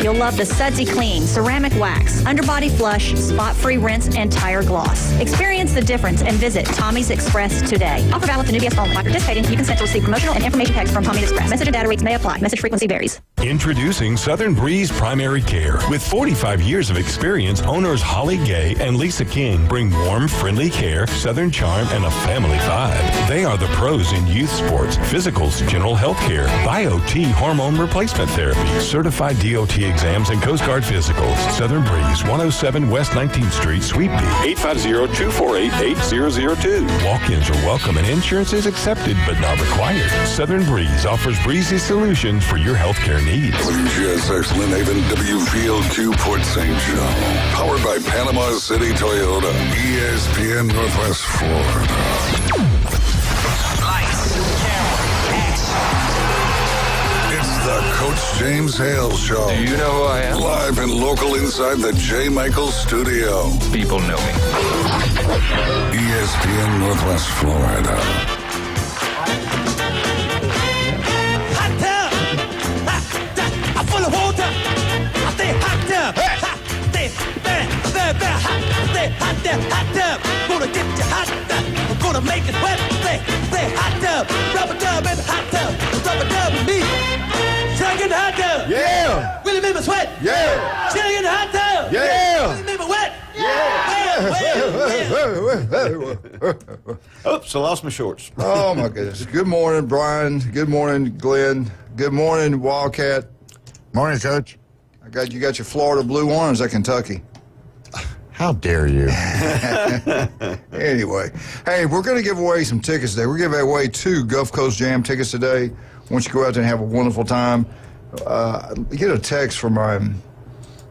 You'll love the Sudsy Clean, ceramic wax, underbody flush, spot-free rinse, and tire gloss. Experience the difference and visit Tommy's Express today. Offer valid to new guests only. While participating, you consent to receive promotional and information text from Tommy's Express. Message and data rates may apply. Message frequency varies. Introducing Southern Breeze Primary Care. With 45 years of experience, owners Holly Gay and Lisa King bring warm, friendly care, Southern charm, and a family vibe. They are the pros in youth sports, physicals, general health care, Bio-T hormone replacement therapy, certified DOT exams, and Coast Guard physicals. Southern Breeze, 107 West 19th Street, Suite B, 850-248-8002. Walk-ins are welcome and insurance is accepted but not required. Southern Breeze offers breezy solutions for your healthcare needs. WGSX Lynn Haven, W Field, Q Port St. John. Powered by Panama City Toyota. ESPN Northwest Florida. Lights, camera, action. It's the Coach James Hale Show. Do you know who I am? Live and local inside the J. Michaels studio. People know me. ESPN Northwest Florida. Full of water. I stay hot tub. Stay hot tub. Gonna get you hot tub. I'm gonna make it wet. Stay hot tub. Rubber dub in the hot tub. Rubber dub with me. Chilling in the hot tub. Yeah. Really make me sweat. Yeah. Chilling in the hot tub. Yeah. Really make me wet. Oops, I lost my shorts. Oh, my goodness. Good morning, Brian. Good morning, Glenn. Good morning, Wildcat. Morning, Coach. You got your Florida blue on, or is that Kentucky? How dare you? Anyway, hey, we're going to give away some tickets today. We're giving away 2 Gulf Coast Jam tickets today. Once you go out there and have a wonderful time, get a text from my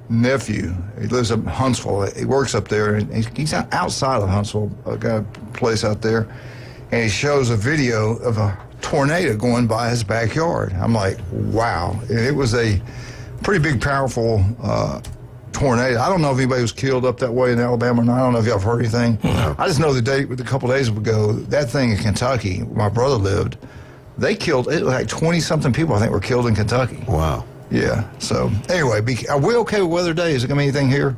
nephew. He lives up in Huntsville. He works up there, and he's outside of Huntsville. I got a place out there, and he shows a video of a tornado going by his backyard. I'm like, wow. And it was a pretty big, powerful tornado. I don't know if anybody was killed up that way in Alabama or not. I don't know if y'all have heard anything. No. I just know a couple days ago, that thing in Kentucky, where my brother lived, they killed, it was like 20-something people, I think, were killed in Kentucky. Wow. Yeah. So, anyway, are we okay with weather today? Is it going to be anything here?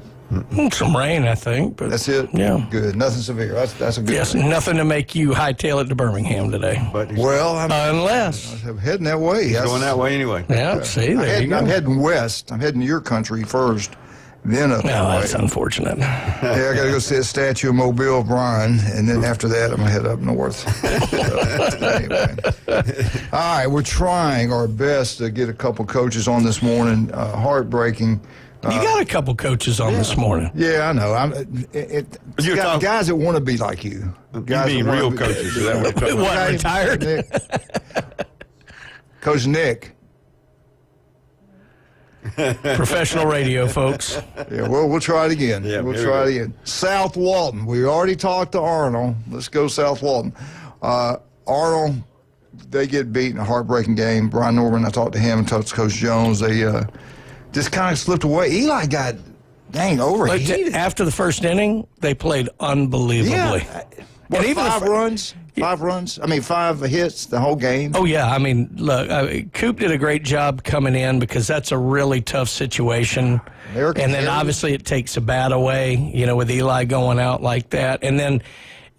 Some rain, I think. But that's it? Yeah. Good. Nothing severe. That's a good Yes, thing. nothing to make you hightail it to Birmingham today. Well, unless. I'm heading that way. He's going that way anyway. Yeah, see, there you go. I'm heading west. I'm heading to your country first, then up that way. That's unfortunate. Yeah, I got to go see a statue of Mobile, Brian, and then after that, I'm going to head up north. Anyway. All right, we're trying our best to get a couple coaches on this morning. Heartbreaking. You got a couple coaches on this morning. Yeah, I know. Guys that want to be like you. Guys you mean real coaches. Is that what you're talking about? Retired? Coach Nick. Professional radio, folks. Yeah, well, we'll try it again. Yeah, we'll try it again. South Walton. We already talked to Arnold. Let's go South Walton. Arnold, they get beat in a heartbreaking game. Brian Norman, I talked to him and talked to Coach Jones. They just kind of slipped away. Eli got, overheated. After the first inning, they played unbelievably. Yeah. What, and even 5 runs? 5 runs? I mean, 5 hits the whole game? Oh, yeah. I mean, look, Coop did a great job coming in because that's a really tough situation. And then obviously it takes a bat away, with Eli going out like that. And then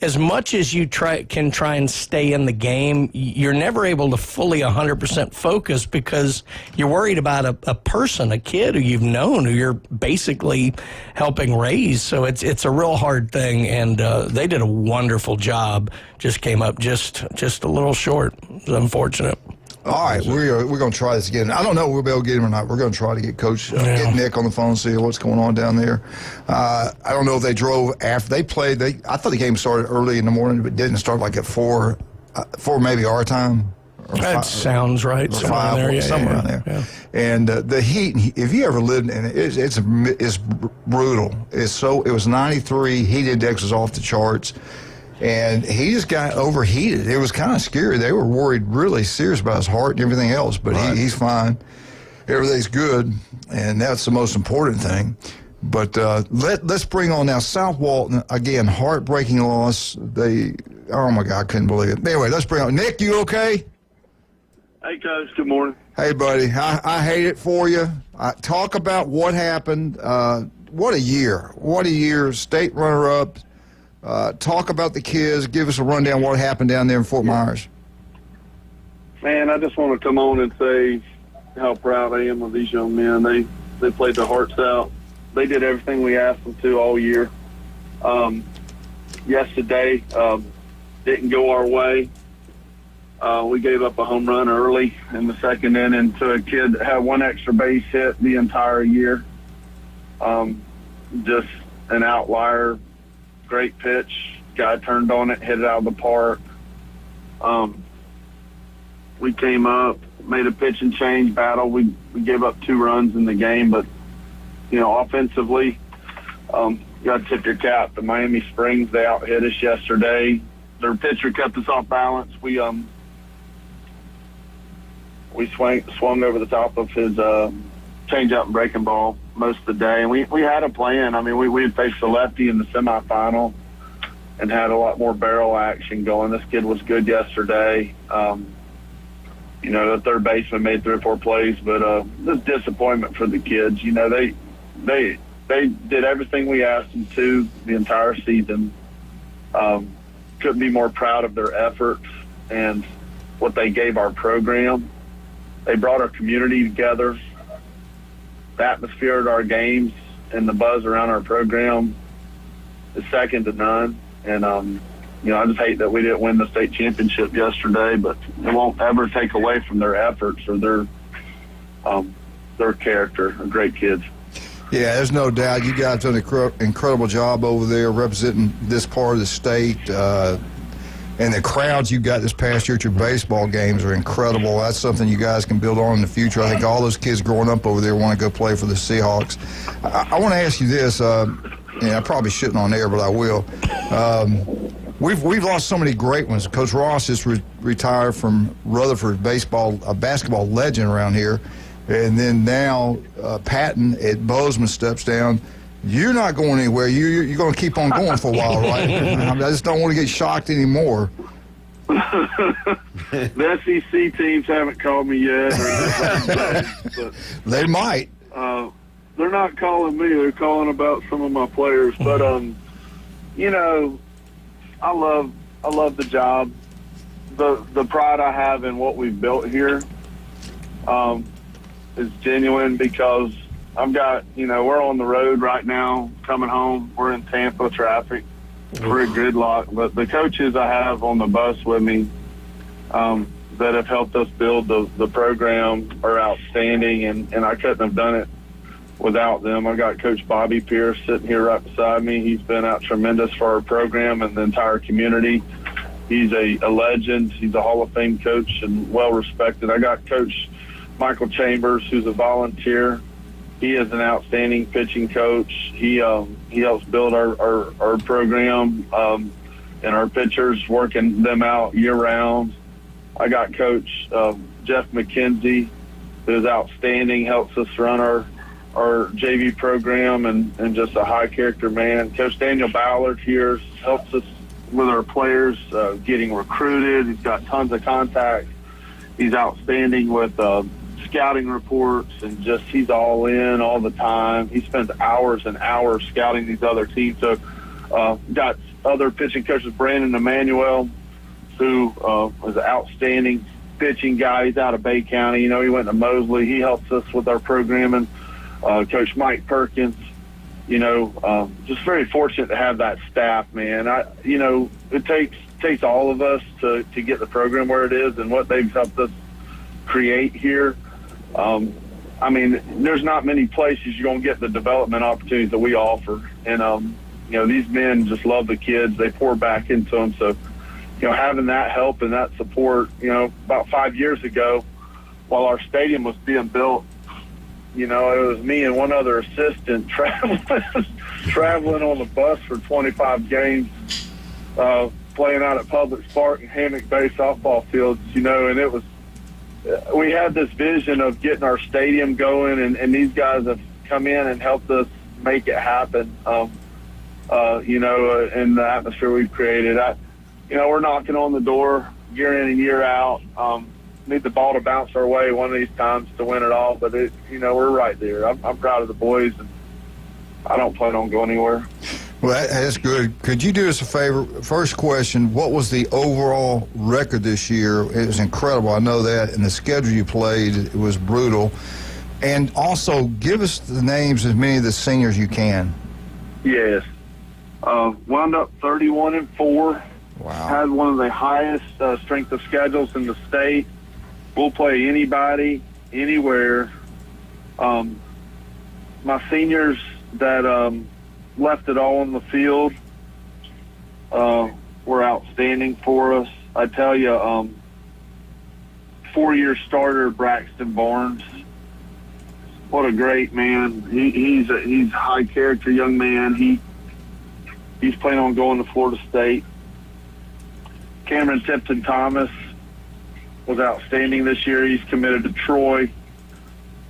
as much as you can try and stay in the game, you're never able to fully 100% focus because you're worried about a person, a kid who you've known, who you're basically helping raise. So it's a real hard thing, and they did a wonderful job. Just came up just a little short. It's unfortunate. All right, we're going to try this again. I don't know if we'll be able to get him or not. We're going to try to get Coach, get Nick on the phone, see what's going on down there. I don't know if they drove after they played. I thought the game started early in the morning, but didn't start like at 4 maybe our time. That sounds right. Somewhere around there. Yeah. And the heat, if you ever lived in it, it's brutal. It was 93. Heat index was off the charts. And he just got overheated. It was kind of scary. They were worried really serious about his heart and everything else, but he's fine. Everything's good, and that's the most important thing. But let's bring on now South Walton. Again, heartbreaking loss. Oh, my God, I couldn't believe it. Anyway, let's bring on Nick. You okay? Hey, Coach. Good morning. Hey, buddy. I hate it for you. Talk about what happened. What a year. What a year. State runner-up. Talk about the kids. Give us a rundown what happened down there in Fort Myers. Man, I just want to come on and say how proud I am of these young men. They played their hearts out. They did everything we asked them to all year. Yesterday didn't go our way. We gave up a home run early in the second inning to a kid that had one extra base hit the entire year. Just an outlier. Great pitch. Guy turned on it, hit it out of the park. We came up, made a pitch and change battle. We gave up 2 runs in the game, but, offensively, you got to tip your cap to Miami Springs. They out-hit us yesterday. Their pitcher kept us off balance. We swung over the top of his change-up and breaking ball most of the day. And we had a plan. I mean, we had faced a lefty in the semifinal and had a lot more barrel action going. This kid was good yesterday. The third baseman made 3 or 4 plays, but this disappointment for the kids. They did everything we asked them to the entire season. Couldn't be more proud of their efforts and what they gave our program. They brought our community together. The atmosphere at our games and the buzz around our program is second to none. And, I just hate that we didn't win the state championship yesterday, but it won't ever take away from their efforts or their character. They're great kids. Yeah, there's no doubt. You guys done an incredible job over there representing this part of the state. And the crowds you got this past year at your baseball games are incredible. That's something you guys can build on in the future. I think all those kids growing up over there want to go play for the Seahawks. I want to ask you this. I probably shouldn't on air, but I will. We've lost so many great ones. Coach Ross just retired from Rutherford, a basketball legend around here. And then now Patton at Bozeman steps down. You're not going anywhere. You're going to keep on going for a while, right? I just don't want to get shocked anymore. The SEC teams haven't called me yet. But, they might. They're not calling me. They're calling about some of my players. But, I love the job. The pride I have in what we've built here is genuine because I've got, we're on the road right now coming home. We're in Tampa traffic. We're at gridlock. But the coaches I have on the bus with me that have helped us build the program are outstanding, and I couldn't have done it without them. I got Coach Bobby Pierce sitting here right beside me. He's been out tremendous for our program and the entire community. He's a legend. He's a Hall of Fame coach and well-respected. I got Coach Michael Chambers, who's a volunteer. He is an outstanding pitching coach. He helps build our program and our pitchers, working them out year-round. I got Coach Jeff McKenzie, who's outstanding, helps us run our JV program and just a high-character man. Coach Daniel Ballard here helps us with our players getting recruited. He's got tons of contacts. He's outstanding with scouting reports, and just he's all in all the time. He spends hours and hours scouting these other teams. So got other pitching coaches, Brandon Emanuel, who was an outstanding pitching guy. He's out of Bay County. He went to Mosley. He helps us with our programming. Coach Mike Perkins, just very fortunate to have that staff, man. It takes all of us to get the program where it is, and what they've helped us create here. There's not many places you're going to get the development opportunities that we offer. And, these men just love the kids. They pour back into them. So, having that help and that support, about 5 years ago, while our stadium was being built, it was me and one other assistant traveling on the bus for 25 games, playing out at Public Park and Hammock Bay softball fields, and it was, we had this vision of getting our stadium going, and these guys have come in and helped us make it happen, in the atmosphere we've created. We're knocking on the door year in and year out. need the ball to bounce our way one of these times to win it all. But we're right there. I'm proud of the boys, and I don't plan on going anywhere. Well, that's good. Could you do us a favor? First question, what was the overall record this year? It was incredible. I know that. And the schedule you played, it was brutal. And also, give us the names of many of the seniors you can. Yes. Wound up 31-4. Wow. Had one of the highest strength of schedules in the state. We'll play anybody, anywhere. My seniors that left it all on the field were outstanding for us. I tell you, 4-year starter Braxton Barnes. What a great man. He's a high character young man. He's planning on going to Florida State. Cameron Tipton Thomas was outstanding this year. He's committed to Troy.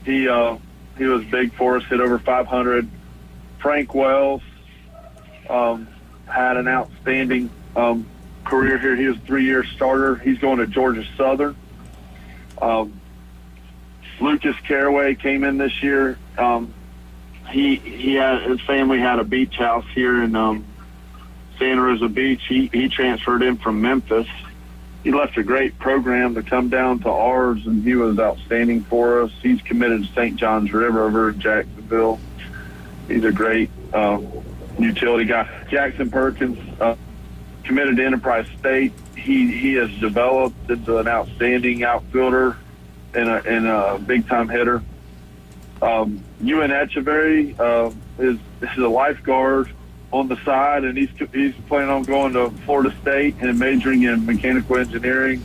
He was big for us, hit over 500. Frank Wells had an outstanding career here. He was a 3-year starter. He's going to Georgia Southern. Lucas Caraway came in this year. His family had a beach house here in Santa Rosa Beach. He transferred in from Memphis. He left a great program to come down to ours, and he was outstanding for us. He's committed to St. John's River over in Jacksonville. He's a great utility guy. Jackson Perkins committed to Enterprise State. He has developed into an outstanding outfielder and a big-time hitter. Ewan Echeverry is a lifeguard on the side, and he's planning on going to Florida State and majoring in mechanical engineering.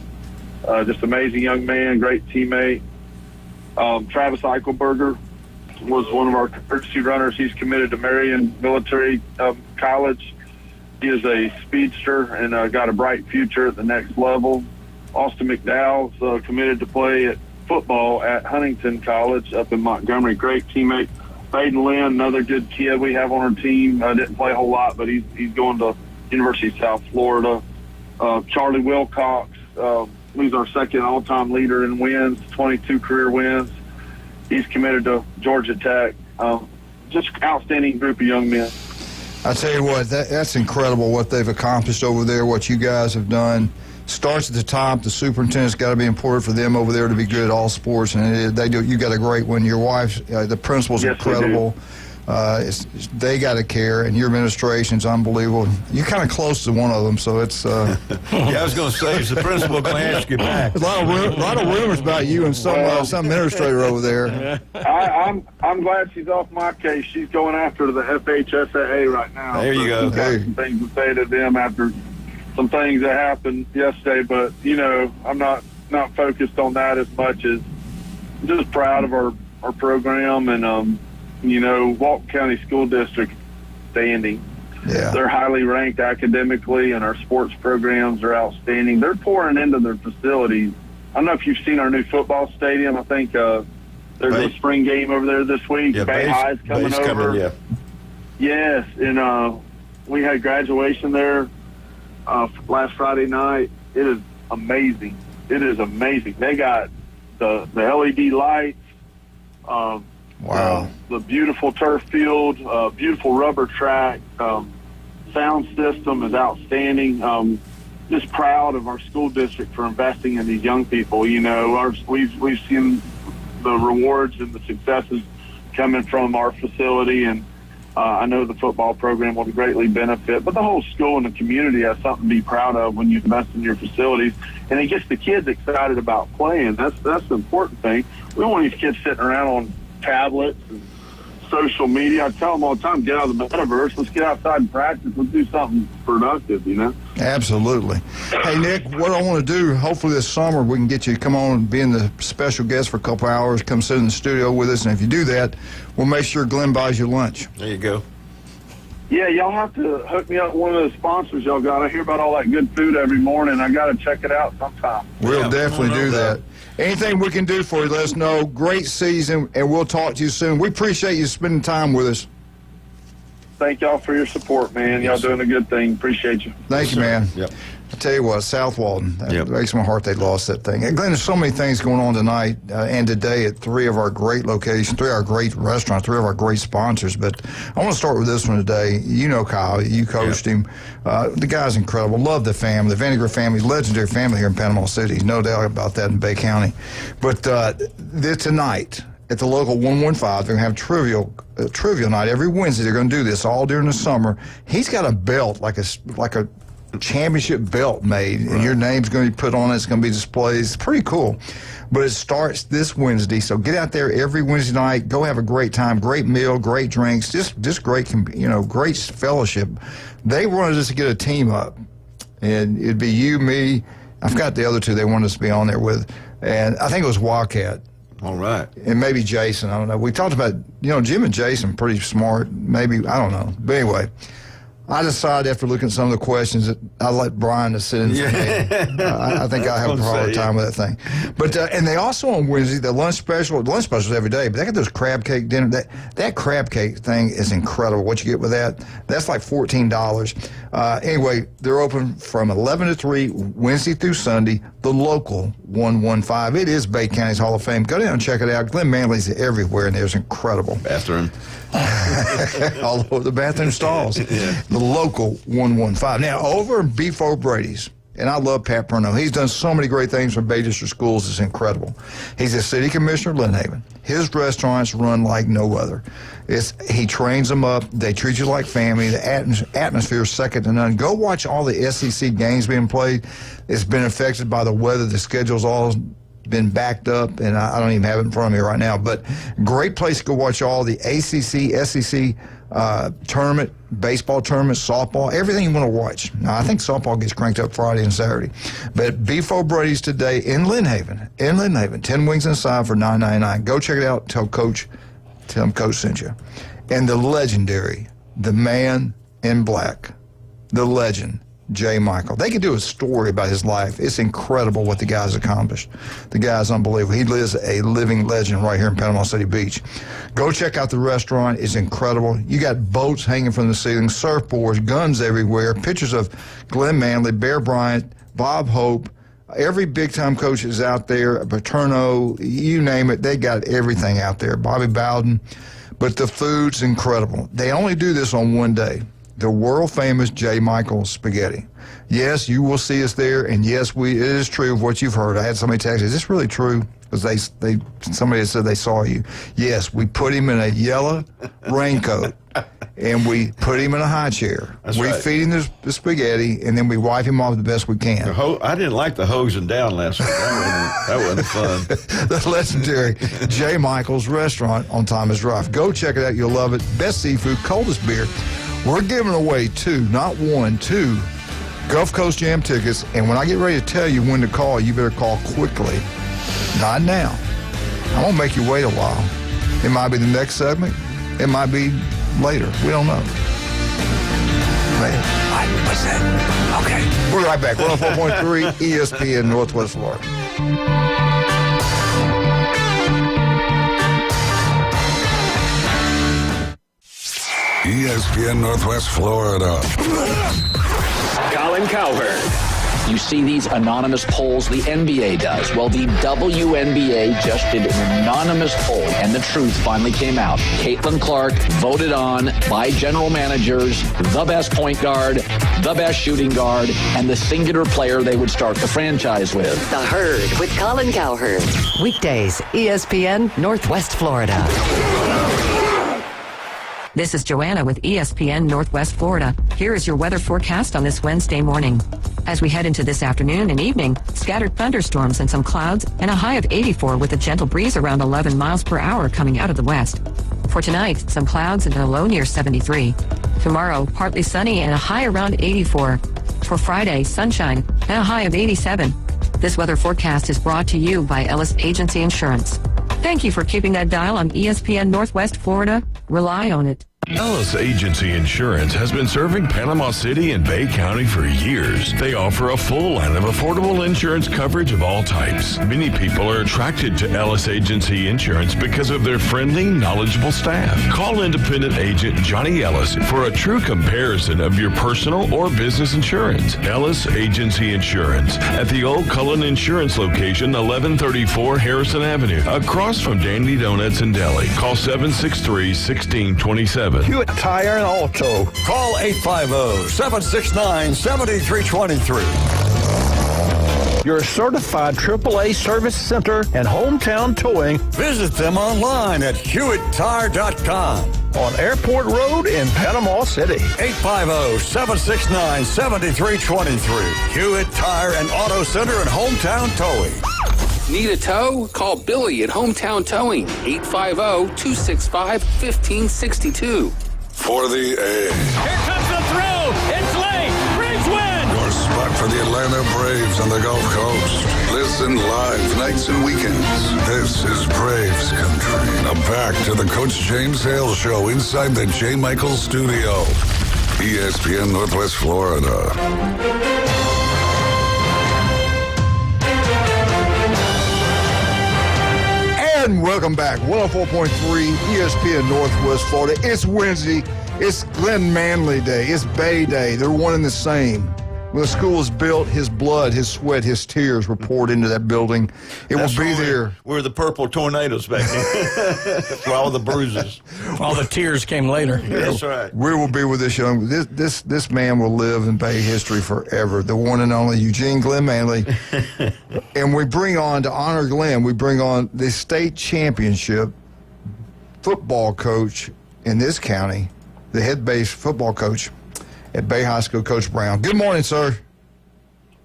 Just amazing young man, great teammate. Travis Eichelberger was one of our courtesy runners. He's committed to Marion Military College. He is a speedster and got a bright future at the next level. Austin McDowell's committed to play at football at Huntington College up in Montgomery. Great teammate. Baden Lynn, another good kid we have on our team. Didn't play a whole lot, but he's going to University of South Florida. Charlie Wilcox, he's our second all-time leader in wins, 22 career wins. He's committed to Georgia Tech. Just outstanding group of young men. I tell you what, that's incredible what they've accomplished over there, what you guys have done. Starts at the top. The superintendent's got to be important for them over there to be good at all sports, and they do. You got a great one. Your wife, the principal's incredible. They got to care, and your administration's unbelievable. You're kind of close to one of them, so it's. Yeah, I was going to say, the principal going to ask you back. A lot of rumors about you and some administrator over there. I'm glad she's off my case. She's going after the FHSAA right now. There you go. Some things to say to them after some things that happened yesterday, but I'm not focused on that as much as just proud of our program and Walton County School District standing. Yeah. They're highly ranked academically, and our sports programs are outstanding. They're pouring into their facilities. I don't know if you've seen our new football stadium. I think there's a spring game over there this week. Yeah, Bay High's coming over. Yeah. Yes, and we had graduation there last Friday night. It is amazing. It is amazing. They got the LED lights. Wow. The beautiful turf field, beautiful rubber track. Sound system is outstanding. Just proud of our school district for investing in these young people. We've seen the rewards and the successes coming from our facility, and I know the football program will greatly benefit, but the whole school and the community has something to be proud of when you invest in your facilities, and it gets the kids excited about playing. That's the important thing. We don't want these kids sitting around on tablets and social media. I tell them all the time, get out of the metaverse. Let's get outside and practice. Let's do something productive, Absolutely. Hey, Nick, what I want to do, hopefully this summer we can get you to come on and be in the special guest for a couple hours, come sit in the studio with us, and if you do that, we'll make sure Glenn buys you lunch. There you go. Yeah, y'all have to hook me up with one of the sponsors y'all got. I hear about all that good food every morning. I got to check it out sometime. We'll definitely do that. Anything we can do for you, let us know. Great season, and we'll talk to you soon. We appreciate you spending time with us. thank y'all for your support, man. Y'all doing a good thing. Appreciate you. Thank you, man. Yep. I tell you what, South Walton, that breaks my heart they lost that thing. And Glenn, there's so many things going on tonight and today at three of our great locations, three of our great restaurants, three of our great sponsors. But I want to start with this one today. You know Kyle, you coached him. The guy's incredible. Love the family, the Vinegar family, legendary family here in Panama City. No doubt about that in Bay County. But tonight, at the local 115, they're going to have trivia night every Wednesday. They're going to do this all during the summer. He's got a belt, like a championship belt made, and your name's going to be put on it. It's going to be displayed. It's pretty cool. But it starts this Wednesday, so get out there every Wednesday night. Go have a great time, great meal, great drinks, just great, great fellowship. They wanted us to get a team up, and it'd be you, me. I forgot the other two they wanted us to be on there with, and I think it was Wildcat. All right. And maybe Jason. I don't know. We talked about, Jim and Jason, pretty smart. Maybe, I don't know. But anyway, I decided after looking at some of the questions that I'd let Brian to sit in for me. I think I have a harder time with that thing. But and they also on Wednesday, the lunch specials every day, but they got those crab cake dinner. That crab cake thing is incredible. What you get with that's like $14. Anyway, they're open from 11 to 3, Wednesday through Sunday, the local 115. It is Bay County's Hall of Fame. Go down and check it out. Glenn Manley's everywhere, and there's incredible. Bathroom. All over the bathroom stalls. Yeah. The local 115. Now, over in Beef O'Brady's, and I love Pat Perno. He's done so many great things for Bay District Schools. It's incredible. He's a city commissioner of Lynn Haven. His restaurants run like no other. He trains them up. They treat you like family. The atmosphere is second to none. Go watch all the SEC games being played. It's been affected by the weather. The schedule's all been backed up, and I don't even have it in front of me right now. But great place to go watch all the ACC, SEC tournament, baseball tournament, softball, everything you want to watch. Now, I think softball gets cranked up Friday and Saturday. But Beef O'Brady's today in Lynn Haven, 10 wings inside for $9.99. Go check it out. Tell him Coach sent you. And the legendary, the man in black, the legend, J. Michael. They could do a story about his life. It's incredible what the guy's accomplished. The guy's unbelievable. He lives a living legend right here in Panama City Beach. Go check out the restaurant. It's incredible. You got boats hanging from the ceiling, surfboards, guns everywhere, pictures of Glenn Manley, Bear Bryant, Bob Hope. Every big-time coach is out there, Paterno, you name it. They got everything out there. Bobby Bowden. But the food's incredible. They only do this on one day. The world-famous J. Michael spaghetti. Yes, you will see us there, and yes, it is true of what you've heard. I had somebody text, is this really true? Because somebody said they saw you. Yes, we put him in a yellow raincoat, and we put him in a high chair. We feed him the spaghetti, and then we wipe him off the best we can. I didn't like the hosing down last week. That wasn't fun. The legendary J. Michael's restaurant on Thomas Drive. Go check it out. You'll love it. Best seafood, coldest beer. We're giving away 2 Gulf Coast Jam tickets, and when I get ready to tell you when to call, you better call quickly. Not now. I won't make you wait a while. It might be the next segment. It might be later. We don't know. What's that? Okay. We're right back. 104.3 ESPN Northwest Florida. ESPN Northwest Florida. Colin Cowherd. You see these anonymous polls the NBA does. Well, the WNBA just did an anonymous poll, and the truth finally came out. Caitlin Clark voted on by general managers the best point guard, the best shooting guard, and the singular player they would start the franchise with. The Herd with Colin Cowherd. Weekdays, ESPN Northwest Florida. This is Joanna with ESPN Northwest Florida. Here is your weather forecast on this Wednesday morning. As we head into this afternoon and evening, scattered thunderstorms and some clouds, and a high of 84 with a gentle breeze around 11 miles per hour coming out of the west. For tonight, some clouds and a low near 73. Tomorrow, partly sunny and a high around 84. For Friday, sunshine and a high of 87. This weather forecast is brought to you by Ellis Agency Insurance. Thank you for keeping that dial on ESPN Northwest Florida. Rely on it. Ellis Agency Insurance has been serving Panama City and Bay County for years. They offer a full line of affordable insurance coverage of all types. Many people are attracted to Ellis Agency Insurance because of their friendly, knowledgeable staff. Call independent agent Johnny Ellis for a true comparison of your personal or business insurance. Ellis Agency Insurance at the Old Cullen Insurance location, 1134 Harrison Avenue, across from Dandy Donuts and Deli. Call 763-1627. Hewitt Tire and Auto. Call 850-769-7323. Your certified AAA service center and hometown towing. Visit them online at HewittTire.com. On Airport Road in Panama City. 850-769-7323. Hewitt Tire and Auto Center and hometown towing. Need a tow? Call Billy at Hometown Towing, 850-265-1562. For the A. Here comes the throw. It's late. Braves win. Your spot for the Atlanta Braves on the Gulf Coast. Listen live nights and weekends. This is Braves Country. Now back to the Coach James Hale Show inside the J. Michael Studio. ESPN Northwest Florida. And welcome back. 104.3 ESPN Northwest Florida. It's Wednesday. It's Glenn Manley Day. It's Bay Day. They're one and the same. When the school is built, his blood, his sweat, his tears were poured into that building. That's will be there. We're the purple tornadoes back then. For all the bruises. All the tears came later. That's right. We will be with this man will live in Bay history forever. The one and only Eugene Glenn Manley. And we bring on, to honor Glenn, we bring on the state championship football coach in this county, the head base football coach at Bay High School, Coach Brown. Good morning, sir.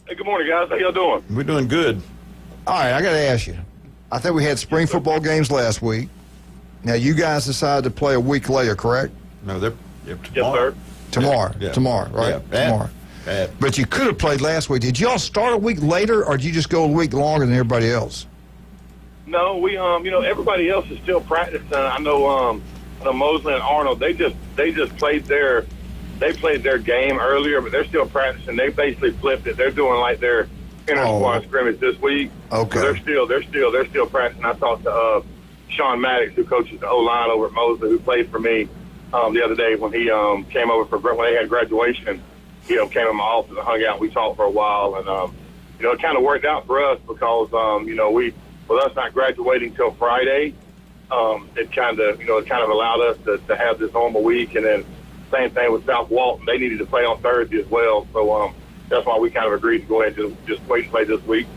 Hey, good morning, guys. How y'all doing? We're doing good. All right, I got to ask you. I think we had spring football games last week. Now, you guys decided to play a week later, correct? No, they're tomorrow. Yes, sir. Tomorrow. Yeah. Tomorrow, right? Yeah. Tomorrow. But you could have played last week. Did y'all start a week later, or did you just go a week longer than everybody else? No, we everybody else is still practicing. I know Mosley and Arnold, they just played their game earlier, but they're still practicing. They basically flipped it. They're doing like their inter-squad scrimmage this week. Okay. So they're still practicing. I talked to Sean Maddox, who coaches the O-line over at Mosley, who played for me the other day when he came over when they had graduation. He came in my office and hung out. And we talked for a while, and it kind of worked out for us because with us not graduating till Friday, it kind of allowed us to have this normal week, and then same thing with South Walton. They needed to play on Thursday as well, so that's why we kind of agreed to go ahead and just wait and play this week.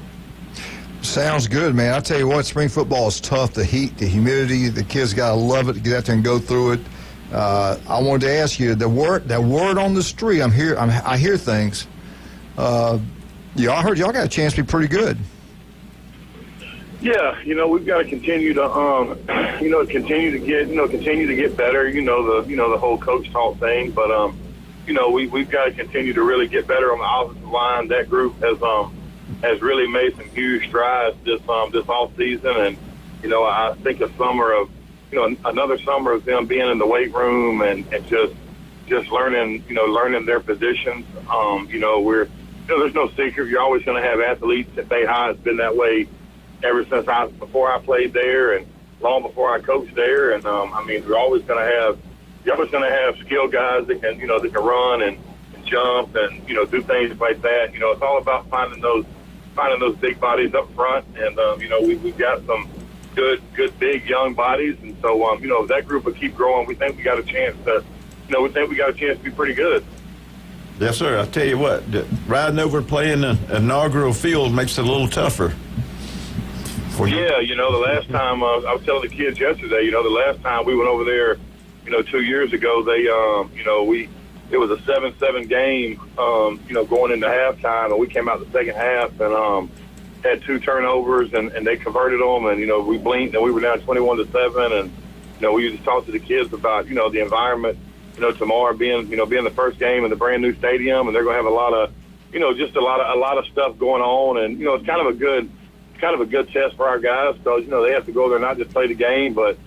Sounds good, man. I tell you what, spring football is tough. The heat, the humidity, the kids got to love it to get out there and go through it. I wanted to ask you, that word on the street, I hear things. I heard y'all got a chance to be pretty good. Yeah, we've got to continue to continue to get better. The whole coach talk thing, but we've got to continue to really get better on the offensive line. That group has really made some huge strides this off season, and I think another summer of them being in the weight room and just learning their positions. There's no secret. You're always going to have athletes at Bay High. It's been that way ever since before I played there and long before I coached there. And you're always going to have skilled guys that can run and jump and do things like that. It's all about finding those big bodies up front, and we've got some good big young bodies, and so if that group will keep growing, we think we got a chance to be pretty good. Yes, sir. I tell you what, riding over and playing the inaugural field makes it a little tougher. Yeah, the last time I was telling the kids yesterday, the last time we went over there, 2 years ago, they it was a 7-7 game, going into halftime, and we came out the second half and had 2 turnovers, and they converted them, and we blinked and we were down 21-7, and we just talked to the kids about the environment, tomorrow being the first game in the brand new stadium, and they're going to have a lot of just a lot of stuff going on, and it's kind of a good test for our guys because they have to go there and not just play the game, but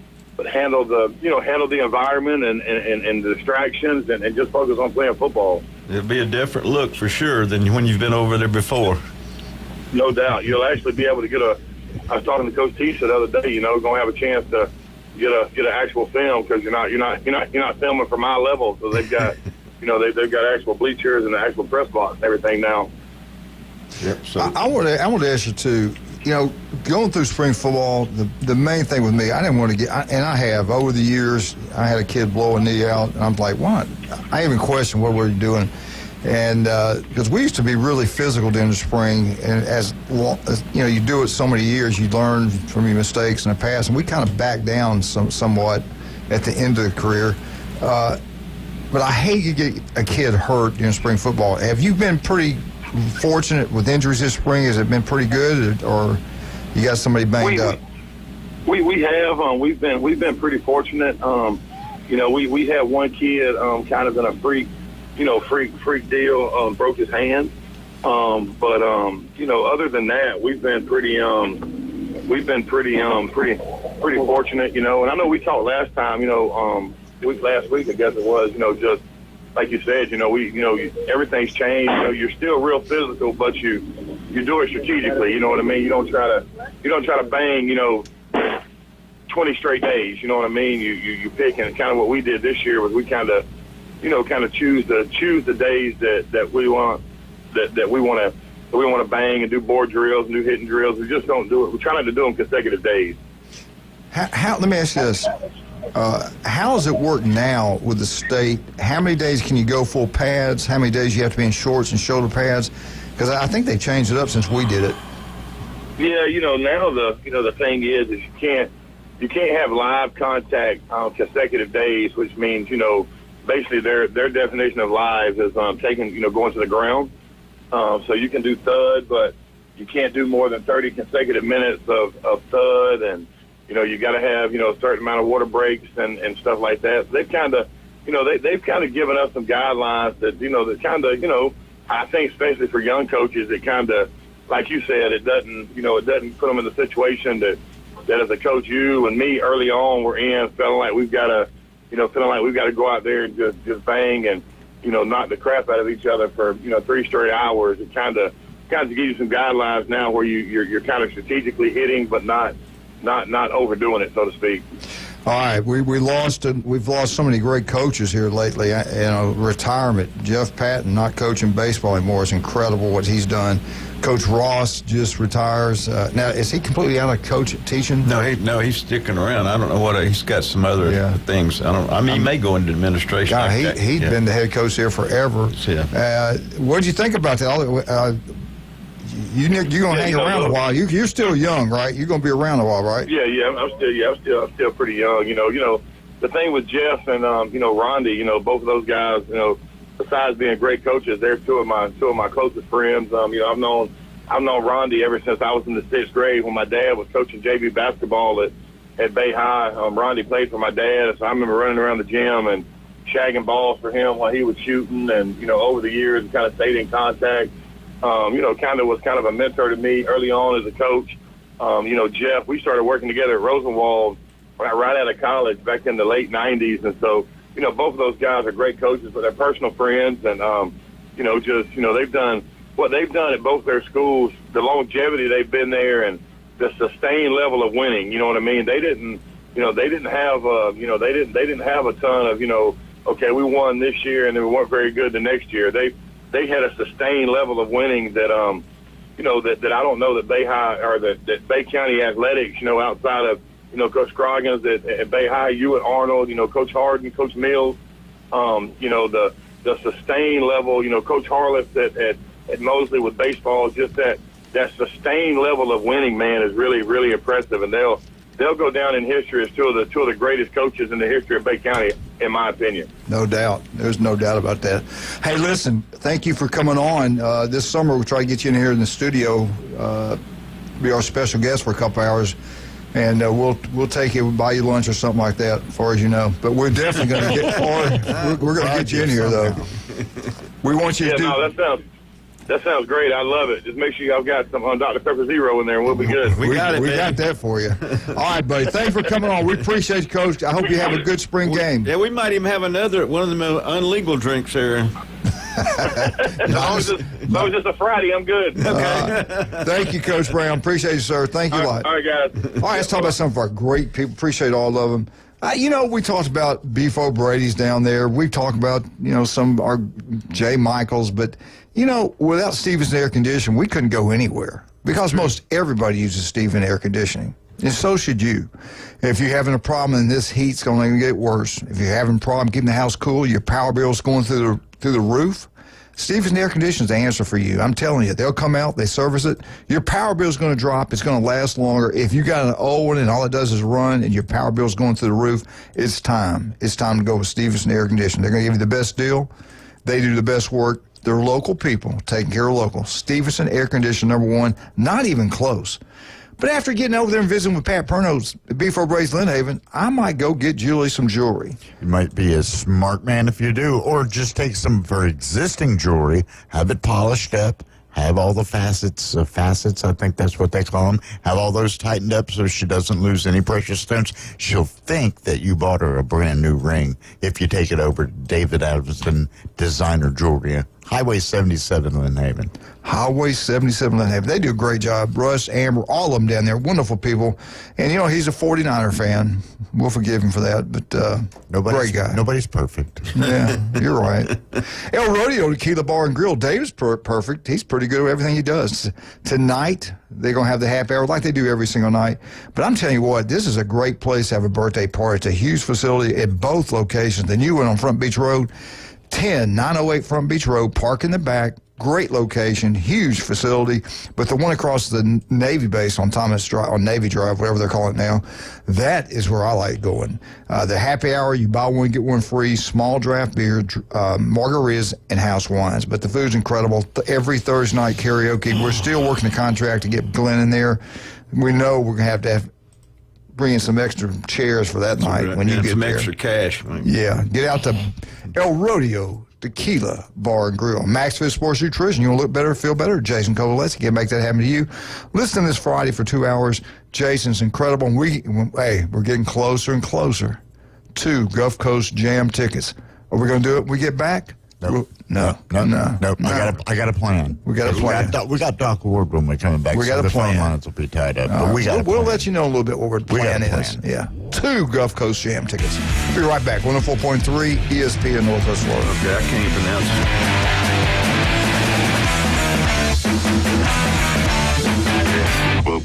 handle the environment and the distractions and just focus on playing football. It'll be a different look for sure than when you've been over there before. No doubt. You'll actually be able to get I was talking to Coach Tisha the other day, going to have a chance to get an actual film because you're not filming from eye level. So they've got, they've got actual bleachers and the actual press box and everything now. Yep. So I want to ask you too. Going through spring football, the main thing with me, I didn't want to and I have over the years. I had a kid blow a knee out, and I'm like, what? I even questioned what we're doing, and because we used to be really physical during the spring, and as you do it so many years, you learn from your mistakes in the past, and we kind of backed down somewhat at the end of the career. But I hate you get a kid hurt during spring football. Have you been pretty fortunate with injuries this spring? Has it been pretty good, or you got somebody banged up? We have. We've been pretty fortunate. We had one kid kind of in a freak deal, broke his hand. But other than that, we've been pretty fortunate. And I know we talked last time. Last week I guess it was. Just like you said, everything's changed. You're still real physical, but you do it strategically. You know what I mean? You don't try to bang, 20 straight days. You know what I mean? You pick, and kind of what we did this year was we kind of choose the days that we want to bang and do board drills and do hitting drills. We just don't do it. We're trying to do them consecutive days. How? Let me ask you this. How does it work now with the state? How many days can you go full pads? How many days you have to be in shorts and shoulder pads? Because I think they changed it up since we did it. Yeah, now the thing is you can't have live contact on consecutive days, which means basically their definition of live is going to the ground. So you can do thud, but you can't do more than 30 consecutive minutes of thud, and you got to have a certain amount of water breaks and stuff like that. So they've kind of they've kind of given us some guidelines that kind of I think especially for young coaches, it kind of, like you said, it doesn't put them in the situation that as a coach, you and me early on were in feeling like we've got to go out there and just bang and knock the crap out of each other for 3 straight hours. It kind of gives you some guidelines now where you're kind of strategically hitting, but not overdoing it, so to speak. All right, we've lost so many great coaches here lately. Retirement. Jeff Patton not coaching baseball anymore. It's incredible what he's done. Coach Ross just retires. Now, is he completely out of teaching? No, he's sticking around. I don't know what he's got some other things. He may go into administration. God, he's been the head coach here forever. Yeah. What did you think about that? You're going to hang around a while. You're still young, right? You're going to be around a while, right? Yeah. I'm still pretty young. The thing with Jeff and Rondi, both of those guys, besides being great coaches, they're two of my closest friends. I've known Rondi ever since I was in the 6th grade when my dad was coaching JV basketball at Bay High. Rondi played for my dad, so I remember running around the gym and shagging balls for him while he was shooting, and over the years kind of stayed in contact. Was kind of a mentor to me early on as a coach. Jeff, we started working together at Rosenwald right out of college back in the late 90s. And so, both of those guys are great coaches, but they're personal friends. And, they've done what they've done at both their schools, the longevity they've been there and the sustained level of winning. You know what I mean? They didn't have a ton of, okay, we won this year and then we weren't very good the next year. They had a sustained level of winning that that I don't know that Bay High or that Bay County Athletics, outside of Coach Scroggins at Bay High, you at Arnold, Coach Harden, Coach Mills, the sustained level, Coach Harless at Mosley with baseball, just that sustained level of winning, man, is really, really impressive, and they'll go down in history as two of the greatest coaches in the history of Bay County, in my opinion. No doubt. There's no doubt about that. Hey, listen, thank you for coming on. This summer we'll try to get you in here in the studio, be our special guest for a couple hours, and we'll take you, buy you lunch or something like that, as far as you know. But we're definitely going to get we're going to get you in here, though. We want you to do. No, that That sounds great. I love it. Just make sure y'all got some Dr. Pepper Zero in there, and we'll be good. We got that for you. All right, buddy. Thanks for coming on. We appreciate you, Coach. I hope you have a good spring game. Yeah, we might even have one of them unlegal drinks there. As long as it's a Friday, I'm good. Okay. Thank you, Coach Brown. Appreciate you, sir. Thank you a lot. All right, guys. All right, let's talk about some of our great people. Appreciate all of them. We talked about Beef O'Brady's down there. We talked about, some of our Jay Michaels. But, without Stevenson Air Conditioning, we couldn't go anywhere because most everybody uses Stevenson Air Conditioning. And so should you. If you're having a problem and this heat's going to get worse, if you're having a problem keeping the house cool, your power bill's going through the roof, Stevenson Air Conditioning is the answer for you. I'm telling you, they'll come out, they service it. Your power bill is going to drop. It's going to last longer. If you got an old one and all it does is run and your power bill is going through the roof, it's time. It's time to go with Stevenson Air Conditioning. They're going to give you the best deal. They do the best work. They're local people, taking care of local. Stevenson Air Conditioning, #1, not even close. But after getting over there and visiting with Pat Perno's Beef O'Brady's Lynn Haven, I might go get Julie some jewelry. You might be a smart man if you do, or just take some of her existing jewelry, have it polished up, have all the facets, I think that's what they call them, have all those tightened up so she doesn't lose any precious stones. She'll think that you bought her a brand new ring if you take it over to David Addison Designer Jewelry, Highway 77, Lynn Haven. Highway 77, Lynn Haven. They do a great job. Russ, Amber, all of them down there, wonderful people. And, he's a 49er fan. We'll forgive him for that, but great guy. Nobody's perfect. Yeah, you're right. El Rodeo Tequila Bar and Grill. Dave's perfect. He's pretty good at everything he does. Tonight, they're going to have the happy hour like they do every single night. But I'm telling you what, this is a great place to have a birthday party. It's a huge facility at both locations. The new one on Front Beach Road, 10908 Front Beach Road, park in the back. Great location, huge facility, but the one across the Navy base on Thomas Drive, on Navy Drive, whatever they're calling it now, that is where I like going. The happy hour, you buy one, get one free, small draft beer, margaritas, and house wines. But the food's incredible. Every Thursday night karaoke. We're still working the contract to get Glenn in there. We know we're going to have bring in some extra chairs for that night when you get some there. Extra cash. Yeah, get out to El Rodeo Tequila Bar and Grill. Max Fit Sports Nutrition. You want to look better, feel better? Jason Covalessi can make that happen to you. Listen this Friday for 2 hours. Jason's incredible. And we're getting closer and closer to Gulf Coast Jam tickets. Are we going to do it when we get back? Nope. No. I got a plan. We got a plan. We got Doc Ward when we're coming back. We got a plan. The phone lines will be tied up. But we'll let you know a little bit what our plan is. Yeah. 2 Gulf Coast Jam tickets. Be right back. 104.3 ESPN Northwest Florida. Okay, I can't even pronounce Boom!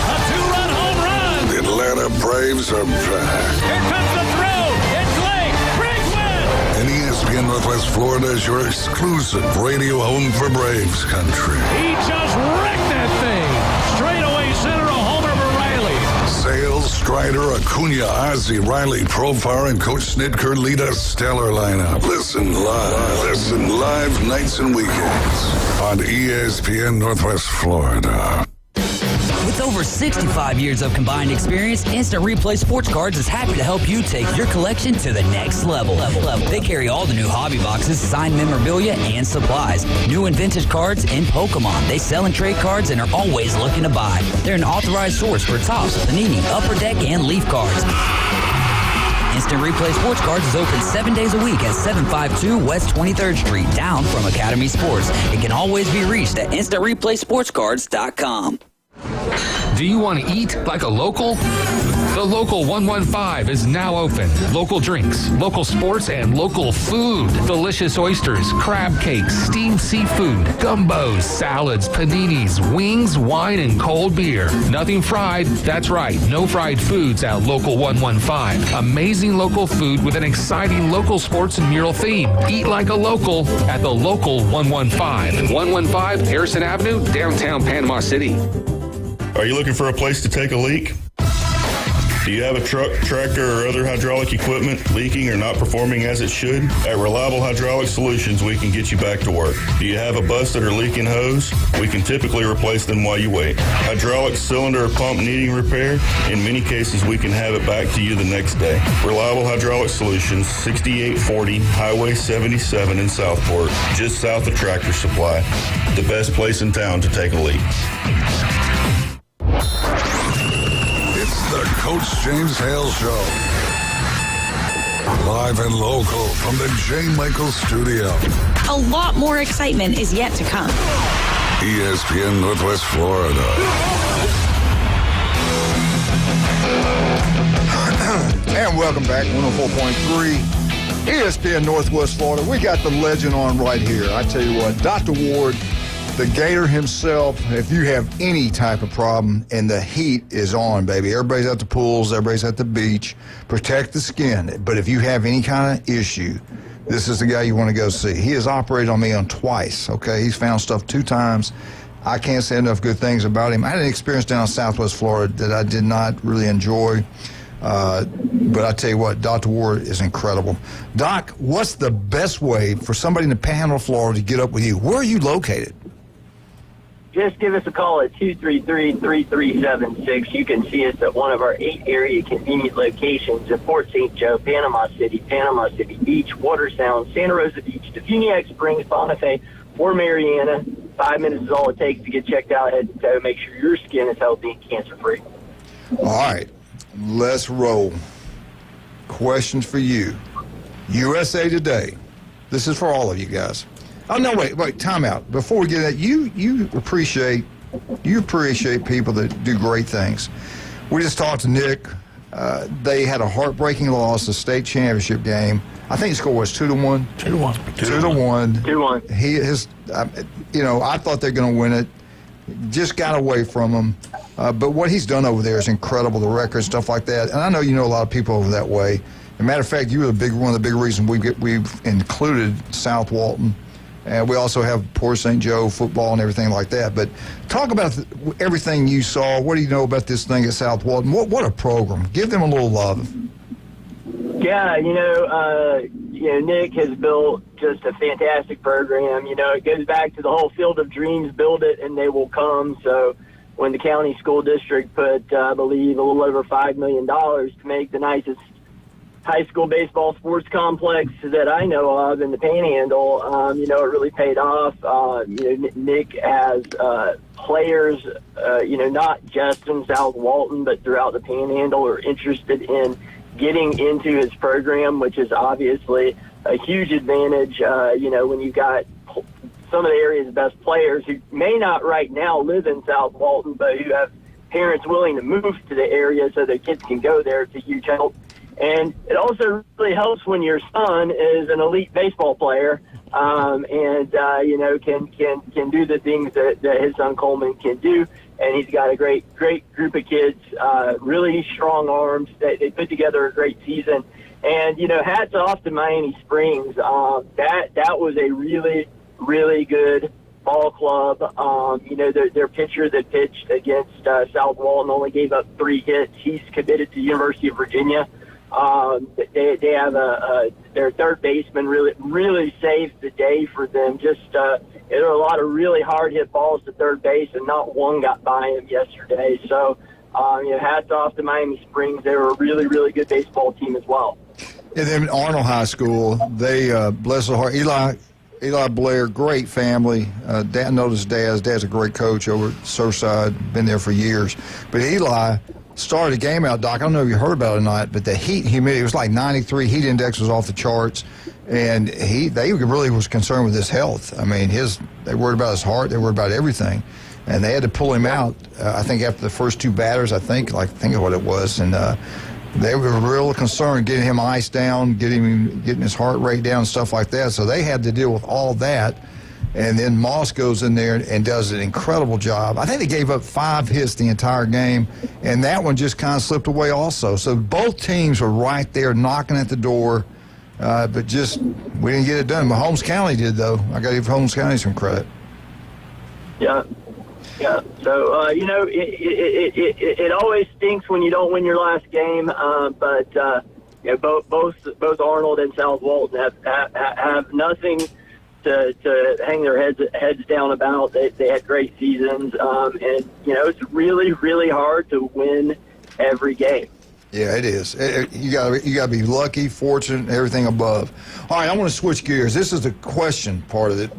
A 2-run home run! The Atlanta Braves are back. Here comes the throw! It's late! Braves win! And ESPN Northwest Florida is your exclusive radio home for Braves country. He just wrecked that thing! Straightaway center, a homer for Riley. Sales, Strider, Acuna, Ozzie, Riley, Profar, and Coach Snitker lead a stellar lineup. Listen live nights and weekends on ESPN Northwest Florida. With over 65 years of combined experience, Instant Replay Sports Cards is happy to help you take your collection to the next level. They carry all the new hobby boxes, signed memorabilia, and supplies. New and vintage cards and Pokemon. They sell and trade cards and are always looking to buy. They're an authorized source for Topps, Panini, Upper Deck, and Leaf cards. Instant Replay Sports Cards is open 7 days a week at 752 West 23rd Street, down from Academy Sports. It can always be reached at InstantReplaySportsCards.com. Do you want to eat like a local? The Local 115 is now open. Local drinks, local sports, and local food. Delicious oysters, crab cakes, steamed seafood, gumbos, salads, paninis, wings, wine, and cold beer. Nothing fried. That's right. No fried foods at Local 115. Amazing local food with an exciting local sports and mural theme. Eat like a local at the Local 115. 115 Harrison Avenue, downtown Panama City. Are you looking for a place to take a leak? Do you have a truck, tractor, or other hydraulic equipment leaking or not performing as it should? At Reliable Hydraulic Solutions, we can get you back to work. Do you have a busted or leaking hose? We can typically replace them while you wait. Hydraulic cylinder or pump needing repair? In many cases, we can have it back to you the next day. Reliable Hydraulic Solutions, 6840 Highway 77 in Southport, just south of Tractor Supply. The best place in town to take a leak. It's the Coach James Hale Show. Live and local from the J. Michael Studio. A lot more excitement is yet to come. ESPN Northwest Florida. And welcome back, 104.3 ESPN Northwest Florida. We got the legend on right here. I tell you what, Dr. Ward, the Gator himself, if you have any type of problem, and the heat is on, baby. Everybody's at the pools, everybody's at the beach. Protect the skin. But if you have any kind of issue, this is the guy you want to go see. He has operated on me on twice, okay? He's found stuff 2 times. I can't say enough good things about him. I had an experience down in Southwest Florida that I did not really enjoy. But I tell you what, Dr. Ward is incredible. Doc, what's the best way for somebody in the Panhandle of Florida to get up with you? Where are you located? Just give us a call at 233-3376. You can see us at one of our 8 area convenient locations in Port St. Joe, Panama City Beach, Watersound, Santa Rosa Beach, Defuniak Springs, Bonifay, or Mariana. 5 minutes is all it takes to get checked out head to toe. Make sure your skin is healthy and cancer-free. All right, let's roll. Questions for you. USA Today. This is for all of you guys. Oh, no, wait, time out. Before we get that, you appreciate people that do great things. We just talked to Nick. They had a heartbreaking loss, a state championship game. I think the score was 2-1. 2-1. 2-1. 2-1. I thought they're going to win it. Just got away from him. But what he's done over there is incredible, the record, stuff like that. And I know you know a lot of people over that way. As a matter of fact, you were one of the big reasons we've included South Walton. And we also have Port St. Joe football and everything like that. But talk about everything you saw. What do you know about this thing at South Walton? What a program. Give them a little love. Yeah, Nick has built just a fantastic program. It goes back to the whole Field of Dreams, build it and they will come. So when the county school district put, I believe, a little over $5 million to make the nicest high school baseball sports complex that I know of in the Panhandle, it really paid off. Nick has players, not just in South Walton, but throughout the Panhandle are interested in getting into his program, which is obviously a huge advantage, when you've got some of the area's best players who may not right now live in South Walton, but who have parents willing to move to the area so their kids can go there. It's a huge help. And it also really helps when your son is an elite baseball player, can do the things that his son Coleman can do. And he's got a great group of kids, really strong arms. They put together a great season. And, hats off to Miami Springs. That was a really, really good ball club. Their pitcher that pitched against South Walton only gave up 3 hits. He's committed to the University of Virginia. They have their third baseman really saved the day for them. There were a lot of really hard hit balls to third base, and not one got by him yesterday. So, hats off to Miami Springs. They were a really, really good baseball team as well. And then Arnold High School, they bless the heart. Eli Blair, great family. Dad noticed Dad's a great coach over at Surfside, been there for years. But Eli started a game out, Doc. I don't know if you heard about it or not, but the heat and humidity, it was like 93. Heat index was off the charts. And they really was concerned with his health. I mean, they worried about his heart. They worried about everything. And they had to pull him out, I think, after the first 2 batters, think of what it was. And they were real concerned getting him iced down, getting his heart rate down, and stuff like that. So they had to deal with all that. And then Moss goes in there and does an incredible job. I think they gave up 5 hits the entire game, and that one just kind of slipped away also. So both teams were right there knocking at the door, but we didn't get it done. Mahomes County did, though. I got to give Holmes County some credit. Yeah. Yeah. So it always stinks when you don't win your last game, but both Arnold and South Walton have nothing to hang their heads down about. They had great seasons, and it's really, really hard to win every game. Yeah, it is. You gotta be lucky, fortunate, everything above. All right, I want to switch gears. This is the question part of it,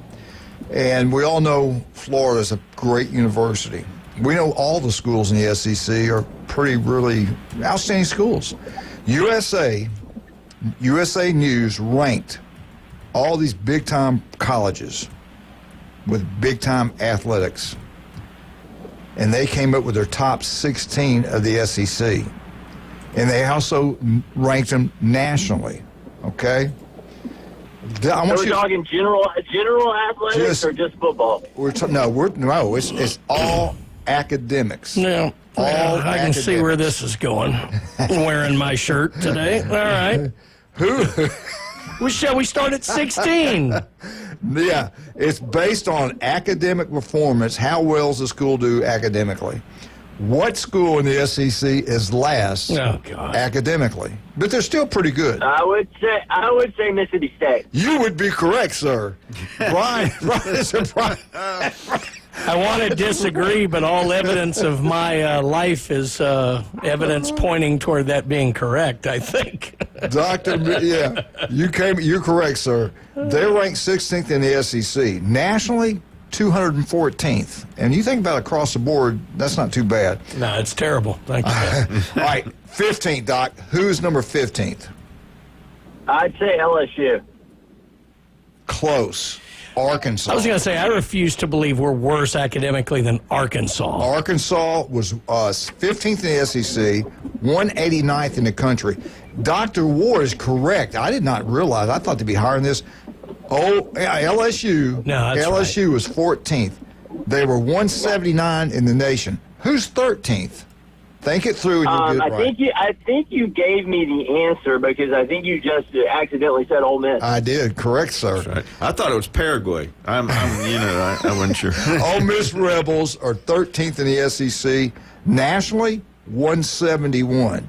and we all know Florida's a great university. We know all the schools in the SEC are really outstanding schools. USA News ranked all these big-time colleges with big-time athletics, and they came up with their top 16 of the SEC. And they also ranked them nationally, okay? We're talking general athletics or just football? It's all academics. Yeah, I can see where this is going. I'm wearing my shirt today. All right. Shall we start at 16? Yeah, it's based on academic performance. How well does the school do academically? What school in the SEC is last academically? But they're still pretty good. I would say Mississippi State. You would be correct, sir. Brian is a Brian. I want to disagree, but all evidence of my life is evidence pointing toward that being correct, I think. You're correct, sir. They're ranked 16th in the SEC. Nationally, 214th. And you think about across the board, that's not too bad. No, it's terrible. Thank you. All right, 15th, Doc. Who's number 15th? I'd say LSU. Close. Arkansas. I was going to say, I refuse to believe we're worse academically than Arkansas. Arkansas was 15th in the SEC, 189th in the country. Dr. Ward is correct. I did not realize. I thought they'd be higher than this. LSU. No, that's LSU right. was 14th. They were 179 in the nation. Who's 13th? Think it through and you'll get it right. I think you gave me the answer because I think you just accidentally said Ole Miss. I did. Correct, sir. Right. I thought it was Paraguay. I wasn't sure. Ole Miss Rebels are 13th in the SEC. Nationally, 171.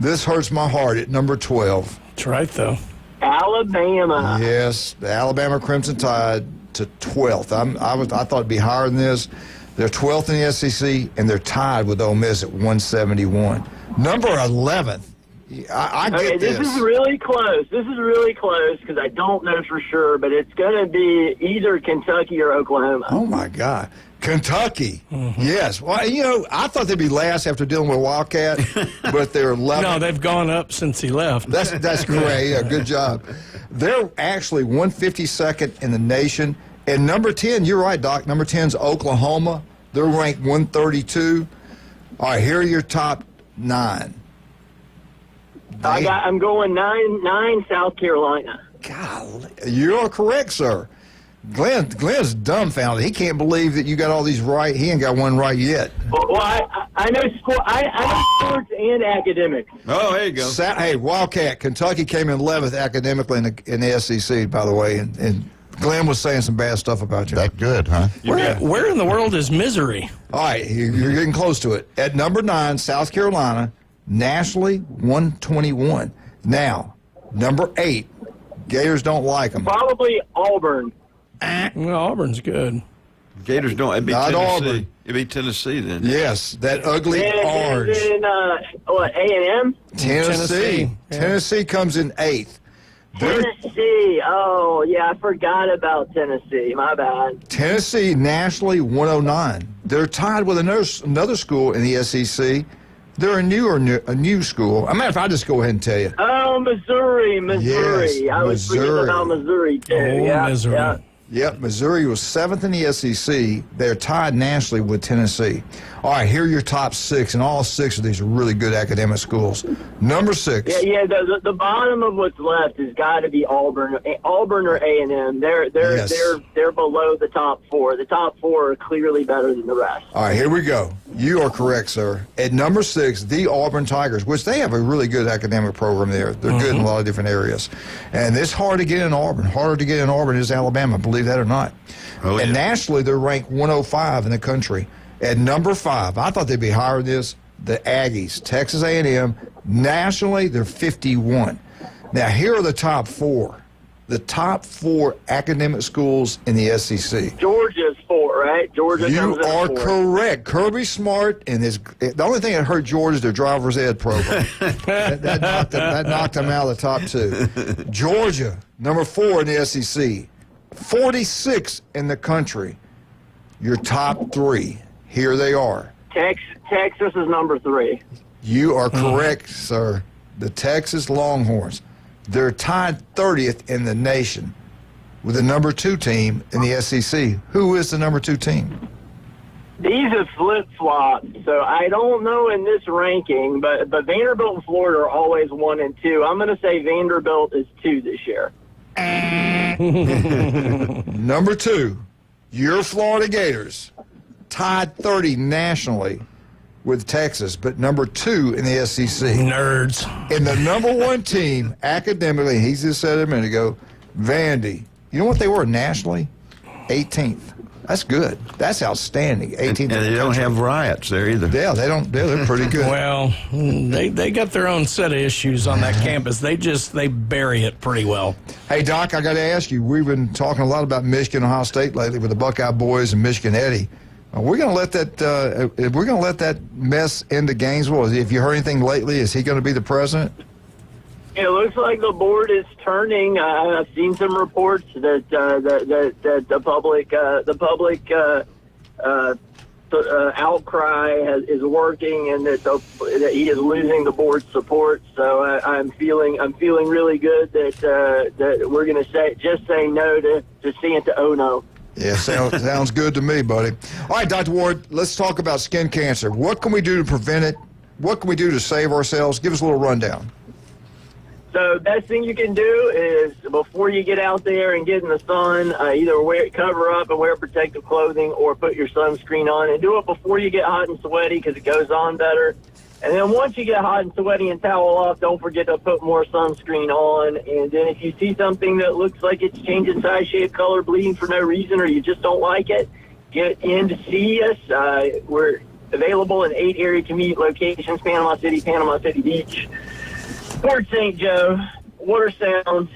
This hurts my heart at number 12. That's right, though. Alabama. Yes, the Alabama Crimson Tide to 12th. I thought it'd be higher than this. They're 12th in the SEC, and they're tied with Ole Miss at 171. Number 11th. I get this. This is really close. Because I don't know for sure, but it's going to be either Kentucky or Oklahoma. Oh, my God. Kentucky. Mm-hmm. Yes. Well, I thought they'd be last after dealing with Wildcat, but they're 11th. No, they've gone up since he left. That's great. Yeah, good job. They're actually 152nd in the nation. And number 10, you're right, Doc. Number 10's Oklahoma. They're ranked 132. All right, here are your top 9. I'm going 9 South Carolina. Golly, you're correct, sir. Glenn's dumbfounded. He can't believe that you got all these right. He ain't got one right yet. Well, I know sports and academics. Oh, there you go. Hey, Wildcat, Kentucky came in 11th academically in the SEC, by the way, and Glenn was saying some bad stuff about you. That good, huh? Where in the world is Missouri? All right, you're getting close to it. At number 9, South Carolina, nationally 121. Now, number 8, Gators don't like them. Probably Auburn. Well, Auburn's good. Gators don't. It'd be Not Tennessee. Auburn. It'd be Tennessee then. Yes, that ugly orange. A&M? Tennessee comes in 8th. Tennessee. Oh, yeah, I forgot about Tennessee. My bad. Tennessee nationally 109. They're tied with another school in the SEC. They're a new school. Matter of fact, I'll just go ahead and tell you. Oh, Missouri. Yes, I was thinking about Missouri, too. Missouri. Yeah. Yep, Missouri was 7th in the SEC. They're tied nationally with Tennessee. All right, here are your top 6, and all 6 of these are really good academic schools. Number 6. Yeah. The bottom of what's left has got to be Auburn or A&M. They're below the top 4. The top 4 are clearly better than the rest. All right, here we go. You are correct, sir. At number 6, the Auburn Tigers, which they have a really good academic program there. They're good in a lot of different areas, and it's hard to get in Auburn. Harder to get in Auburn is Alabama. Believe that or not. Oh, and yeah. nationally, they're ranked 105 in the country. At number 5, I thought they'd be higher than this, the Aggies, Texas A&M. Nationally, they're 51. Now, here are the top 4. The top 4 academic schools in the SEC. Georgia's 4, right? Georgia You comes in are 4. correct. Kirby Smart and the only thing that hurt Georgia is their driver's ed program. that knocked them out of the top 2. Georgia, number 4 in the SEC, 46 in the country. Your top 3, here they are. Texas is number 3. You are correct, sir. The Texas Longhorns. They're tied 30th in the nation with the number 2 team in the SEC. Who is the number 2 team? These are flip-flops, so I don't know in this ranking, but Vanderbilt and Florida are always 1 and 2. I'm going to say Vanderbilt is 2 this year. Number 2, your Florida Gators, tied 30 nationally with Texas, but number 2 in the SEC. Nerds. And the number 1 team academically, he just said it a minute ago, Vandy. You know what they were nationally? 18th. That's good. That's outstanding. 18th. And they don't have riots there either. Yeah, they don't. They're pretty good. Well, they got their own set of issues on that campus. They bury it pretty well. Hey, Doc, I got to ask you, we've been talking a lot about Michigan, Ohio State lately with the Buckeye boys and Michigan Eddie. We're going to let that mess into Gainesville. If you heard anything lately, is he going to be the president? It looks like the board is turning. I've seen some reports that the public outcry is working, and that he is losing the board's support. So I'm feeling really good that we're going to say no to Santa Ono. Yeah, sounds good to me, buddy. All right, Dr. Ward, let's talk about skin cancer. What can we do to prevent it? What can we do to save ourselves? Give us a little rundown. So best thing you can do is before you get out there and get in the sun, either cover up and wear protective clothing or put your sunscreen on, and do it before you get hot and sweaty because it goes on better. And then once you get hot and sweaty and towel off, don't forget to put more sunscreen on. And then if you see something that looks like it's changing size, shape, color, bleeding for no reason, or you just don't like it, get in to see us. We're available in 8 area community locations: Panama City Beach, Port St. Joe, Water Sound,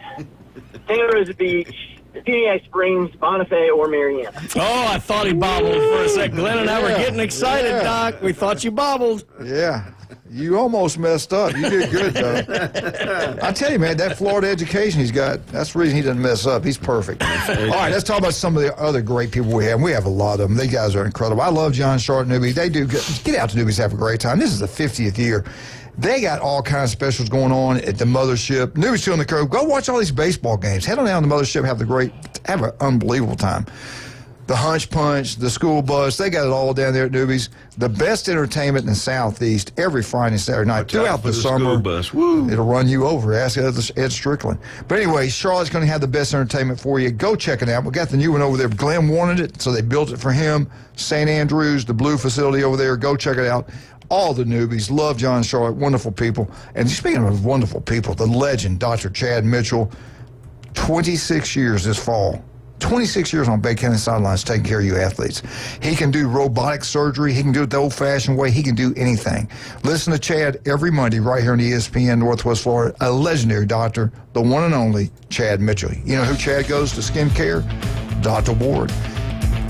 Santa Rosa Beach, Phoenix Springs, Bonifay, or Marianna. Oh, I thought he bobbled for a second. Glenn and I were getting excited, Doc. We thought you bobbled. Yeah. You almost messed up. You did good, though. I tell you, man, that Florida education he's got, that's the reason he doesn't mess up. He's perfect. All right, let's talk about some of the other great people we have. And we have a lot of them. These guys are incredible. I love John Sharp Newbie. They do good. Get out to Newbies, have a great time. This is the 50th year. They got all kinds of specials going on at the mothership. Newbies Two on the Curb. Go watch all these baseball games. Head on down to the mothership. Have an unbelievable time. The Hunch Punch, the school bus, they got it all down there at Newbies. The best entertainment in the Southeast every Friday and Saturday night throughout the summer. School bus. Woo. It'll run you over. Ask Ed Strickland. But anyway, Charlotte's going to have the best entertainment for you. Go check it out. We got the new one over there. Glenn wanted it, so they built it for him. St. Andrews, the Blue facility over there. Go check it out. All the Newbies love John Charlotte. Wonderful people. And speaking of wonderful people, the legend, Dr. Chad Mitchell, 26 years this fall. 26 years on Bay County sidelines taking care of you athletes. He can do robotic surgery. He can do it the old-fashioned way. He can do anything. Listen to Chad every Monday right here on ESPN Northwest Florida. A legendary doctor, the one and only Chad Mitchell. You know who Chad goes to skin care? Dr. Ward.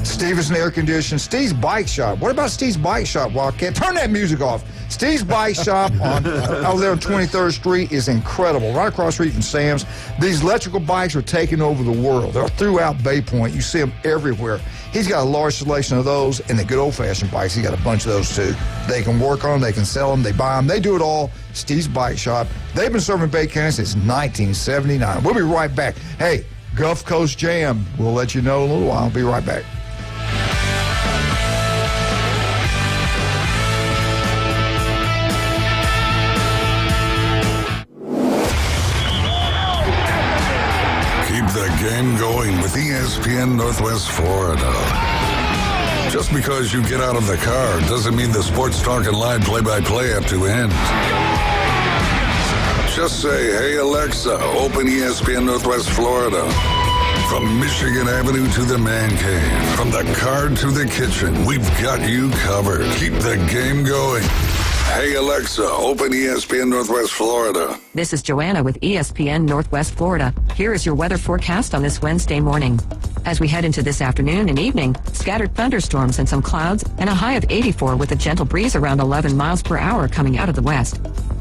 Stevenson Air Conditioning. Steve's Bike Shop. What about Steve's Bike Shop, Wildcat? Turn that music off. Steve's Bike Shop over there on 23rd Street is incredible. Right across the street from Sam's. These electrical bikes are taking over the world. They're throughout Bay Point. You see them everywhere. He's got a large selection of those, and the good old-fashioned bikes, he got a bunch of those too. They can work on them. They can sell them. They buy them. They do it all. Steve's Bike Shop. They've been serving Bay County since 1979. We'll be right back. Hey, Gulf Coast Jam. We'll let you know in a little while. I'll be right back. Game going with ESPN Northwest Florida. Just because you get out of the car doesn't mean the Sports Talk and Live play-by-play have to end. Just say, hey, Alexa, open ESPN Northwest Florida. From Michigan Avenue to the man cave, from the car to the kitchen, we've got you covered. Keep the game going. Hey, Alexa, open ESPN Northwest Florida. This is Joanna with ESPN Northwest Florida. Here is your weather forecast on this Wednesday morning. As we head into this afternoon and evening, scattered thunderstorms and some clouds, and a high of 84 with a gentle breeze around 11 miles per hour coming out of the west.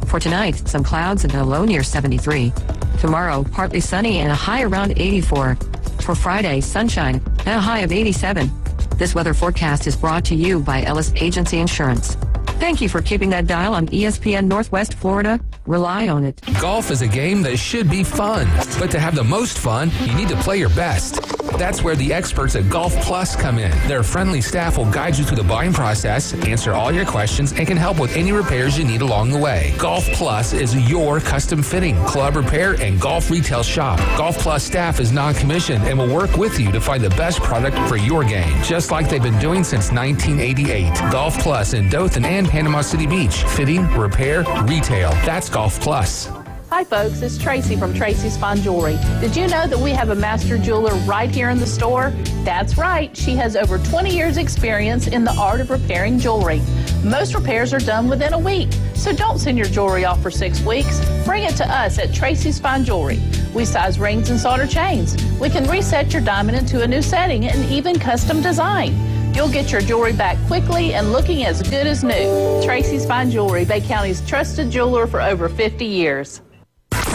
For tonight, some clouds and a low near 73. Tomorrow, partly sunny and a high around 84. For Friday, sunshine and a high of 87. This weather forecast is brought to you by Ellis Agency Insurance. Thank you for keeping that dial on ESPN Northwest Florida. Rely on it. Golf is a game that should be fun, but to have the most fun, you need to play your best. That's where the experts at Golf Plus come in. Their friendly staff will guide you through the buying process, answer all your questions, and can help with any repairs you need along the way. Golf Plus is your custom fitting, club repair, and golf retail shop. Golf Plus staff is non-commissioned and will work with you to find the best product for your game, just like they've been doing since 1988. Golf Plus in Dothan and Panama City Beach. Fitting, repair, retail. That's Golf Plus. Hi folks, it's Tracy from Tracy's Fine Jewelry. Did you know that we have a master jeweler right here in the store? That's right, she has over 20 years experience in the art of repairing jewelry. Most repairs are done within a week, so don't send your jewelry off for 6 weeks. Bring it to us at Tracy's Fine Jewelry. We size rings and solder chains. We can reset your diamond into a new setting and even custom design. You'll get your jewelry back quickly and looking as good as new. Tracy's Fine Jewelry, Bay County's trusted jeweler for over 50 years.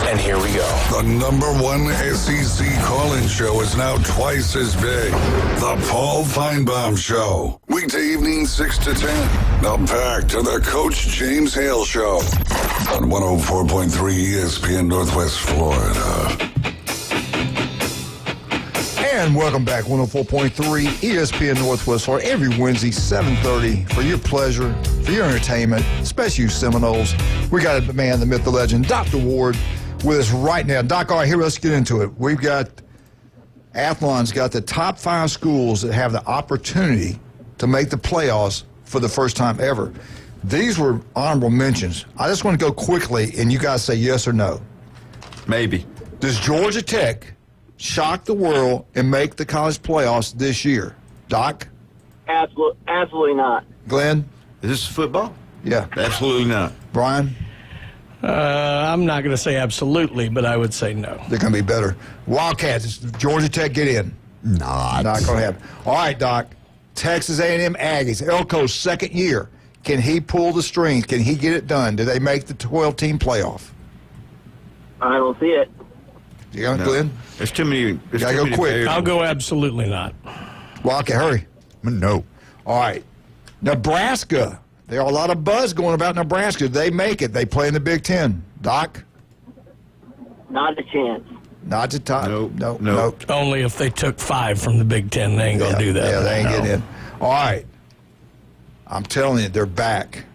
And here we go. The #1 SEC call-in show is now twice as big. The Paul Feinbaum Show. Weekday evening 6 to 10. Now back to the Coach James Hale Show on 104.3 ESPN Northwest Florida. And welcome back, 104.3 ESPN Northwest Florida, every Wednesday, 7:30, for your pleasure, for your entertainment, especially you Seminoles. We got the man, the myth, the legend, Dr. Ward, with us right now. Doc, all right, here, let's get into it. We've got, Athlon's got the top 5 schools that have the opportunity to make the playoffs for the first time ever. These were honorable mentions. I just want to go quickly, and you guys say yes or no. Maybe. Does Georgia Tech shock the world and make the college playoffs this year? Doc? Absolutely not. Glenn? Is this football? Yeah. Absolutely not. Brian? I'm not going to say absolutely, but I would say no. They're going to be better. Wildcats, does Georgia Tech get in? Not going to happen. All right, Doc. Texas A&M Aggies, Elko's second year. Can he pull the strings? Can he get it done? Do they make the 12-team playoff? I don't see it. You got it, Glenn? There's too many. You got to go quick. I'll go absolutely not. Wildcat, hurry. No. All right. Nebraska. There are a lot of buzz going about Nebraska. They make it. They play in the Big Ten. Doc? Not a chance. Not to top. No. Only if they took 5 from the Big Ten. They ain't going to do that. Yeah, they ain't getting in. All right. I'm telling you, they're back.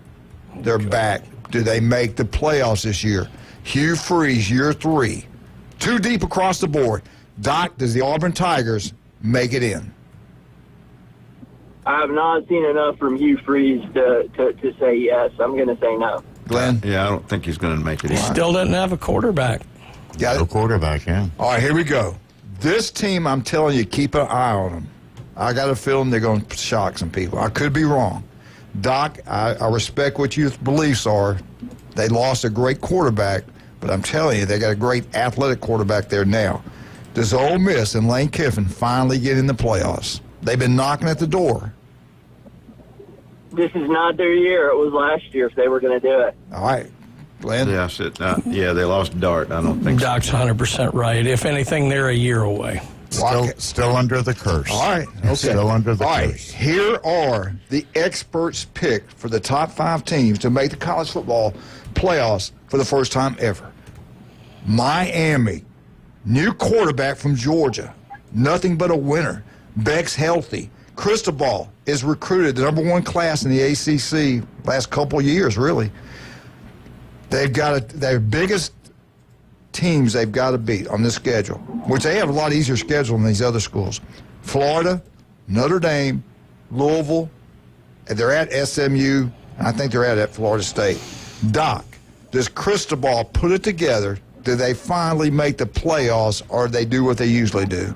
They're back. Do they make the playoffs this year? Hugh Freeze, year 3. Too deep across the board. Doc, does the Auburn Tigers make it in? I have not seen enough from Hugh Freeze to say yes. I'm going to say no. Glenn? Yeah, I don't think he's going to make it in. Still doesn't have a quarterback. Got it? No quarterback, yeah. All right, here we go. This team, I'm telling you, keep an eye on them. I got a feeling they're going to shock some people. I could be wrong. Doc, I respect what your beliefs are. They lost a great quarterback, but I'm telling you, they got a great athletic quarterback there now. Does Ole Miss and Lane Kiffin finally get in the playoffs? They've been knocking at the door. This is not their year. It was last year if they were going to do it. All right. Glenn? Yeah, they lost Dart. I don't think Doc's 100% right. If anything, they're a year away. Still under the curse. All right. Okay. Still under the curse. All right. Here are the experts picked for the top 5 teams to make the college football playoffs for the first time ever. Miami, new quarterback from Georgia, nothing but a winner. Beck's healthy. Cristobal is recruited the #1 class in the ACC last couple of years, really. They've got their biggest teams they've got to beat on this schedule, which they have a lot easier schedule than these other schools. Florida, Notre Dame, Louisville, and they're at SMU, and I think they're at Florida State. Doc, does Cristobal put it together? Do they finally make the playoffs, or do they do what they usually do?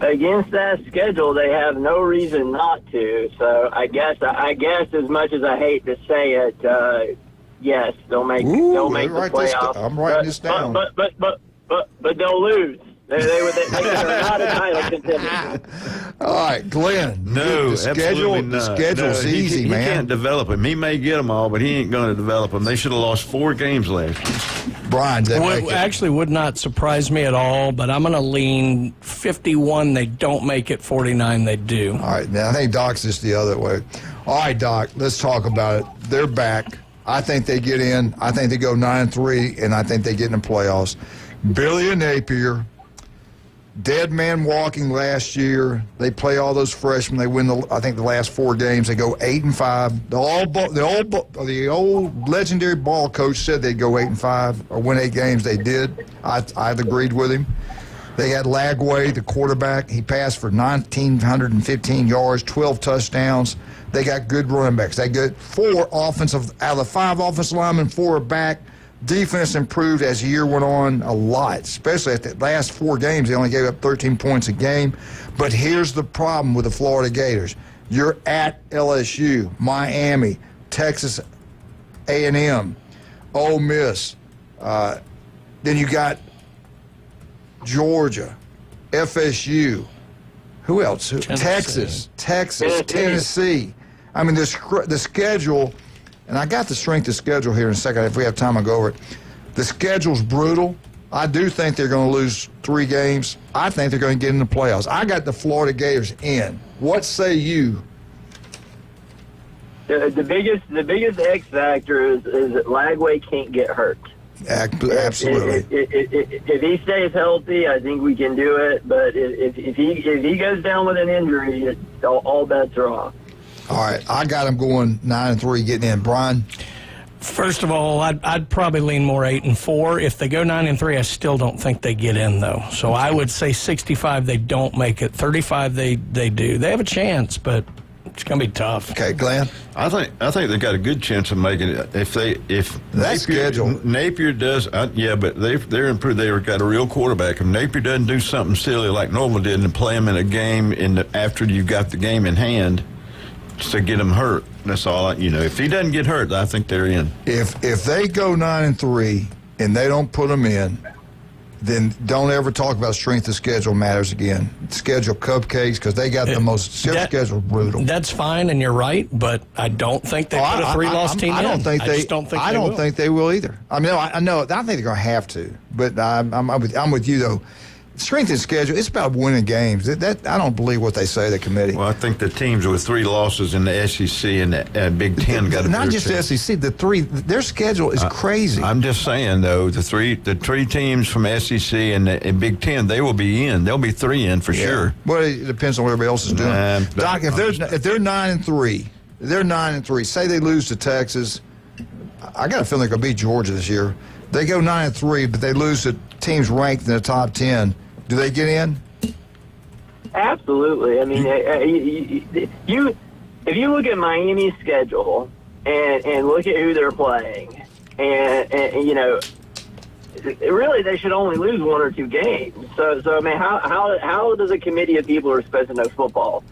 against that schedule, they have no reason not to. So I guess as much as I hate to say it, yes, they'll make the playoffs. I'm writing this down. But they'll lose. They are not a title contender. All right, Glenn. No, the schedule. absolutely not. The schedule's easy, man. He can't develop them. He may get them all, but he ain't going to develop them. They should have lost 4 games last year. Brian, actually would not surprise me at all, but I'm going to lean 51 they don't make it, 49 they do. All right, now I think Doc's just the other way. All right, Doc, let's talk about it. They're back. I think they get in. I think they go 9-3, and I think they get in the playoffs. Billy and Napier, dead man walking last year. They play all those freshmen. They win I think the last 4 games. They go 8-5. The old legendary ball coach said they'd go 8-5 or win 8 games. They did. I've agreed with him. They had Lagway, the quarterback. He passed for 1,915 yards, 12 touchdowns. They got good running backs. They got 4 offensive out of the 5 offensive linemen, 4 are back. Defense improved as the year went on a lot, especially at the last 4 games. They only gave up 13 points a game. But here's the problem with the Florida Gators. You're at LSU, Miami, Texas A&M, Ole Miss. Then you got Georgia, FSU. Who else? Texas, Tennessee. I mean, the schedule. And I got the strength of schedule here in a second. If we have time, I'll go over it. The schedule's brutal. I do think they're going to lose 3 games. I think they're going to get in the playoffs. I got the Florida Gators in. What say you? The biggest X factor is that Lagway can't get hurt. Absolutely. If he stays healthy, I think we can do it. But if he goes down with an injury, all bets are off. All right, I got them going 9-3, getting in. Brian? First of all, I'd probably lean more 8-4. If they go 9-3, I still don't think they get in, though. So I would say 65 they don't make it. 35 they do. They have a chance, but it's going to be tough. Okay, Glenn? I think they got a good chance of making it if that schedule. Napier does, but they're improved. They've got a real quarterback. If Napier doesn't do something silly like Normal did and play him in a game after you got the game in hand to get him hurt, that's all. If he doesn't get hurt, I think they're in. If they go 9-3 and they don't put them in, then don't ever talk about strength of schedule matters again. Schedule cupcakes because they got the most schedule brutal. That's fine, and you're right, but I don't think they put a 3-loss team in. I don't think they will either. I mean, I think they're going to have to, but I'm with you though. Strength of schedule, it's about winning games. That I don't believe what they say, the committee. Well, I think the teams with 3 losses in the SEC and the Big Ten got not just the SEC. Their schedule is crazy. I'm just saying though, the three teams from SEC and the Big Ten, they will be in. They'll be 3 in for sure. Well, it depends on what everybody else is doing. Doc, if they're 9-3, say they lose to Texas, I got a feeling they're going to beat Georgia this year. They go 9-3, but they lose to teams ranked in the top 10. Do they get in? Absolutely. I mean, if you look at Miami's schedule and look at who they're playing, and really they should only lose 1 or 2 games. So I mean, how does a committee of people who are supposed to know football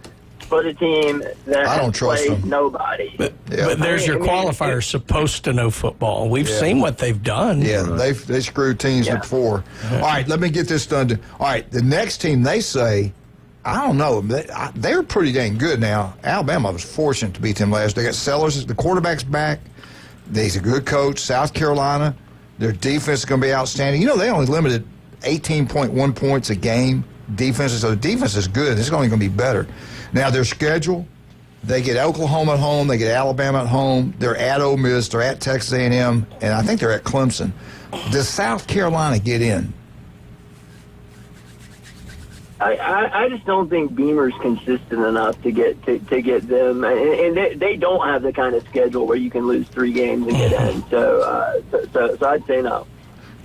put a team that plays nobody? But there's your qualifier, supposed to know football. We've seen what they've done. Yeah, they screwed teams before. All right, let me get this done. All right, the next team they say, I don't know. They're pretty dang good now. Alabama was fortunate to beat them last. They got Sellers, the quarterback's back. He's a good coach. South Carolina, their defense is going to be outstanding. They only limited 18.1 points a game defense, so the defense is good. It's only going to be better. Now, their schedule, they get Oklahoma at home, they get Alabama at home, they're at Ole Miss, they're at Texas A&M, and I think they're at Clemson. Does South Carolina get in? I just don't think Beamer's consistent enough to get them, and they don't have the kind of schedule where you can lose 3 games and get in. So I'd say no.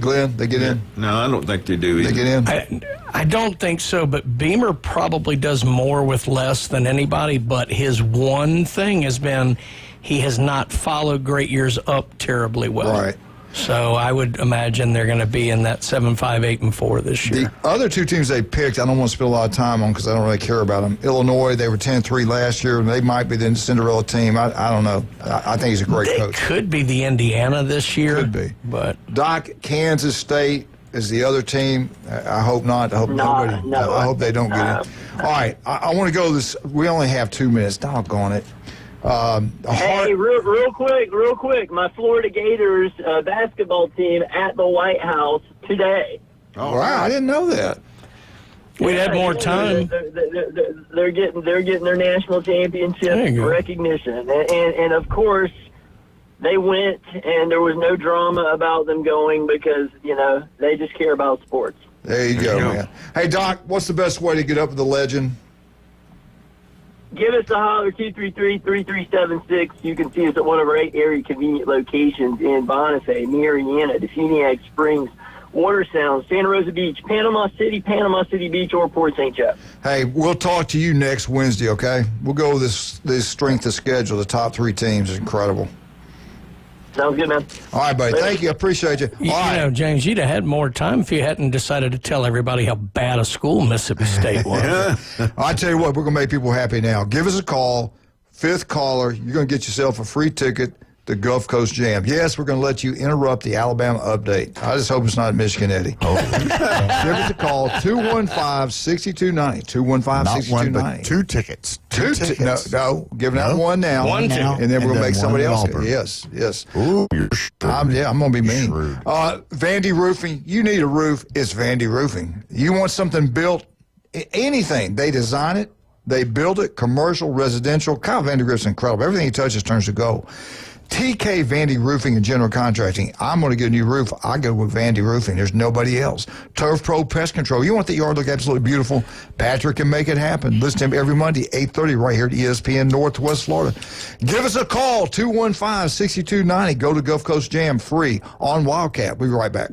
Glenn, they get in? No, I don't think they do either. They get in? I don't think so, but Beamer probably does more with less than anybody, but his one thing has been he has not followed great years up terribly well. Right. So I would imagine they're going to be in that 7, 5, 8, and 4 this year. The other two teams they picked, I don't want to spend a lot of time on because I don't really care about them. Illinois, they were 10-3 last year, and they might be the Cinderella team. I don't know. I think he's a great coach. Could be the Indiana this year. Could be. But Doc, Kansas State is the other team. I hope not. I hope I hope they don't get in. All right, I want to go this. We only have 2 minutes. Doggone it. Hey, real quick. My Florida Gators basketball team at the White House today. Oh, wow. I didn't know that. We had more time. They're getting their national championship recognition, and of course they went, and there was no drama about them going because they just care about sports. There you go, man. Hey, Doc, what's the best way to get up with the legend? Give us a holler, 233-3376. You can see us at one of our 8 area convenient locations in Bonifay, Marietta, Defuniak Springs, Water Sound, Santa Rosa Beach, Panama City Beach, or Port St. Joe. Hey, we'll talk to you next Wednesday, okay? We'll go with this strength of schedule. The top 3 teams is incredible. Sounds good, man. All right, buddy. Thank you. I appreciate you. You know, James, you'd have had more time if you hadn't decided to tell everybody how bad a school Mississippi State was. I tell you what, we're going to make people happy now. Give us a call. 5th caller. You're going to get yourself a free ticket to Gulf Coast Jam. Yes, we're going to let you interrupt the Alabama update. I just hope it's not Michigan Eddie. Oh. Give us a call, 215-6290. 215-6290. Not one, but 2 tickets. 2 tickets. No, giving out one now. One now. And then we're going to make somebody else. Yes. Ooh, you're I'm going to be mean. Vandy Roofing, you need a roof, it's Vandy Roofing. You want something built, anything, they design it, they build it, commercial, residential. Kyle Vandergrift's incredible. Everything he touches turns to gold. TK Vandy Roofing and General Contracting. I'm going to get a new roof. I go with Vandy Roofing. There's nobody else. Turf Pro Pest Control. You want the yard to look absolutely beautiful? Patrick can make it happen. Listen to him every Monday, 8:30, right here at ESPN Northwest Florida. Give us a call, 215-6290. Go to Gulf Coast Jam free on Wildcat. We'll be right back.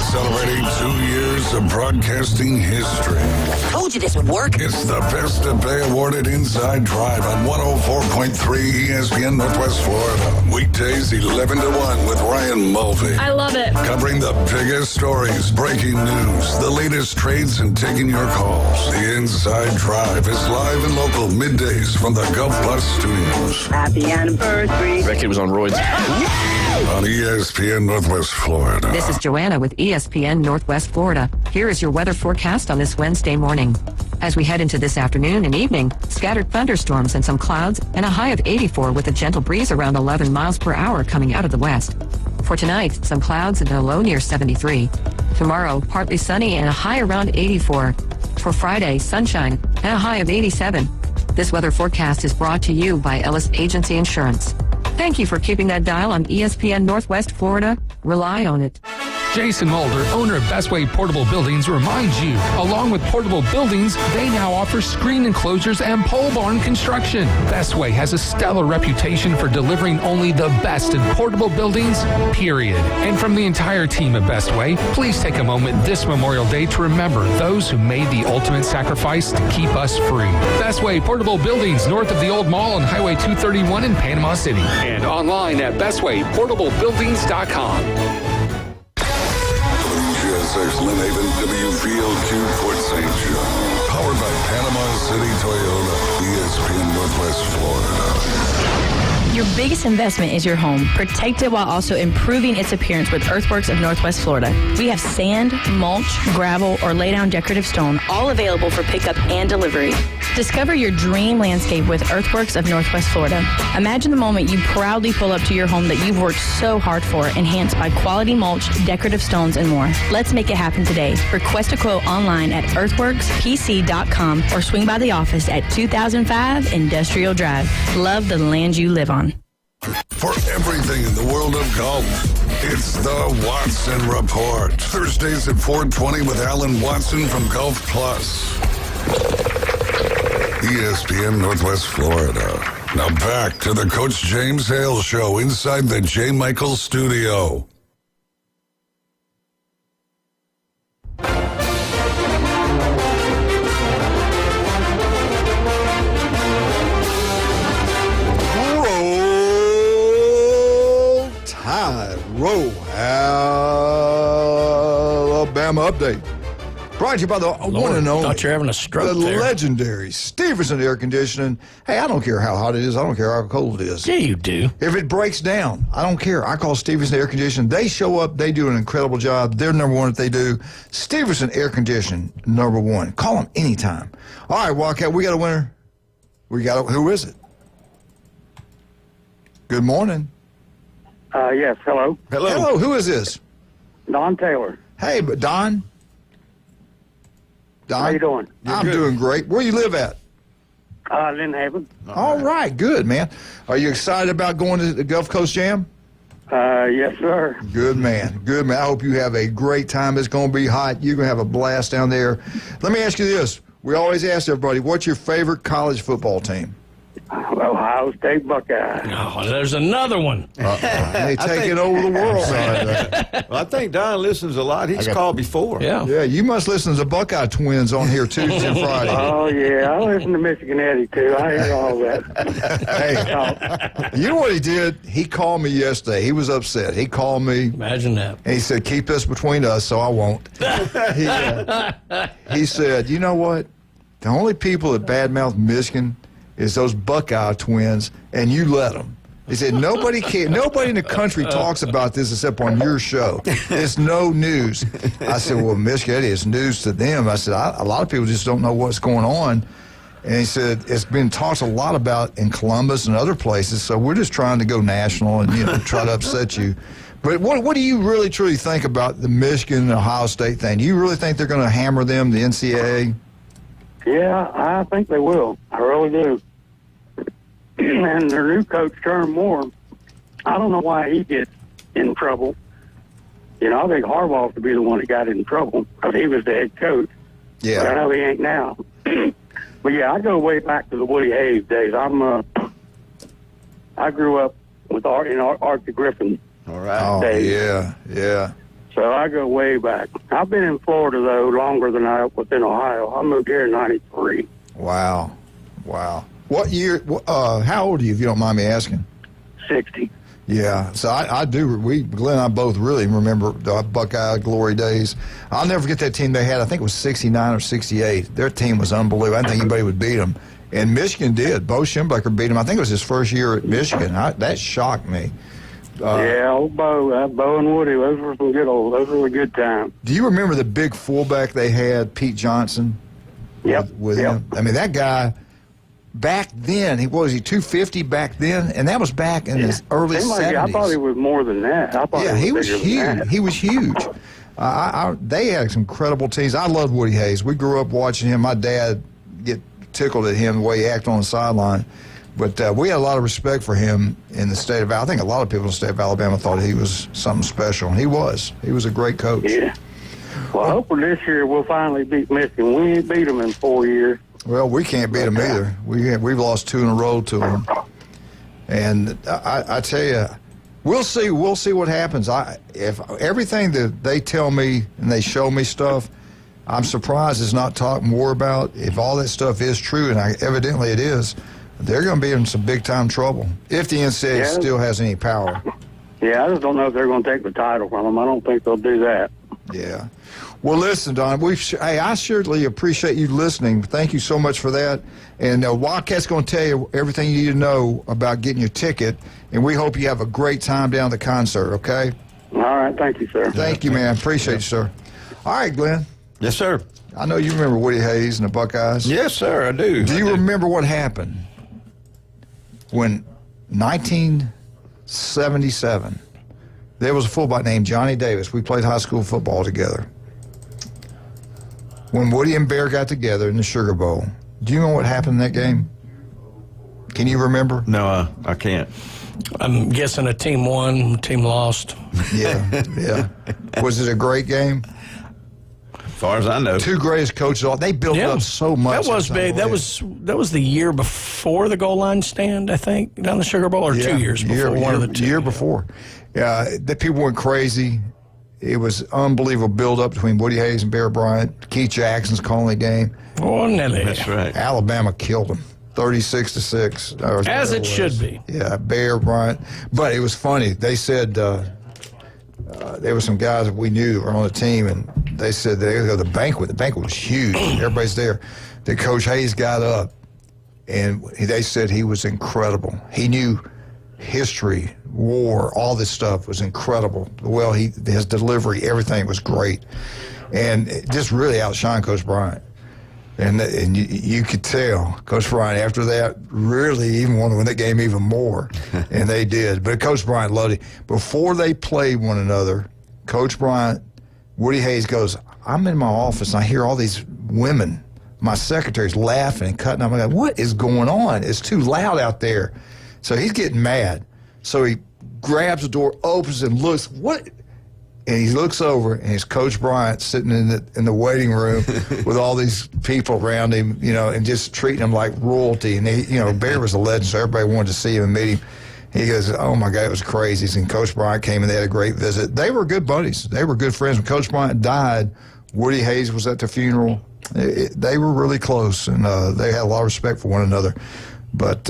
Celebrating 2 years of broadcasting history. I told you this would work. It's the Best of Bay awarded Inside Drive on 104.3 ESPN Northwest Florida. Weekdays 11 to 1 with Ryan Mulvey. I love it. Covering the biggest stories, breaking news, the latest trades, and taking your calls. The Inside Drive is live and local middays from the Gulf Plus studios. Happy anniversary. Becky was on roids. On ESPN Northwest Florida. This is Joanna with ESPN Northwest Florida. Here is your weather forecast on this Wednesday morning. As we head into this afternoon and evening, scattered thunderstorms and some clouds, and a high of 84 with a gentle breeze around 11 miles per hour coming out of the west. For tonight, some clouds and a low near 73. Tomorrow, partly sunny and a high around 84. For Friday, sunshine and a high of 87. This weather forecast is brought to you by Ellis Agency Insurance. Thank you for keeping that dial on ESPN Northwest Florida. Rely on it. Jason Mulder, owner of Bestway Portable Buildings, reminds you, along with portable buildings, they now offer screen enclosures and pole barn construction. Bestway has a stellar reputation for delivering only the best in portable buildings, period. And from the entire team at Bestway, please take a moment this Memorial Day to remember those who made the ultimate sacrifice to keep us free. Bestway Portable Buildings, north of the Old Mall on Highway 231 in Panama City. And online at bestwayportablebuildings.com. GSX Lynn Haven, WFLQ Port St. John. Powered by Panama City Toyota, ESPN Northwest Florida. Your biggest investment is your home. Protect it while also improving its appearance with Earthworks of Northwest Florida. We have sand, mulch, gravel, or lay-down decorative stone, all available for pickup and delivery. Discover your dream landscape with Earthworks of Northwest Florida. Imagine the moment you proudly pull up to your home that you've worked so hard for, enhanced by quality mulch, decorative stones, and more. Let's make it happen today. Request a quote online at earthworkspc.com or swing by the office at 2005 Industrial Drive. Love the land you live on. For everything in the world of golf, it's the Watson Report. Thursdays at 4:20 with Alan Watson from Golf Plus. ESPN Northwest Florida. Now back to the Coach James Hale Show inside the J. Michael studio. update. Brought to you by the one and only. Thought you're having a stroke the there. legendary Stevenson Air Conditioning. Hey, I don't care how hot it is. I don't care how cold it is. Yeah, you do. If it breaks down, I don't care. I call Stevenson Air Conditioning. They show up. They do an incredible job. They're number one at they do. Stevenson Air Conditioning, number one. Call them anytime. All right, Wildcat, we got a winner. Who is it? Good morning. Yes, hello. Hello, who is this? Don Taylor. Hey, but Don? How you doing? I'm doing great. Where you live at? Lynn Haven. All right, good, man. Are you excited about going to the Gulf Coast Jam? Yes, sir. Good, man. Good, man. I hope you have a great time. It's going to be hot. You're going to have a blast down there. Let me ask you this. We always ask everybody, what's your favorite college football team? Ohio State Buckeyes. Oh, there's another one. They taking over the world. Well, I think Don listens a lot. He's called before. Yeah. Yeah, you must listen to the Buckeye Twins on here Tuesday and Friday. Oh, yeah. I listen to Michigan Eddie, too. I hear all that. Hey, you know what he did? He called me yesterday. He was upset. He called me. Imagine that. And he said, keep this between us, so I won't. He said, you know what? The only people that badmouth Michigan is those Buckeye Twins, and you let them. He said, nobody in the country talks about this except on your show. It's no news. I said, well, Michigan, it's news to them. I said, a lot of people just don't know what's going on. And he said, it's been talked a lot about in Columbus and other places, so we're just trying to go national and try to upset you. But what do you really, truly think about the Michigan and Ohio State thing? Do you really think they're going to hammer them, the NCAA? Yeah, I think they will. I really do. And their new coach, Turner Moore, I don't know why he gets in trouble. I think Harbaugh to be the one that got in trouble because he was the head coach. Yeah. But I know he ain't now. But, yeah, I go way back to the Woody Hayes days. I grew up with Archie Griffin. All right. days. Yeah. So I go way back. I've been in Florida, though, longer than I was in Ohio. I moved here in 93. Wow. What year, how old are you, if you don't mind me asking? 60. Yeah, so I do. Glenn and I both really remember the Buckeye glory days. I'll never forget that team they had. I think it was 69 or 68. Their team was unbelievable. I didn't think anybody would beat them. And Michigan did. Bo Schembechler beat them. I think it was his first year at Michigan. That shocked me. Old Bo. Bo and Woody, those were a good time. Do you remember the big fullback they had, Pete Johnson? Yep. With him? I mean, that guy... Back then, he 250 back then, and that was back in the early 70s. I thought he was more than that. He was huge. He was huge. They had some incredible teams. I loved Woody Hayes. We grew up watching him. My dad get tickled at him the way he acted on the sideline. But we had a lot of respect for him in the state of Alabama. I think a lot of people in the state of Alabama thought he was something special. He was. He was a great coach. Yeah. Well, I hope this year we'll finally beat Michigan. We ain't beat them in 4 years. Well, we can't beat them either. We've lost 2 in a row to them. And I tell you, we'll see. We'll see what happens. If everything that they tell me and they show me stuff, I'm surprised it's not talked more about. If all that stuff is true, and evidently it is, they're going to be in some big-time trouble if the NCAA still has any power. Yeah, I just don't know if they're going to take the title from them. I don't think they'll do that. Yeah. Well, listen, Don, I certainly appreciate you listening. Thank you so much for that. And Wildcat's going to tell you everything you need to know about getting your ticket, and we hope you have a great time down at the concert, okay? All right. Thank you, sir. Thank you, man. Appreciate you, sir. All right, Glenn. Yes, sir. I know you remember Woody Hayes and the Buckeyes. Yes, sir, I do. Do you remember what happened when 1977, there was a fullback named Johnny Davis. We played high school football together. When Woody and Bear got together in the Sugar Bowl, do you know what happened in that game? Can you remember? No, I can't. I'm guessing a team won, team lost. Yeah. Was it a great game? As far as I know. 2 greatest coaches. They built up so much. That was big. That was the year before the goal line stand, I think, down the Sugar Bowl, or 2 years before. One of the 2. Year before. Yeah, the people went crazy. It was unbelievable build-up between Woody Hayes and Bear Bryant. Keith Jackson's calling the game. Oh, Nelly. That's right. Alabama killed them, 36-6. As it should be. Yeah, Bear Bryant. But it was funny. They said there were some guys that we knew that were on the team, and they said they go to the banquet. The banquet was huge. Everybody's there. Then Coach Hayes got up, and they said he was incredible. He knew history, war, all this stuff was incredible. Well, his delivery, everything was great, and it just really outshined Coach Bryant. And you could tell Coach Bryant after that really even wanted to win that game even more, and they did. But Coach Bryant loved it. Before they played one another, Coach Bryant, Woody Hayes goes, I'm in my office and I hear all these women, my secretaries, laughing and cutting up. I'm like, what is going on? It's too loud out there. So he's getting mad. So he grabs the door, opens it, and looks, what? And he looks over, and it's Coach Bryant sitting in the waiting room with all these people around him, and just treating him like royalty. And Bear was a legend, so everybody wanted to see him and meet him. He goes, oh, my God, it was crazy. And Coach Bryant came, and they had a great visit. They were good buddies. They were good friends. When Coach Bryant died, Woody Hayes was at the funeral. They were really close, and they had a lot of respect for one another. But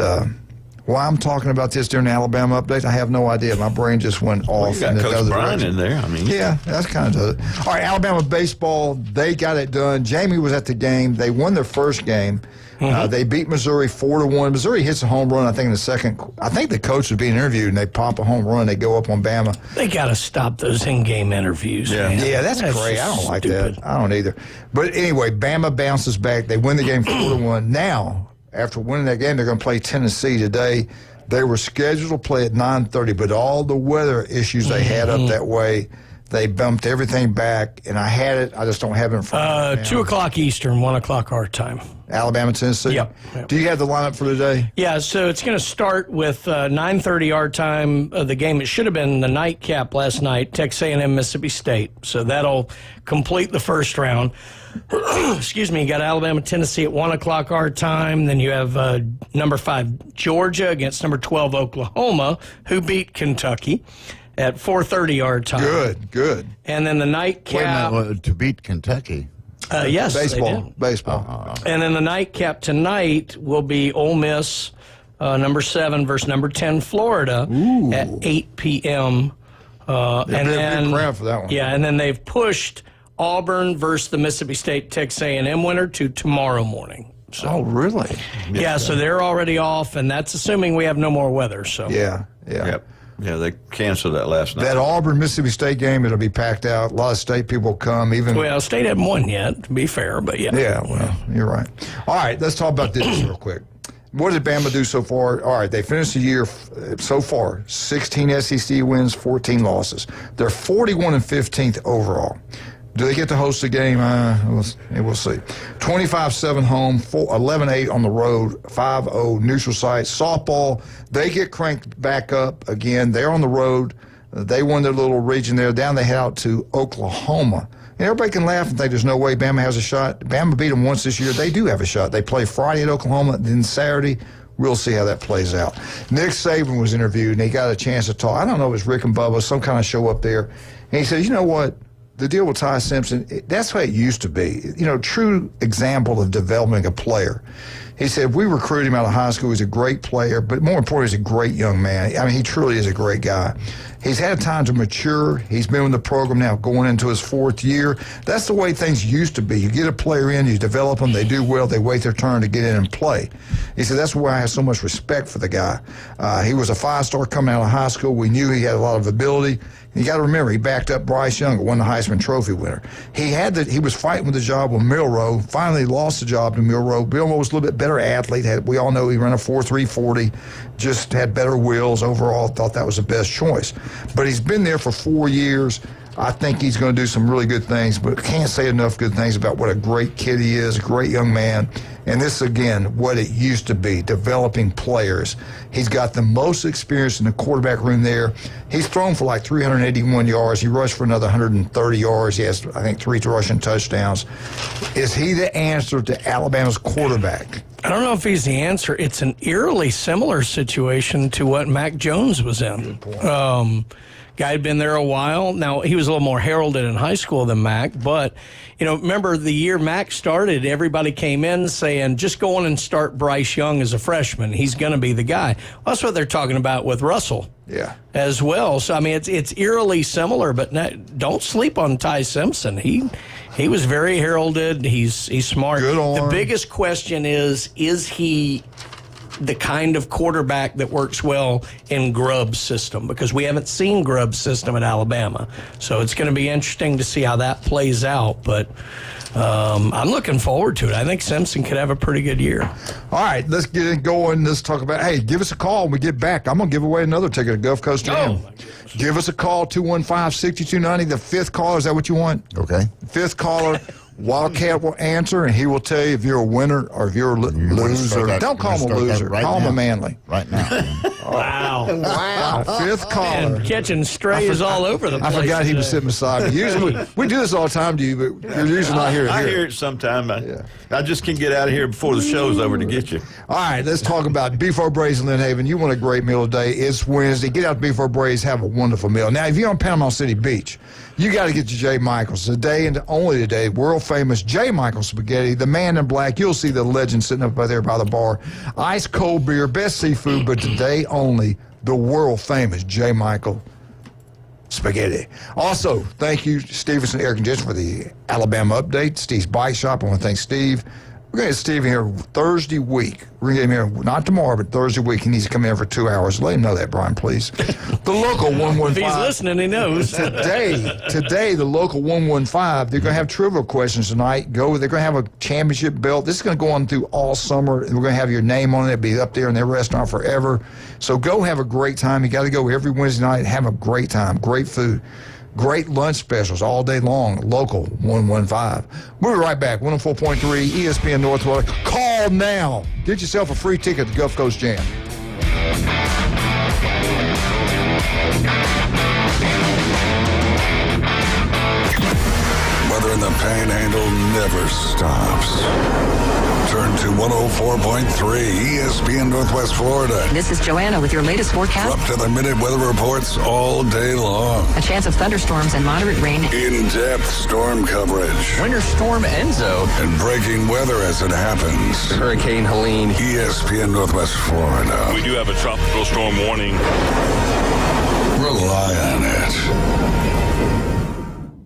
why I'm talking about this during the Alabama update, I have no idea. My brain just went off. You got Coach Bryant in there. Yeah, that's kind of it. All right, Alabama baseball, they got it done. Jamie was at the game. They won their first game. They beat Missouri 4-1. Missouri hits a home run, I think, in the second. I think the coach was being interviewed, and they pop a home run. They go up on Bama. They got to stop those in-game interviews. Yeah, that's great. I don't like that. I don't either. But anyway, Bama bounces back. They win the game 4-1. Now, after winning that game, they're going to play Tennessee today. They were scheduled to play at 9:30, but all the weather issues they had up that way, they bumped everything back, and I had it. I just don't have it in front of me. 2 o'clock Eastern, 1 o'clock our time. Alabama, Tennessee? Yep. Do you have the lineup for today? Yeah, so it's going to start with 9:30 our time. The game, it should have been the nightcap last night, Texas A&M, Mississippi State. So that'll complete the first round. Excuse me, you got Alabama, Tennessee at 1 o'clock our time. Then you have number 5, Georgia against number 12, Oklahoma, who beat Kentucky at 4:30 our time. Good. And then the nightcap. Wait a minute, to beat Kentucky? Yes, baseball. And then the nightcap tonight will be Ole Miss, number 7 versus number 10, Florida, at 8 p.m. And then a big crowd for that one. Yeah, and then they've pushed Auburn versus the Mississippi State Texas A&M winner to tomorrow morning. So, oh, really? Yeah, so they're already off, and that's assuming we have no more weather. So Yeah. Yeah, they canceled that last night. That Auburn-Mississippi State game, it'll be packed out. A lot of state people come. Well, State haven't won yet, to be fair, but yeah. Yeah, well, you're right. All right, let's talk about this real quick. What did Bama do so far? All right, they finished the year so far, 16 SEC wins, 14 losses. They're 41 and 15th overall. Do they get to host the game? We'll see. 25-7 home, 11-8 on the road, 5-0 neutral site. Softball, they get cranked back up again. They're on the road. They won their little region there. Down they head out to Oklahoma. And everybody can laugh and think there's no way Bama has a shot. Bama beat them once this year. They do have a shot. They play Friday at Oklahoma, then Saturday. We'll see how that plays out. Nick Saban was interviewed, and he got a chance to talk. I don't know if it was Rick and Bubba, some kind of show up there. And he said, you know what? The deal with Ty Simpson, that's what it used to be. True example of developing a player. He said, we recruited him out of high school. He's a great player, but more importantly, he's a great young man. I mean, he truly is a great guy. He's had time to mature. He's been in the program now going into his 4th year. That's the way things used to be. You get a player in, you develop them, they do well, they wait their turn to get in and play. He said, that's why I have so much respect for the guy. He was a 5-star coming out of high school. We knew he had a lot of ability. You got to remember, he backed up Bryce Young, won the Heisman Trophy winner. He was fighting with the job with Milroe, finally lost the job to Milroe. Milroe was a little bit better athlete. We all know he ran a 4.3 40, just had better wheels overall, thought that was the best choice. But he's been there for 4 years. I think he's going to do some really good things, but can't say enough good things about what a great kid he is, a great young man. And this, again, what it used to be, developing players. He's got the most experience in the quarterback room there. He's thrown for like 381 yards. He rushed for another 130 yards. He has, I think, 3 rushing touchdowns. Is he the answer to Alabama's quarterback? I don't know if he's the answer. It's an eerily similar situation to what Mac Jones was in. Guy had been there a while. Now, he was a little more heralded in high school than Mac, but, remember the year Mac started, everybody came in saying, just go on and start Bryce Young as a freshman. He's going to be the guy. Well, that's what they're talking about with Russell as well. So, I mean, it's eerily similar, but don't sleep on Ty Simpson. He was very heralded. He's smart. Good arm. The biggest question is he the kind of quarterback that works well in Grubb's system? Because we haven't seen Grubb's system at Alabama. So it's going to be interesting to see how that plays out. But I'm looking forward to it. I think Simpson could have a pretty good year. All right, let's get it going. Let's talk about, hey, give us a call when we get back. I'm going to give away another ticket to Gulf Coast Jam. Give us a call, 215-6290. The fifth caller, is that what you want? Okay. Fifth caller, Wildcat will answer, and he will tell you if you're a winner or if you're a loser. Don't call him a loser. Call him a manly. Right now. Wow. Fifth caller. Man, catching strays all over the place. I forgot he was sitting beside me. Usually, we do this all the time to you, but you're usually not here. I hear it sometime. I just can't get out of here before the show's over to get you. All right, let's talk about Beef O'Brady's in Lynn Haven. You want a great meal today. It's Wednesday. Get out to Beef O'Brady's, have a wonderful meal. Now, if you're on Panama City Beach, you got to get to J. Michael's. Today and only today, world-famous J. Michael's Spaghetti, the man in black. You'll see the legend sitting up there by the bar. Ice cold beer, best seafood, but today only, the world-famous J. Michael Spaghetti. Also, thank you, Stevenson Air Conditioning, for the Alabama update. Steve's Bike Shop. I want to thank Steve. We're going to get Steve in here Thursday week. We're going to get him here, not tomorrow, but Thursday week. He needs to come in for 2 hours. Let him know that, Brian, please. The local 115. If he's listening, he knows. Today, the local 115, they're going to have trivial questions tonight. They're going to have a championship belt. This is going to go on through all summer. We're going to have your name on it. It'll be up there in their restaurant forever. So go have a great time. You got to go every Wednesday night and have a great time. Great food. Great lunch specials all day long. Local 115. We'll be right back. 104.3 ESPN Northwest. Call now. Get yourself a free ticket to Gulf Coast Jam. Weather in the Panhandle never stops. Turn to 104.3 ESPN Northwest Florida. This is Joanna with your latest forecast. Up to the minute weather reports all day long. A chance of thunderstorms and moderate rain. In-depth storm coverage. Winter Storm Enzo. And breaking weather as it happens. Hurricane Helene. ESPN Northwest Florida. We do have a tropical storm warning. Rely on it.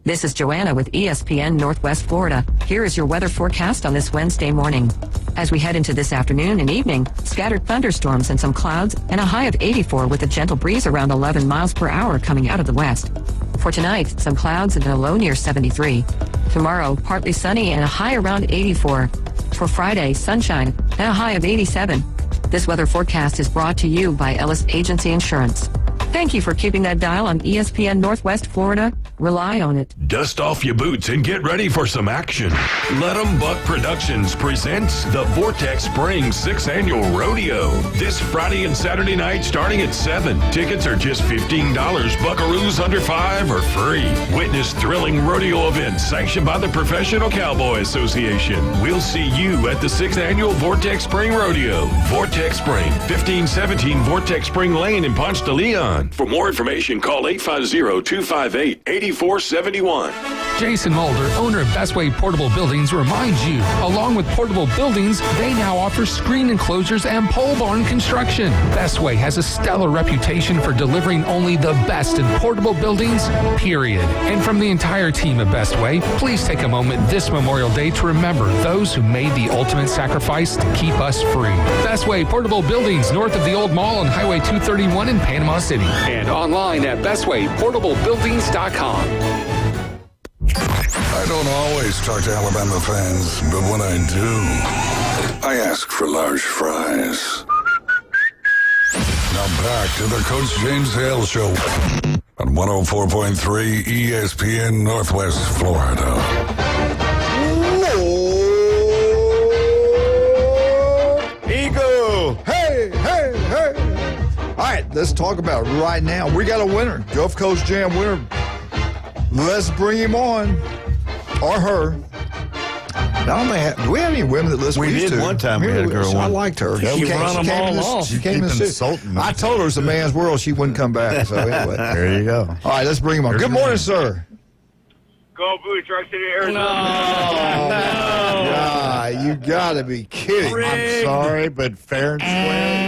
This is Joanna with ESPN Northwest Florida. Here is your weather forecast on this Wednesday morning. As we head into this afternoon and evening, scattered thunderstorms and some clouds, and a high of 84 with a gentle breeze around 11 miles per hour coming out of the west. For tonight, some clouds and a low near 73. Tomorrow, partly sunny and a high around 84. For Friday, sunshine and a high of 87. This weather forecast is brought to you by Ellis Agency Insurance. Thank you for keeping that dial on ESPN Northwest Florida. Rely on it. Dust off your boots and get ready for some action. Let 'em Buck Productions presents the Vortex Spring 6th Annual Rodeo. This Friday and Saturday night starting at 7. Tickets are just $15. Buckaroos under 5 are free. Witness thrilling rodeo events sanctioned by the Professional Cowboy Association. We'll see you at the 6th Annual Vortex Spring Rodeo. Vortex Spring, 1517 Vortex Spring Lane in Ponce de Leon. For more information, call 850-258-8471. Jason Mulder, owner of Bestway Portable Buildings, reminds you, along with portable buildings, they now offer screen enclosures and pole barn construction. Bestway has a stellar reputation for delivering only the best in portable buildings, period. And from the entire team at Bestway, please take a moment this Memorial Day to remember those who made the ultimate sacrifice to keep us free. Bestway Portable Buildings, north of the Old Mall on Highway 231 in Panama City. And online at bestwayportablebuildings.com. I don't always talk to Alabama fans, but when I do, I ask for large fries. Now back to the Coach James Hale Show on 104.3 ESPN Northwest Florida. Eagle! Hey, hey, hey! All right, let's talk about it right now. We got a winner, Gulf Coast Jam winner. Let's bring him on, or her. Do we have any women that listen? We did one time. We had a girl. I liked her. She run them all off. She came in insulting me. I told her it's a man's world. She wouldn't come back. So anyway, there you go. All right, let's bring him on. Good morning, sir. Go Boots, Rock City, Arizona. No. You got to be kidding. I'm sorry, but fair and square.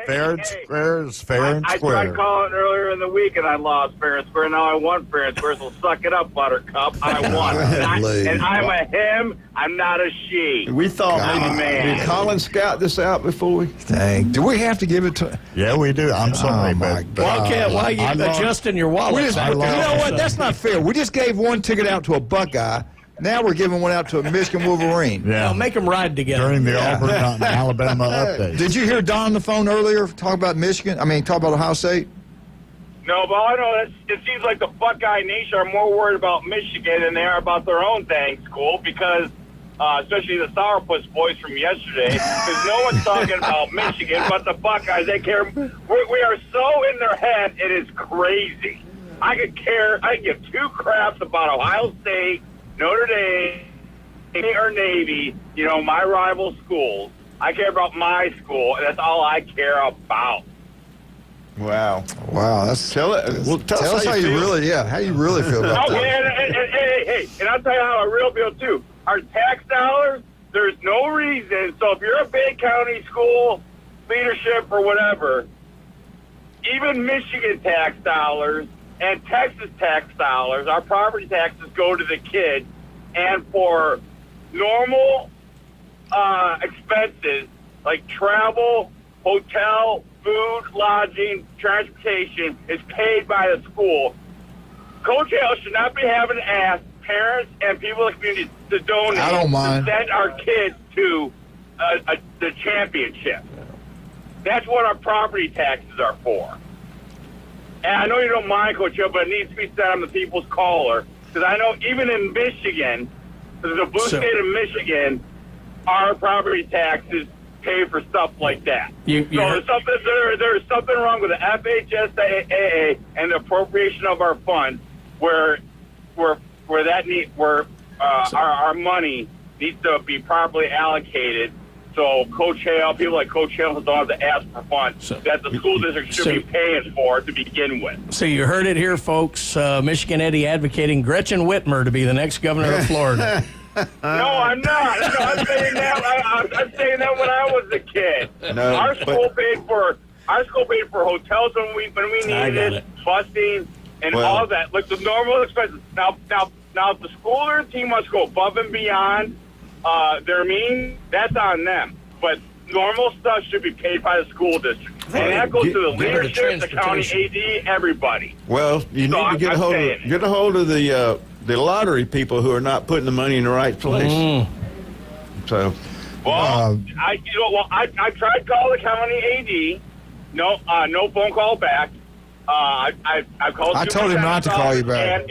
Fair and square is fair and I square. tried calling earlier in the week and I lost fair and square. Now I won fair and square, so suck it up, Buttercup. I won. and I'm a him. I'm not a she. We thought I'm a man. did Colin scout this out before we? Dang. Do we have to give it to? Yeah, we do. I'm sorry, my but Wildcat, why are you adjusting your wallet? You know what? That's not fair. We just gave one ticket out to a Buckeye. Now we're giving one out to a Michigan Wolverine. Yeah. Make them ride together. During the Auburn and Alabama update. Did you hear Don on the phone earlier talk about Michigan? talk about Ohio State? No, but all I know is it seems like the Buckeye Nation are more worried about Michigan than they are about their own dang school because, especially the Sourpuss boys from yesterday, because no one's talking about Michigan but the Buckeyes. They care. We are so in their head, it is crazy. I could give two craps about Ohio State, Notre Dame, or Navy, my rival schools. I care about my school, and that's all I care about. Wow. That's tell us how you really feel about that. Hey, and I'll tell you how I really feel too. Our tax dollars, there's no reason. So if you're a Bay County school leadership or whatever, even Michigan tax dollars and Texas tax dollars, our property taxes go to the kids, and for normal expenses like travel, hotel, food, lodging, transportation is paid by the school. Coach Hale should not be having to ask parents and people in the community to donate I don't mind. to send our kids to the championship. That's what our property taxes are for. And I know you don't mind, Coach Hale, but it needs to be said on the people's caller. Because I know even in Michigan, the blue state of Michigan, our property taxes pay for stuff like that. There's something wrong with the FHSAA and the appropriation of our funds where our money needs to be properly allocated. So Coach Hale, people like Coach Hale don't have to ask for funds that the school district should be paying for to begin with. So you heard it here, folks. Michigan Eddie advocating Gretchen Whitmer to be the next governor of Florida. No, I'm not. No, I'm saying that. I'm saying that when I was a kid. No, our school paid for hotels when we needed it, busing, and all that, like the normal expenses. Now, if the school or the team wants to go above and beyond their means, that's on them. But normal stuff should be paid by the school district, and that goes to the leadership, the county AD, everybody. Well, you need to get a hold of the lottery people who are not putting the money in the right place. So, I tried calling the county AD. No phone call back. I called. I told him not to call you back.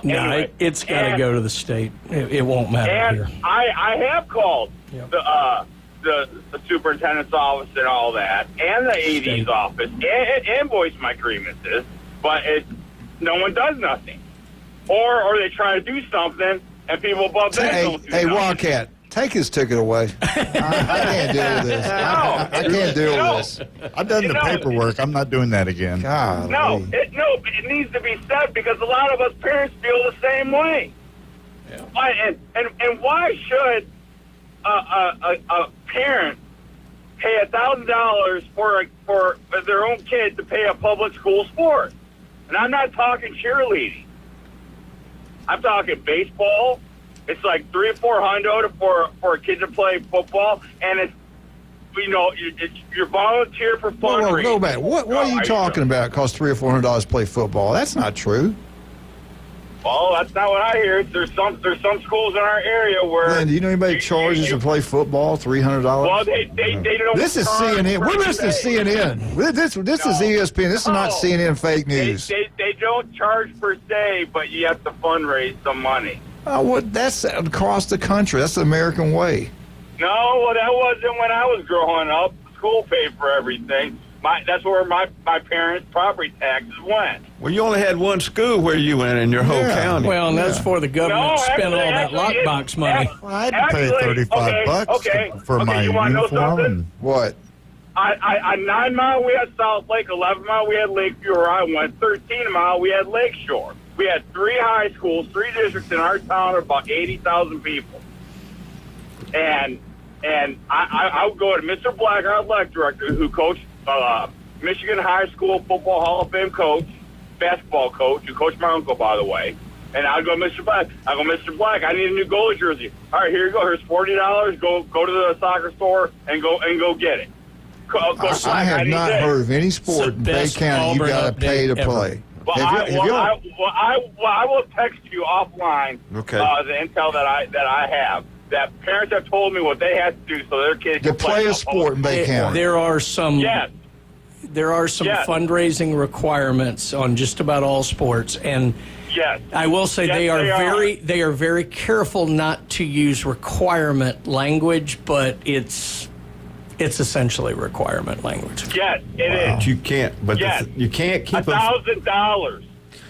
Anyway, it's got to go to the state. It won't matter and here. I have called the superintendent's office and all that, and the AD's office, and voiced my grievances, but no one does nothing. Or they try to do something, and people above that don't do Hey, nothing. Wildcat, take his ticket away. I can't deal with this. I can't deal with this. I've done the paperwork. I'm not doing that again. No, it needs to be said because a lot of us parents feel the same way. Yeah. And why should a parent pay $1,000 for their own kid to pay a public school sport? And I'm not talking cheerleading. I'm talking baseball. It's like $300 or $400 for a kid to play football, and it's you're volunteer for fundraising. Go back. What are you talking about? It costs $300 or $400 to play football. That's not true. Well, that's not what I hear. There's some schools in our area where. Glenn, do you know anybody charges to play football $300? Well, they don't. This is CNN. We're listening to CNN. This is ESPN. This is not CNN fake news. They don't charge per se, but you have to fundraise some money. That's across the country. That's the American way. No, well, that wasn't when I was growing up. School paid for everything. That's where my parents' property taxes went. Well, you only had one school where you went in your whole county. Well, and that's for the government to spend all that lockbox money. I had to pay $35 for my uniform. What? On 9 Mile, we had South Lake. 11 Mile, we had Lakeview, where I went. 13 Mile, we had Lakeshore. We had 3 high schools, 3 districts in our town of about 80,000 people. And And I would go to Mr. Black, our athletic director, who coached Michigan High School Football Hall of Fame coach, basketball coach, who coached my uncle, by the way. And I'd go, Mr. Black. I go, Mr. Black, I need a new goalie jersey. All right, here you go. Here's $40. Go to the soccer store and go get it. I have not heard of any sport in Bay County you got to pay to play. Well, I will text you offline. Okay. The intel that I have. That parents have told me what they have to do so their kids to can play a sport in Bay County. There are some. Yes. There are some fundraising requirements on just about all sports, and yes, I will say yes, they are very careful not to use requirement language, but it's essentially requirement language. Yes, it is. But you can't. But yes. you can't keep them. $1,000.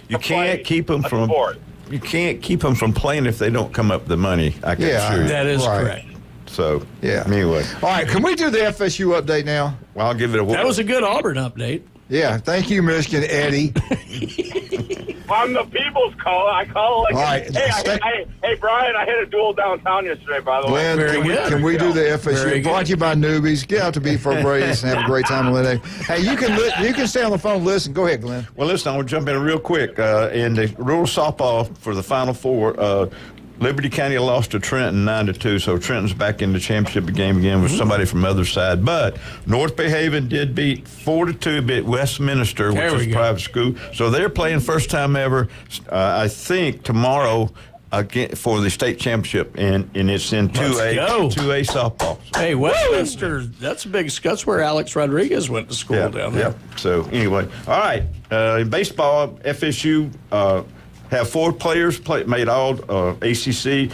You can't keep them from. Sport. You can't keep them from playing if they don't come up with the money. I can assure you. That is correct. So yeah. Anyway, all right. Can we do the FSU update now? Well, I'll give it a whirl. That was a good Auburn update. Yeah. Thank you, Michigan Eddie. I'm the people's caller. I call like, all right. Hey, Brian, I hit a duel downtown yesterday, by the way. Glenn, can we do the FSU? Brought to you by Newbies. Get out to B4 Braves and have a great time on the day. Hey, you can stay on the phone and listen. Go ahead, Glenn. Well, listen, I want to jump in real quick. In the rural softball for the Final Four, Liberty County lost to Trenton 9-2, so Trenton's back in the championship game again with somebody from the other side. But North Bay Haven did beat 4-2, beat Westminster, which is a private school. So they're playing first time ever, I think, tomorrow again for the state championship, and it's in 2A softball. Hey, Westminster, that's a big. That's where Alex Rodriguez went to school down there. Yeah. So anyway, all right. In baseball, FSU. Have 4 players made all ACC.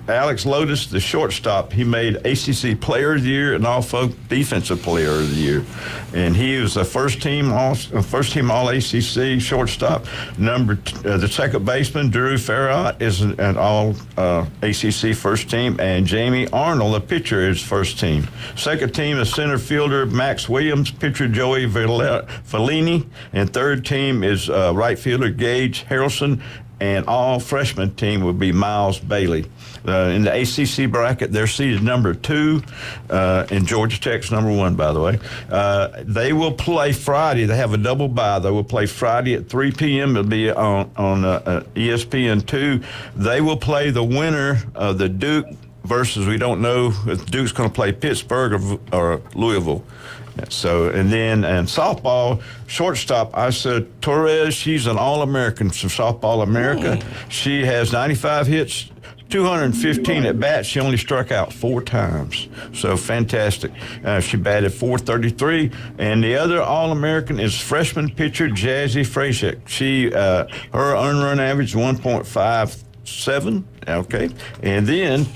Alex Lotus, the shortstop, he made ACC Player of the Year and also Defensive Player of the Year, and he was the first team All ACC shortstop. The second baseman Drew Farrott is an All ACC first team, and Jamie Arnold, the pitcher, is first team. Second team is center fielder Max Williams, pitcher Joey Fellini, and third team is right fielder Gage Harrelson. And all freshman team would be Miles Bailey. In the ACC bracket, they're seeded number 2, and Georgia Tech's number 1, by the way. They will play Friday. They have a double bye. They will play Friday at 3 p.m. It'll be on ESPN2. They will play the winner of the Duke versus, we don't know if Duke's going to play Pittsburgh or Louisville. So, and then in softball, shortstop, I said Torres, she's an All-American for Softball America. She has 95 hits, 215 at bat. She only struck out 4 times. So fantastic. She batted .433. And the other All-American is freshman pitcher Jazzy Frasick. She, her earned run average 1.57. Okay. And then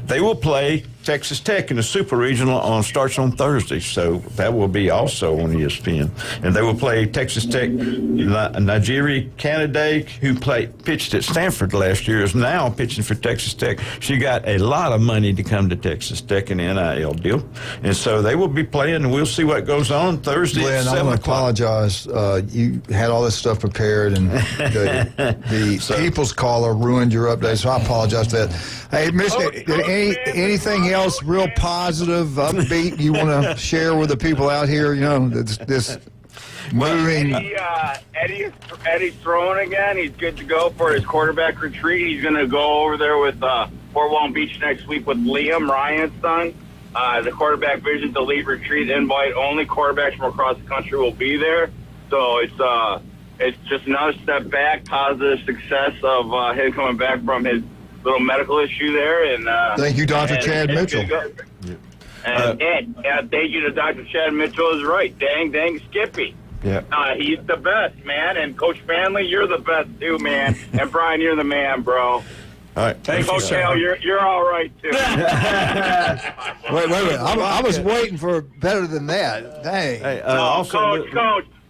they will play Texas Tech in the Super Regional starts on Thursday, so that will be also on ESPN. And they will play Texas Tech. Najiri Canada, who pitched at Stanford last year, is now pitching for Texas Tech. She got a lot of money to come to Texas Tech in an NIL deal. And so they will be playing, and we'll see what goes on Thursday Glenn, at 7 I want to o'clock. apologize. You had all this stuff prepared, and the People's Caller ruined your update, so I apologize for that. Hey, Michigan, anything else real positive, upbeat you want to share with the people out here? You know, this moving. Eddie's throwing again. He's good to go for his quarterback retreat. He's going to go over there with Fort Walton Beach next week with Liam, Ryan's son. The quarterback vision to lead retreat invite only. Quarterbacks from across the country will be there. So it's just another step back, positive success of him coming back from his little medical issue there. And thank you, Dr. Chad Mitchell. And thank you to Dr. Chad Mitchell is right. Dang, Skippy. Yeah. He's the best, man. And Coach Fanley, you're the best too, man. And Brian, you're the man, bro. All right. Thanks, Coach Hale, you're all right too. Wait. I was waiting for better than that. Dang. Hey,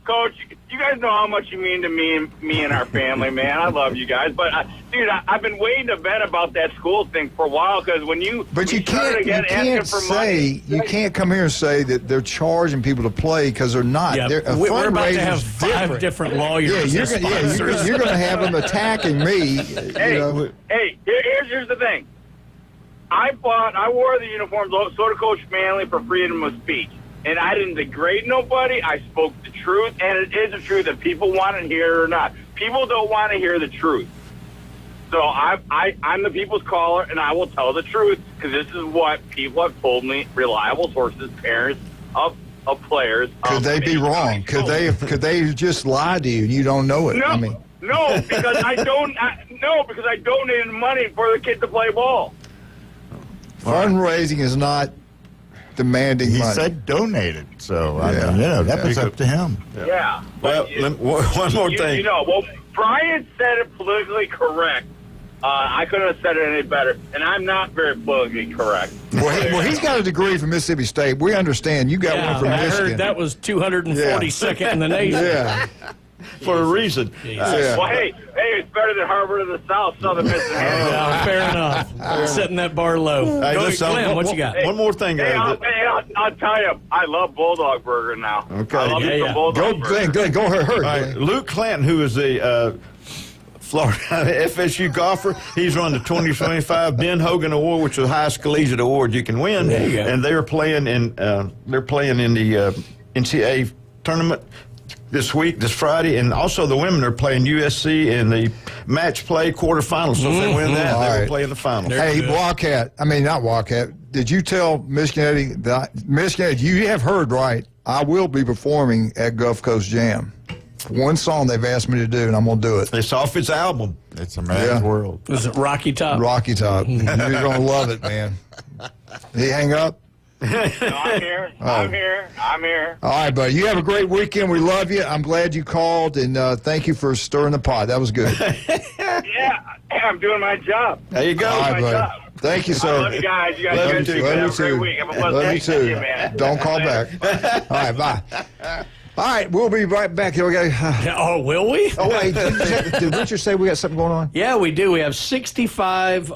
Coach, you guys know how much you mean to me and our family, man. I love you guys, but dude, I've been waiting to vent about that school thing for a while because when you can't come here and say that they're charging people to play because they're not. Yeah, we're about to have 5 different lawyers. Yeah, you're going to have them attacking me. Hey, here's the thing. I wore the uniform, so did Coach Manley, for freedom of speech. And I didn't degrade nobody. I spoke the truth, and it is the truth that people want to hear it or not. People don't want to hear the truth. So I'm the people's caller, and I will tell the truth, because this is what people have told me, reliable sources, parents of players. Could they be wrong? Could they just lie to you and you don't know it? No, because I donated money for the kid to play ball. Fundraising is not demanding money. He said donated, so I mean, that was up to him. Yeah. Well, one more thing. Brian said it politically correct. I couldn't have said it any better, and I'm not very politically correct. Well, he's got a degree from Mississippi State. We understand. You got one from Michigan. I heard that was 242nd in the nation. Yeah. For a reason. Well, hey, it's better than Harvard of the South, Southern Mississippi. Fair enough. Setting that bar low. Hey, Glenn, what you got? One more thing. I'll tell you, I love Bulldog Burger now. Okay. I love some Bulldog Burger. Glenn, go ahead. Right. Luke Clanton, who is a Florida FSU golfer, he's won the 2025 Ben Hogan Award, which is the highest collegiate award you can win. There you go. And they're playing in the NCAA tournament this Friday, and also the women are playing USC in the match play quarterfinals. So if they win that, they will play in the finals. Hey, not Wildcat. Did you tell Michigan Eddie you have heard right? I will be performing at Gulf Coast Jam. One song they've asked me to do, and I'm going to do it. It's off its album. It's a man's world. Is it Rocky Top? Rocky Top. You're going to love it, man. Did he hang up? No, I'm here. I'm here. All right, buddy. You have a great weekend. We love you. I'm glad you called, and thank you for stirring the pot. That was good. Yeah, I'm doing my job. There you go. All right, buddy. Thank you, sir. I love you guys. You guys Love have you a too. great week. Have a blessed Love day. you too. See you, man. Don't call back. All right, bye. All right, we'll be right back here. Oh, will we? Oh, wait. Did Richard say we got something going on? Yeah, we do. We have 65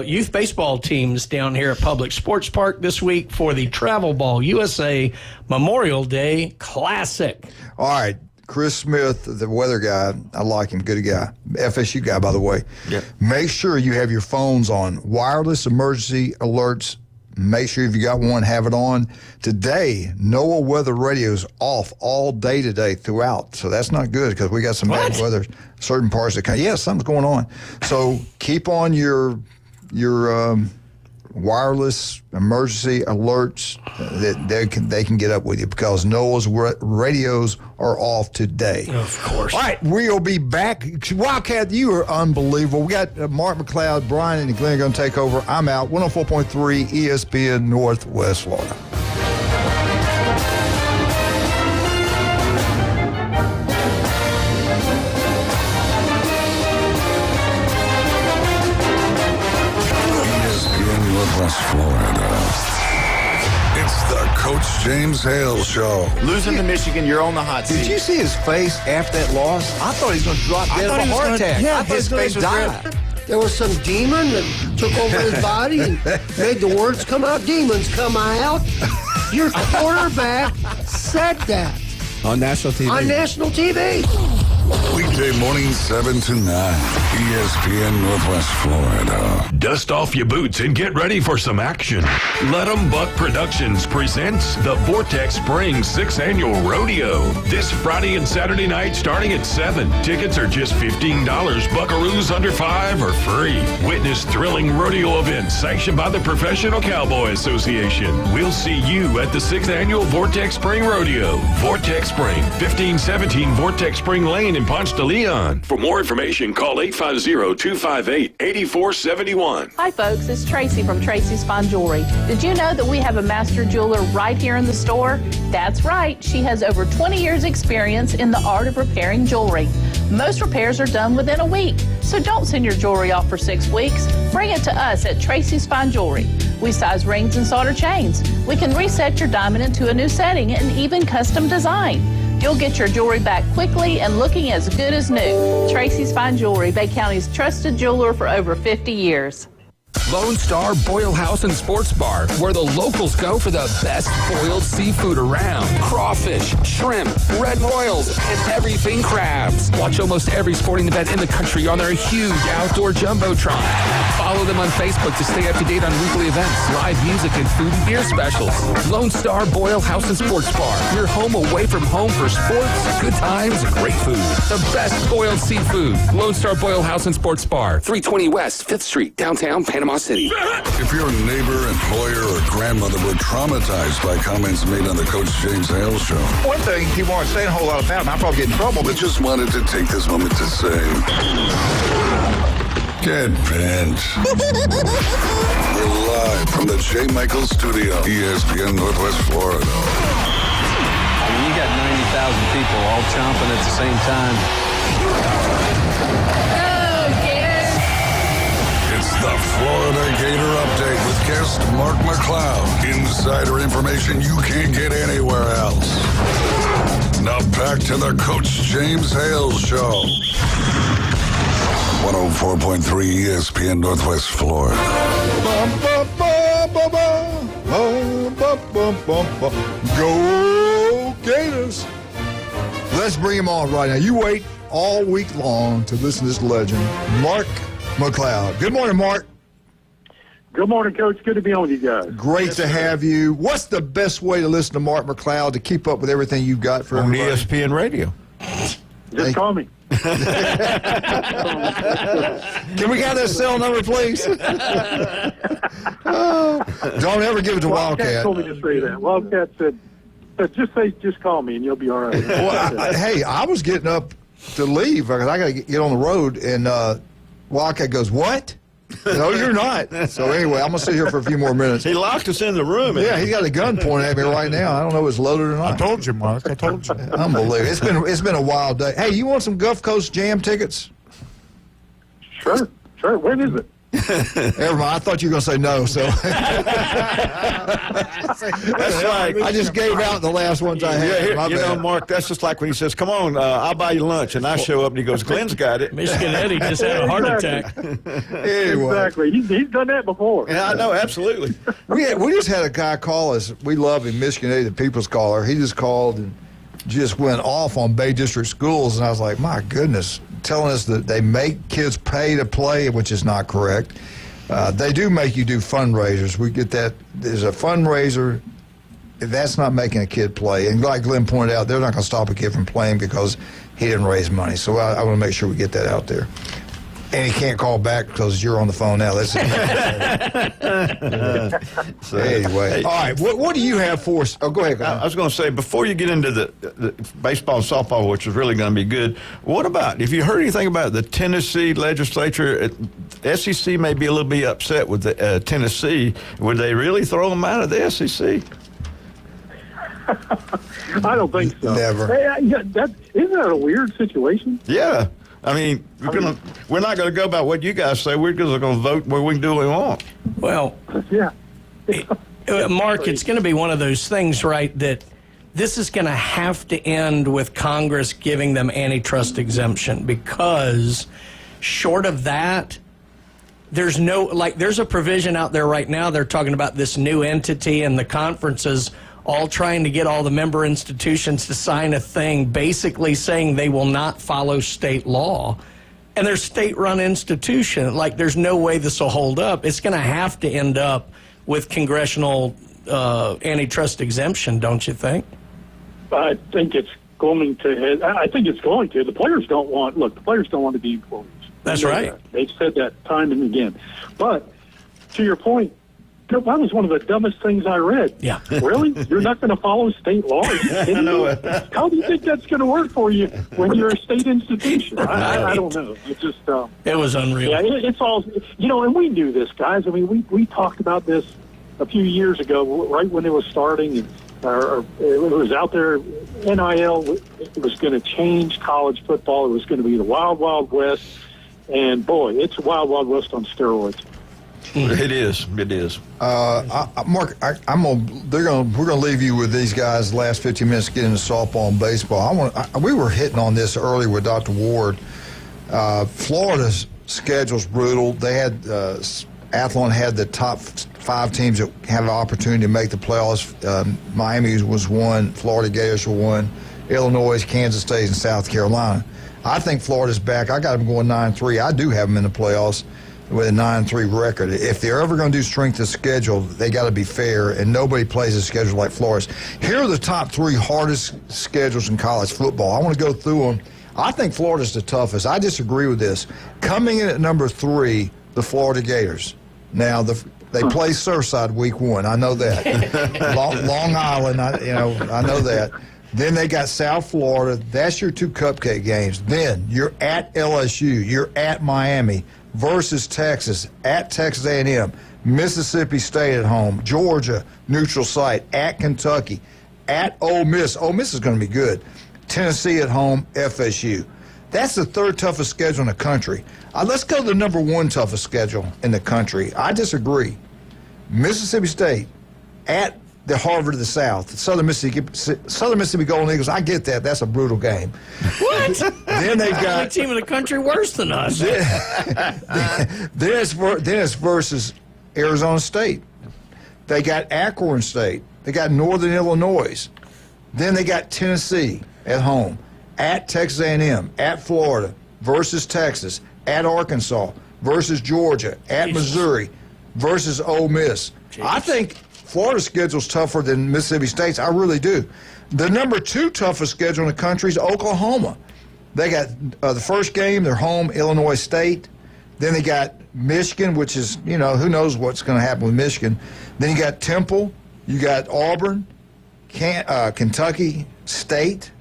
youth baseball teams down here at Public Sports Park this week for the Travel Ball USA Memorial Day Classic. All right. Chris Smith, the weather guy, I like him, good guy. FSU guy, by the way. Yep. Make sure you have your phones on. Wireless emergency alerts. Make sure if you got one, have it on. Today, NOAA weather radio is off all day today throughout. So that's not good because we got some bad weather. Certain parts of the country. Yeah, something's going on. So keep on your wireless emergency alerts that they can get up with you because NOAA's radios are off today. Of course. All right, we'll be back. Wildcat, you are unbelievable. We got Mark McLeod, Brian, and Glenn going to take over. I'm out. 104.3 ESPN Northwest Florida. Northwest Florida. It's the Coach James Hale Show. Losing to Michigan, you're on the hot seat. Did you see his face after that loss? I thought he was going to drop dead of a heart attack. Yeah, I thought his he was face was going to red. die. There was some demon that took over his body and made the words come out. Demons come out. Your quarterback said that. On national TV. On national TV. Weekday morning 7 to 9. ESPN Northwest Florida. Dust off your boots and get ready for some action. Let 'em Buck Productions presents the Vortex Spring 6th Annual Rodeo. This Friday and Saturday night starting at 7. Tickets are just $15. Buckaroos under 5 are free. Witness thrilling rodeo events sanctioned by the Professional Cowboy Association. We'll see you at the 6th Annual Vortex Spring Rodeo. Vortex Spring, 1517 Vortex Spring Lane in Ponce de Leon. For more information, call 850-258-8471. Hi, folks. It's Tracy from Tracy's Fine Jewelry. Did you know that we have a master jeweler right here in the store? That's right. She has over 20 years experience in the art of repairing jewelry. Most repairs are done within a week, so don't send your jewelry off for 6 weeks. Bring it to us at Tracy's Fine Jewelry. We size rings and solder chains. We can reset your diamond into a new setting and even custom design. You'll get your jewelry back quickly and looking as good as new. Tracy's Fine Jewelry, Bay County's trusted jeweler for over 50 years. Lone Star Boil House and Sports Bar, where the locals go for the best boiled seafood around. Crawfish, shrimp, red royals, and everything crabs. Watch almost every sporting event in the country on their huge outdoor jumbotron. Follow them on Facebook to stay up to date on weekly events, live music, and food and beer specials. Lone Star Boil House and Sports Bar, your home away from home for sports, good times, and great food. The best boiled seafood. Lone Star Boil House and Sports Bar, 320 West 5th Street, downtown Panama City. If your neighbor, employer, or grandmother were traumatized by comments made on the Coach James Hale Show. One thing people aren't saying a whole lot about, and I'll probably get in trouble, but just wanted to take this moment to say, get bent. We're live from the J. Michael Studio, ESPN Northwest Florida. I mean, you got 90,000 people all chomping at the same time. It's the Florida Gator Update with guest Mark McLeod. Insider information you can't get anywhere else. Now back to the Coach James Hale Show. 104.3 ESPN Northwest Florida. Go Gators! Let's bring him on right now. You wait all week long to listen to this legend, Mark McLeod. Good morning, Mark. Good morning, Coach. Good to be on with you guys. Great to have you. What's the best way to listen to Mark McLeod to keep up with everything you've got for on everybody? ESPN Radio? Just call me. Can we get that cell number, please? Don't ever give it to Wildcat. told me to say that. Wildcat said just call me and you'll be all right. Well, hey, I was getting up to leave because I got to get on the road, and Wildcat goes, "What? No, you're not." So anyway, I'm gonna sit here for a few more minutes. He locked us in the room. Yeah, he got a gun pointed at me right now. I don't know if it's loaded or not. I told you, Mark. I told you. Unbelievable. It's been a wild day. Hey, you want some Gulf Coast Jam tickets? Sure. When is it? Never mind. I thought you were going to say no. So that's like I just gave out the last ones I had. Yeah, you know, Mark, that's just like when he says, "Come on, I'll buy you lunch," and I show up and he goes, "Glenn's got it." Michigan Eddie just had a heart attack. Anyway. Exactly. He's done that before. Yeah, I know, absolutely. We just had a guy call us. We love him, Michigan Eddie, the People's Caller. He just called and just went off on Bay District schools, and I was like, my goodness, telling us that they make kids pay to play, which is not correct. They do make you do fundraisers. We get that. There's a fundraiser. That's not making a kid play. And like Glenn pointed out, they're not going to stop a kid from playing because he didn't raise money. So I want to make sure we get that out there. And he can't call back because you're on the phone now. That's anyway. All right. What do you have for us? Oh, go ahead. I was going to say, before you get into the baseball and softball, which is really going to be good, what about, if you heard anything about the Tennessee legislature, SEC may be a little bit upset with the Tennessee. Would they really throw them out of the SEC? I don't think so. Never. Hey, isn't that a weird situation? Yeah. I mean, we're not going to go about what you guys say. We're just going to vote where we can do what we want. Well, yeah. Mark, it's going to be one of those things, right, that this is going to have to end with Congress giving them antitrust exemption, because short of that, there's a provision out there right now. They're talking about this new entity, and the conferences all trying to get all the member institutions to sign a thing basically saying they will not follow state law. And they're state-run institution. Like, there's no way this will hold up. It's going to have to end up with congressional antitrust exemption, don't you think? I think it's going to. I think it's going to. The players don't want. Look, the players don't want to be employees. That's right. They've said that time and again. But to your point, that was one of the dumbest things I read. Yeah. Really? You're not going to follow state law? I know it. How do you think that's going to work for you when you're a state institution? I don't know. It's just. It was unreal. Yeah, it's all. And we knew this, guys. I mean, we talked about this a few years ago, right when it was starting. It was out there. NIL, it was going to change college football. It was going to be the wild, wild west. And boy, it's wild, wild west on steroids. It is. Mark, we're gonna leave you with these guys the last 15 minutes to get into softball and baseball. We were hitting on this earlier with Dr. Ward. Florida's schedule's brutal. They had Athlon had the top 5 teams that have an opportunity to make the playoffs. Miami was one, Florida Gators were one, Illinois, Kansas State, and South Carolina. I think Florida's back. I got them going 9-3. I do have them in the playoffs with a 9-3 record. If they're ever going to do strength of schedule, they got to be fair, and nobody plays a schedule like Florida's. Here are the top 3 hardest schedules in college football. I want to go through them. I think Florida's the toughest. I disagree with this. Coming in at number 3, the Florida Gators. Now, they play Surfside week 1. I know that. Long Island, I know that. Then they got South Florida. That's your 2 cupcake games. Then you're at LSU. You're at Miami versus Texas, at Texas A&M, Mississippi State at home, Georgia, neutral site, at Kentucky, at Ole Miss. Ole Miss is going to be good. Tennessee at home, FSU. That's the 3rd toughest schedule in the country. Let's go to the number 1 toughest schedule in the country. I disagree. Mississippi State at the Harvard of the South, Southern Mississippi Golden Eagles. I get that. That's a brutal game. What? Then they've got only team in the country worse than us. Then it's versus Arizona State. They got Akron State. They got Northern Illinois. Then they got Tennessee at home, at Texas A&M, at Florida versus Texas, at Arkansas versus Georgia, at Missouri versus Ole Miss. I think Florida's schedule's tougher than Mississippi State's. I really do. The number 2 toughest schedule in the country is Oklahoma. They got the first game, they're home, Illinois State. Then they got Michigan, which is, who knows what's going to happen with Michigan. Then you got Temple. You got Auburn, Kentucky State,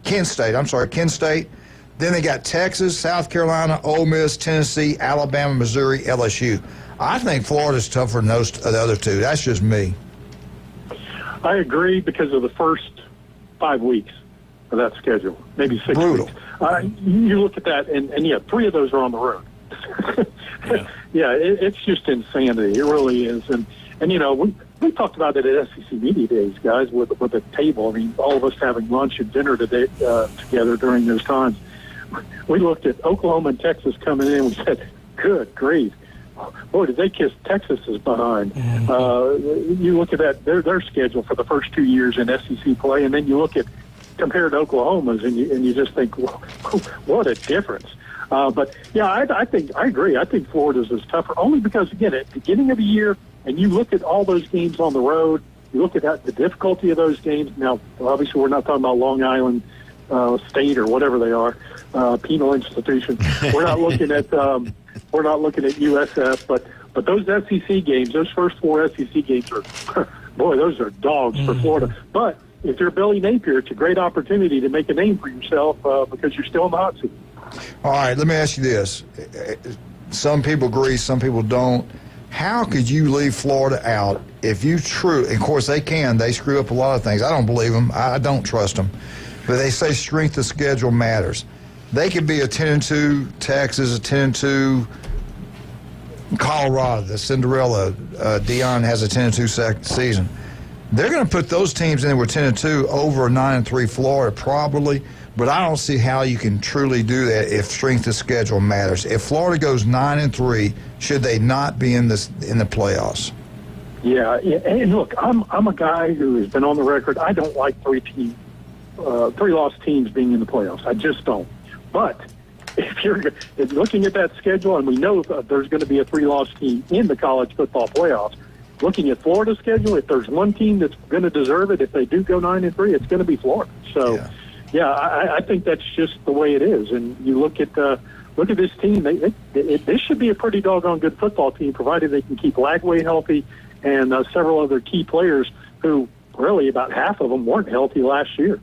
Kent State. Then they got Texas, South Carolina, Ole Miss, Tennessee, Alabama, Missouri, LSU. I think Florida's tougher than the other 2. That's just me. I agree because of the first 5 weeks of that schedule, maybe 6 weeks. You look at that, and 3 of those are on the road. It's just insanity. It really is. And we talked about it at SEC Media Days, guys, with the table. I mean, all of us having lunch and dinner today together during those times. We looked at Oklahoma and Texas coming in, and we said, good grief. Boy, did they kiss Texas's behind. You look at that their schedule for the first 2 years in SEC play, and then you look at compared to Oklahoma's, and you just think, what a difference. But I think I agree. I think Florida's is tougher only because, again, at the beginning of the year, and you look at all those games on the road, you look at the difficulty of those games. Now, obviously, we're not talking about Long Island State or whatever they are, penal institution. We're not looking at USF, but those SEC games, those first 4 SEC games are, boy, those are dogs for Florida. But if you're Billy Napier, it's a great opportunity to make a name for yourself because you're still in the hot seat. All right, let me ask you this. Some people agree, some people don't. How could you leave Florida out if you of course they screw up a lot of things. I don't believe them. I don't trust them. But they say strength of schedule matters. They could be a 10-2 Texas, a 10-2 Colorado, the Cinderella. Dion has a 10-2 season. They're going to put those teams in with 10-2 over a 9-3 Florida probably, but I don't see how you can truly do that if strength of schedule matters. If Florida goes 9-3, should they not be in the playoffs? Yeah, and look, I'm a guy who has been on the record. I don't like 3-loss teams being in the playoffs. I just don't. But if you're looking at that schedule, and we know there's going to be a 3-loss team in the college football playoffs, looking at Florida's schedule, if there's one team that's going to deserve it, if they do go 9-3, it's going to be Florida. So, I think that's just the way it is. And you look at this team; this should be a pretty doggone good football team, provided they can keep Lagway healthy and several other key players who really about half of them weren't healthy last year.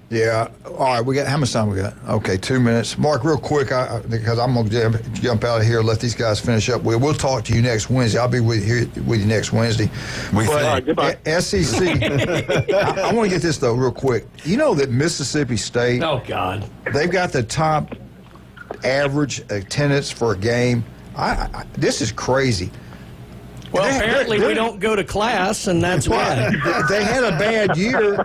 Yeah. All right. We got how much time we got? Okay, 2 minutes. Mark, real quick, because I'm going to jump out of here and let these guys finish up. We'll talk to you next Wednesday. I'll be with you next Wednesday. Goodbye. SEC. I want to get this though, real quick. You know that Mississippi State? Oh God. They've got the top average attendance for a game. This is crazy. Well, apparently we don't go to class, and that's why. They had a bad year,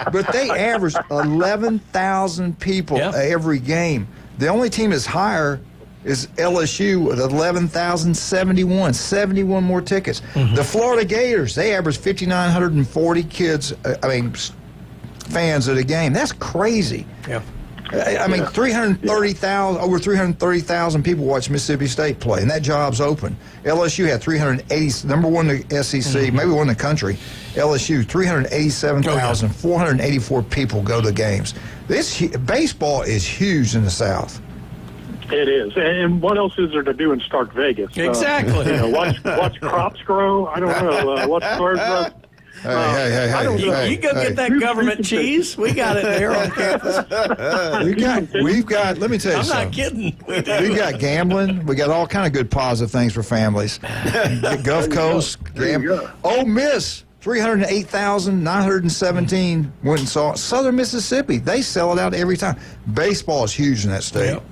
but they averaged 11,000 people every game. The only team that's higher is LSU with 11,071, 71 more tickets. The Florida Gators, they average 5,940 kids, fans at a game. That's crazy. Yeah. I mean, 330,000, over 330,000 people watch Mississippi State play, and that job's open. LSU had 380, number one in the SEC, maybe one in the country. LSU, 387,484 people go to games. Baseball is huge in the South. It is. And what else is there to do in Stark Vegas? Exactly. Watch crops grow. I don't know. Watch cars grow. Hey. You go get that government cheese. We got it there on campus. We've got, let me tell you I'm something. not kidding. We've got gambling. We got all kind of good positive things for families. Gulf Coast. Ole Miss, 308,917 went and saw it. Southern Mississippi, they sell it out every time. Baseball is huge in that state. Yep.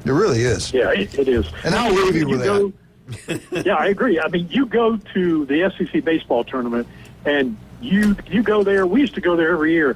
It really is. Yeah, it is. And I'll leave you with that. Yeah, I agree. I mean, you go to the SEC baseball tournament, and you go there. We used to go there every year,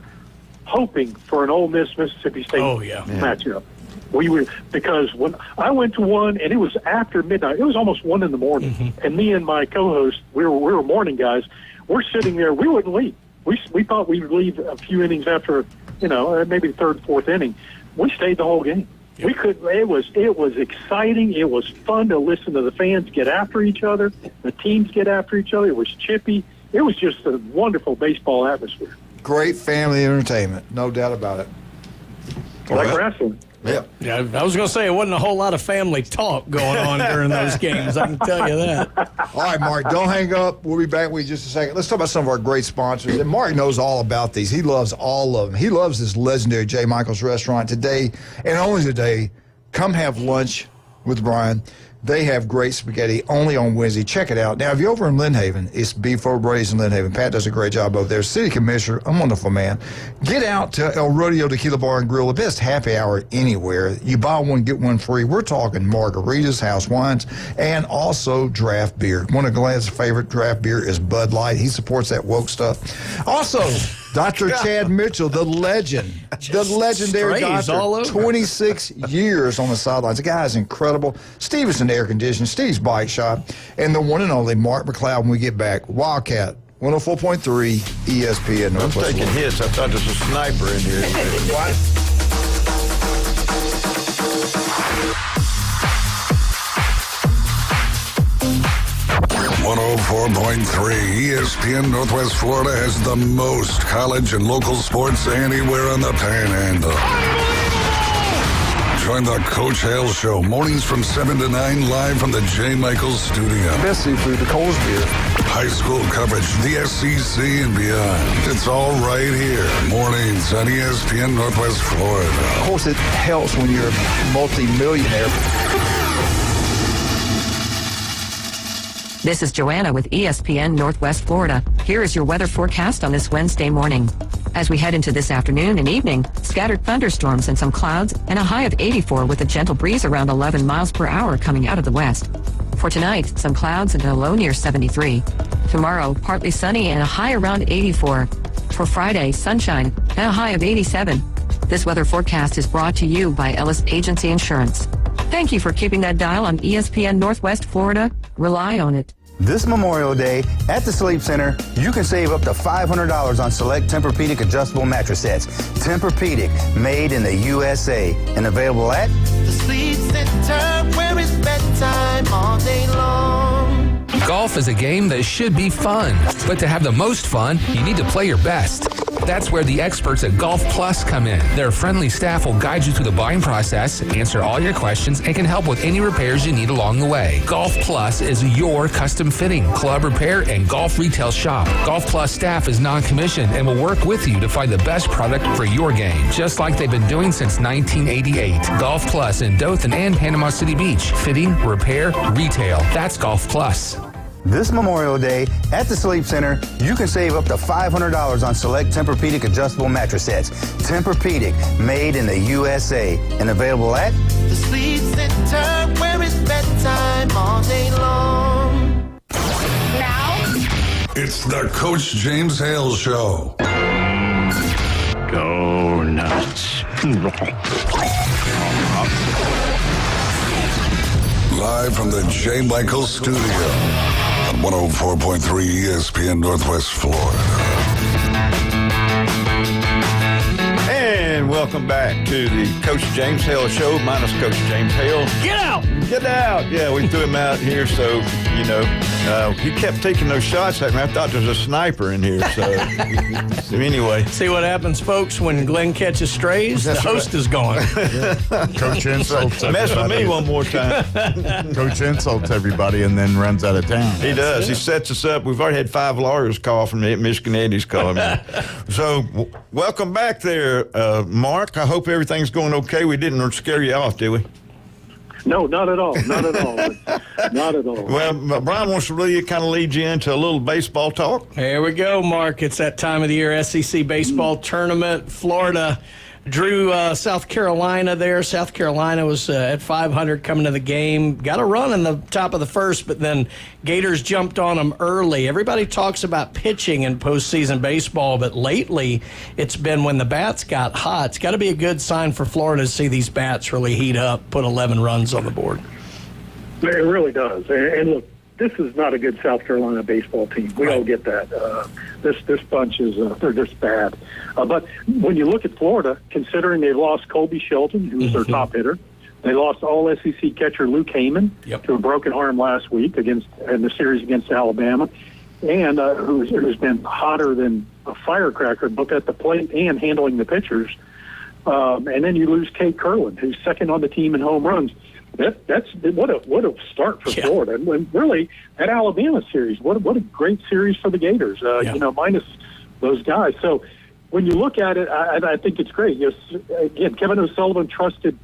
hoping for an Ole Miss Mississippi State matchup. We would, because when I went to one, and it was after midnight. It was almost 1 a.m, and me and my co-host, we were morning guys. We're sitting there. We wouldn't leave. We thought we would leave a few innings after, maybe the third, fourth inning. We stayed the whole game. We could. It was exciting. It was fun to listen to the fans get after each other, the teams get after each other. It was chippy. It was just a wonderful baseball atmosphere. Great family entertainment, no doubt about it. Like wrestling. Yep. Yeah, I was going to say it wasn't a whole lot of family talk going on during those games. I can tell you that. All right, Mark, don't hang up. We'll be back with you just a second. Let's talk about some of our great sponsors. And Mark knows all about these. He loves all of them. He loves this legendary J. Michael's restaurant. Today, and only today, come have lunch with Brian. They have great spaghetti only on Wednesday. Check it out. Now, if you're over in Lynn Haven, it's Beef O'Brady's in Lynn Haven. Pat does a great job over there. City Commissioner, a wonderful man. Get out to El Rodeo Tequila Bar and Grill, the best happy hour anywhere. You buy one, get one free. We're talking margaritas, house wines, and also draft beer. One of Glenn's favorite draft beer is Bud Light. He supports that woke stuff. Also, Dr. Chad Mitchell, the legend, the legendary doctor, 26 years on the sidelines. The guy is incredible. Stevenson Air Conditioning, Steve's Bike Shop, and the one and only Mark McLeod when we get back. Wildcat, 104.3 ESPN Northwest. I'm taking hits. I thought there's a sniper in here. What? 104.3 ESPN Northwest Florida has the most college and local sports anywhere on the Panhandle. Join the Coach Hale Show, mornings from 7 to 9, live from the J. Michaels studio. Best seafood, the Coles beer. High school coverage, the SEC and beyond. It's all right here. Mornings on ESPN Northwest Florida. Of course, it helps when you're a multi-millionaire. This is Joanna with ESPN Northwest Florida. Here is your weather forecast on this Wednesday morning. As we head into this afternoon and evening, scattered thunderstorms and some clouds, and a high of 84 with a gentle breeze around 11 miles per hour coming out of the west. For tonight, some clouds and a low near 73. Tomorrow, partly sunny and a high around 84. For Friday, sunshine and a high of 87. This weather forecast is brought to you by Ellis Agency Insurance. Thank you for keeping that dial on ESPN Northwest Florida. Rely on it. This Memorial Day, at the Sleep Center, you can save up to $500 on select Tempur-Pedic adjustable mattress sets. Tempur-Pedic, made in the USA, and available at the Sleep Center, where it's bedtime all day long. Golf is a game that should be fun, but to have the most fun, you need to play your best. That's where the experts at Golf Plus come in. Their friendly staff will guide you through the buying process, answer all your questions, and can help with any repairs you need along the way. Golf Plus is your custom fitting, club repair, and golf retail shop. Golf Plus staff is non-commissioned and will work with you to find the best product for your game, just like they've been doing since 1988. Golf Plus in Dothan and Panama City Beach. Fitting, repair, retail. That's Golf Plus. This Memorial Day, at the Sleep Center, you can save up to $500 on select Tempur-Pedic adjustable mattress sets. Tempur-Pedic, made in the USA, and available at the Sleep Center, where it's bedtime all day long. Now, it's the Coach James Hale Show. Go nuts. Live from the J. Michael Studio on 104.3 ESPN Northwest Florida. And welcome back to the Coach James Hale Show, minus Coach James Hale. Get out! Get out! Yeah, we threw him out here, so, he kept taking those shots at me. I thought there was a sniper in here, so anyway. See what happens, folks, when Glenn catches strays? The host is gone. Coach insults Mess with me one more time. Coach insults everybody and then runs out of town. He does. He sets us up. We've already had 5 lawyers call from Michigan Eddie's calling me. So, welcome back there, Mark. I hope everything's going okay. We didn't scare you off, did we? No, not at all. Not at all. Not at all. Well, Brian wants to really kind of lead you into a little baseball talk. Here we go, Mark. It's that time of the year, SEC baseball tournament. Florida drew South Carolina there. South Carolina was at 500 coming to the game. Got a run in the top of the first, but then Gators jumped on them early. Everybody talks about pitching in postseason baseball, but lately it's been when the bats got hot. It's got to be a good sign for Florida to see these bats really heat up, put 11 runs on the board. It really does. And look, this is not a good South Carolina baseball team. We all get that. This bunch is they're just bad. But when you look at Florida, considering they lost Colby Shelton, who was their top hitter, they lost all SEC catcher Luke Heyman to a broken arm last week in the series against Alabama, and who's been hotter than a firecracker, both at the plate and handling the pitchers. And then you lose Kate Kerwin, who's second on the team in home runs. That's what a start for Florida. And really, that Alabama series, what a great series for the Gators. Minus those guys. So when you look at it, I think it's great. Again, Kevin O'Sullivan trusted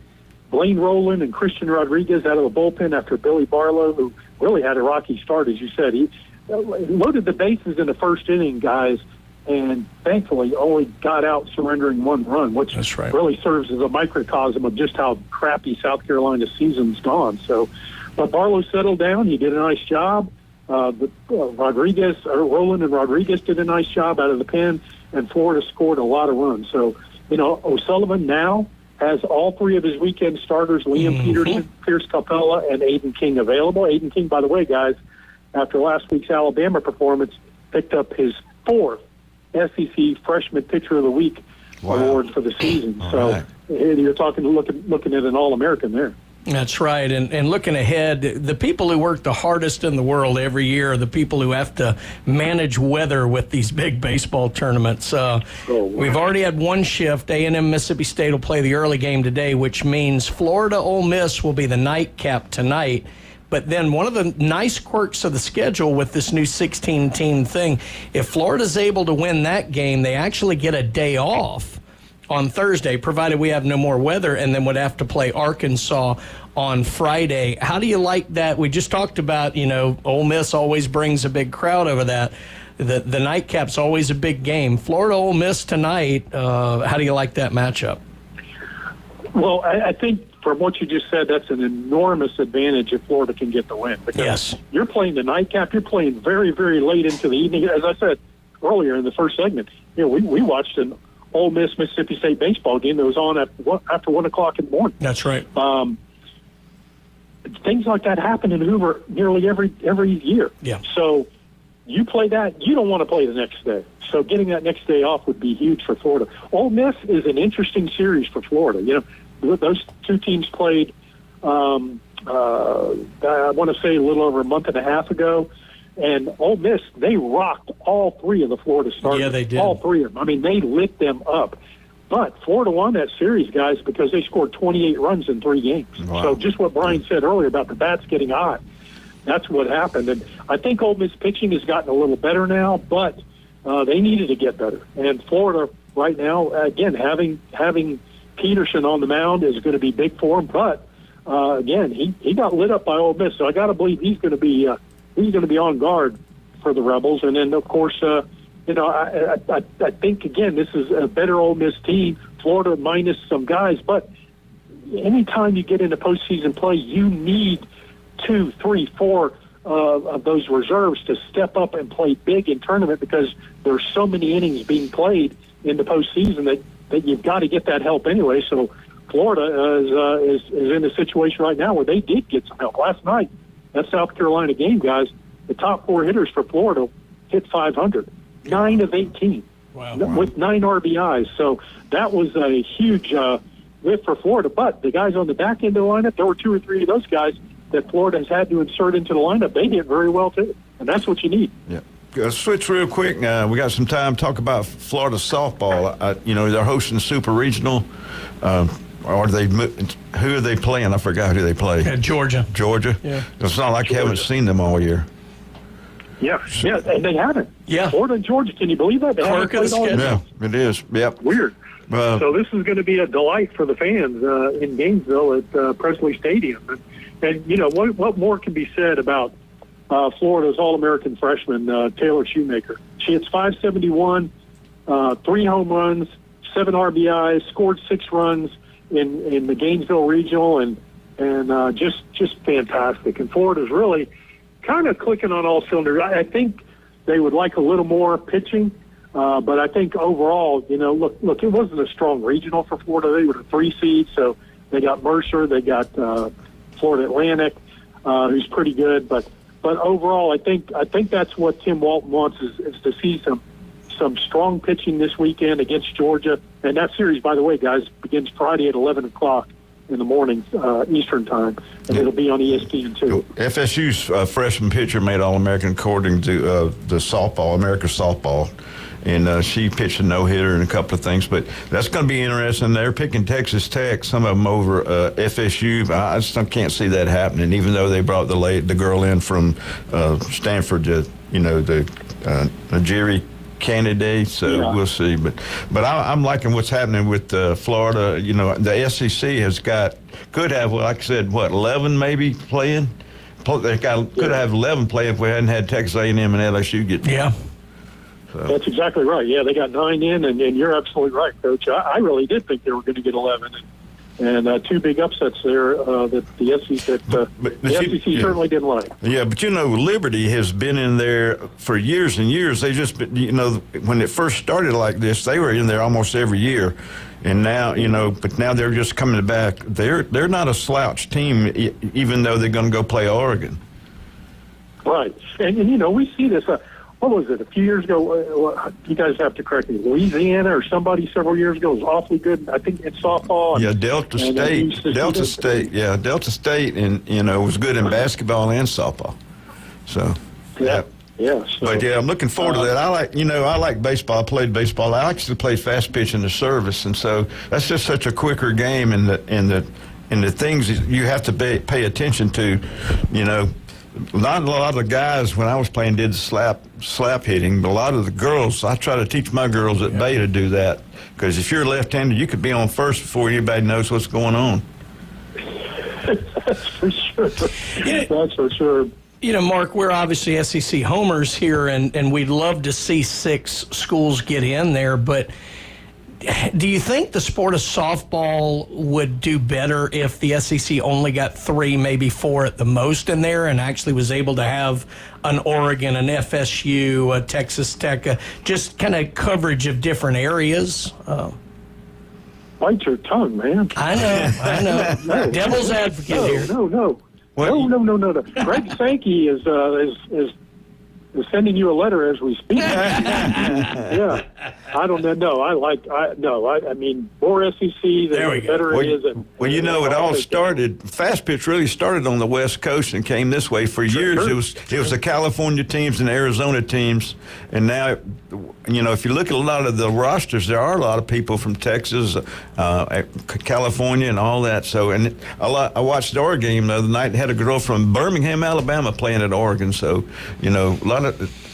Blaine Rowland and Christian Rodriguez out of the bullpen after Billy Barlow, who really had a rocky start, as you said. He loaded the bases in the first inning, guys, and thankfully only got out surrendering 1 run, which really serves as a microcosm of just how crappy South Carolina's season's gone. So, but Barlow settled down. He did a nice job. Rowland and Rodriguez did a nice job out of the pen, and Florida scored a lot of runs. So, O'Sullivan now has all 3 of his weekend starters, Liam Peterson, Pierce Capella, and Aiden King available. Aiden King, by the way, guys, after last week's Alabama performance, picked up his 4th SEC Freshman Pitcher of the Week award for the season. So you're looking at an All-American there. That's right. And looking ahead, the people who work the hardest in the world every year are the people who have to manage weather with these big baseball tournaments. We've already had one shift. A&M Mississippi State will play the early game today, which means Florida Ole Miss will be the nightcap tonight. But then one of the nice quirks of the schedule with this new 16-team thing, if Florida's able to win that game, they actually get a day off on Thursday, provided we have no more weather, and then would have to play Arkansas on Friday. How do you like that? We just talked about, Ole Miss always brings a big crowd over that. The nightcap's always a big game. Florida Ole Miss tonight, how do you like that matchup? Well, I think from what you just said, that's an enormous advantage if Florida can get the win. Because you're playing the nightcap. You're playing very, very late into the evening. As I said earlier in the first segment, we watched an Ole Miss Mississippi State baseball game that was on after 1 o'clock in the morning. That's right. Things like that happen in Hoover nearly every year. Yeah. So you play that, you don't want to play the next day. So getting that next day off would be huge for Florida. Ole Miss is an interesting series for Florida. Those 2 teams played, I want to say a little over a month and a half ago, and Ole Miss, they rocked all 3 of the Florida starters. Yeah, they did. All 3 of them. I mean, they lit them up. But Florida won that series, guys, because they scored 28 runs in 3 games. Wow. So just what Brian said earlier about the bats getting hot, that's what happened. And I think Ole Miss pitching has gotten a little better now, but they needed to get better. And Florida right now, again, having Peterson on the mound is going to be big for him. But again, he got lit up by Ole Miss, so I got to believe he's going to be on guard for the Rebels. And then of course, I think again this is a better Ole Miss team. Florida minus some guys, but anytime you get into postseason play, you need 2, 3, 4 of those reserves to step up and play big in tournament because there's so many innings being played in the postseason that you've got to get that help anyway. So Florida is in a situation right now where they did get some help. Last night, that South Carolina game, guys, the top 4 hitters for Florida hit 500, 9 of 18, with 9 RBIs. So that was a huge lift for Florida. But the guys on the back end of the lineup, there were 2 or 3 of those guys that Florida has had to insert into the lineup. They hit very well, too, and that's what you need. Yeah. Switch real quick. We got some time to talk about Florida softball. They're hosting the Super Regional. Who are they playing? I forgot who they play. Georgia. Georgia? Yeah. It's not like you haven't seen them all year. Yeah, and they haven't. Yeah. Florida and Georgia, can you believe that? They haven't played all year. Yeah, it is. Yep. Weird. So this is going to be a delight for the fans in Gainesville at Presley Stadium. And what more can be said about Florida's All-American freshman, Taylor Shoemaker? She hits .571, 3 home runs, 7 RBIs, scored 6 runs in the Gainesville Regional, and just fantastic. And Florida's really kind of clicking on all cylinders. I think they would like a little more pitching, but I think overall, look, it wasn't a strong regional for Florida. They were a 3 seed, so they got Mercer, they got Florida Atlantic, who's pretty good, but overall, I think that's what Tim Walton wants is to see some strong pitching this weekend against Georgia. And that series, by the way, guys, begins Friday at 11 o'clock in the morning, Eastern time, and it'll be on ESPN too. FSU's freshman pitcher made All-American according to the softball, America softball. And she pitched a no-hitter and a couple of things. But that's going to be interesting. They're picking Texas Tech, some of them over FSU. I just can't see that happening, even though they brought the girl in from Stanford, the Najiri candidate. So we'll see. But I'm liking what's happening with Florida. The SEC could have, like I said, 11 maybe playing? They could have 11 playing if we hadn't had Texas A&M and LSU get there. Yeah. So. That's exactly right. Yeah, they got 9 in, and you're absolutely right, Coach. I really did think they were going to get 11, and 2 big upsets there that the SEC certainly didn't like. Yeah, but Liberty has been in there for years and years. They just, when it first started like this, they were in there almost every year, and now, but now they're just coming back. They're not a slouch team, even though they're going to go play Oregon. Right, and we see this. What was it, a few years ago? You guys have to correct me. Louisiana or somebody several years ago was awfully good, I think, in softball. Delta State. Yeah, Delta State, and, was good in basketball and softball. So, yeah. So, but, I'm looking forward to that. I like baseball. I played baseball. I actually played fast pitch in the service, and so that's just such a quicker game, and the things you have to pay attention to, Not a lot of the guys when I was playing did slap hitting, but a lot of the girls, I try to teach my girls at Bay to do that, because if you're left-handed, you could be on first before anybody knows what's going on. That's for sure. That's for sure. Mark, we're obviously SEC homers here, and we'd love to see 6 schools get in there, but do you think the sport of softball would do better if the SEC only got 3, maybe 4 at the most in there, and actually was able to have an Oregon, an FSU, a Texas Tech, just kind of coverage of different areas? Bite your tongue, man. I know. No. Devil's advocate here. No. Greg Sankey is sending you a letter as we speak. Yeah, I don't know. I mean, more SEC, the better it is. It all started. Fast pitch really started on the West Coast and came this way for years. It was the California teams and the Arizona teams, and now, if you look at a lot of the rosters, there are a lot of people from Texas, California, and all that. So, I watched the Oregon game the other night. Had a girl from Birmingham, Alabama, playing at Oregon. So, a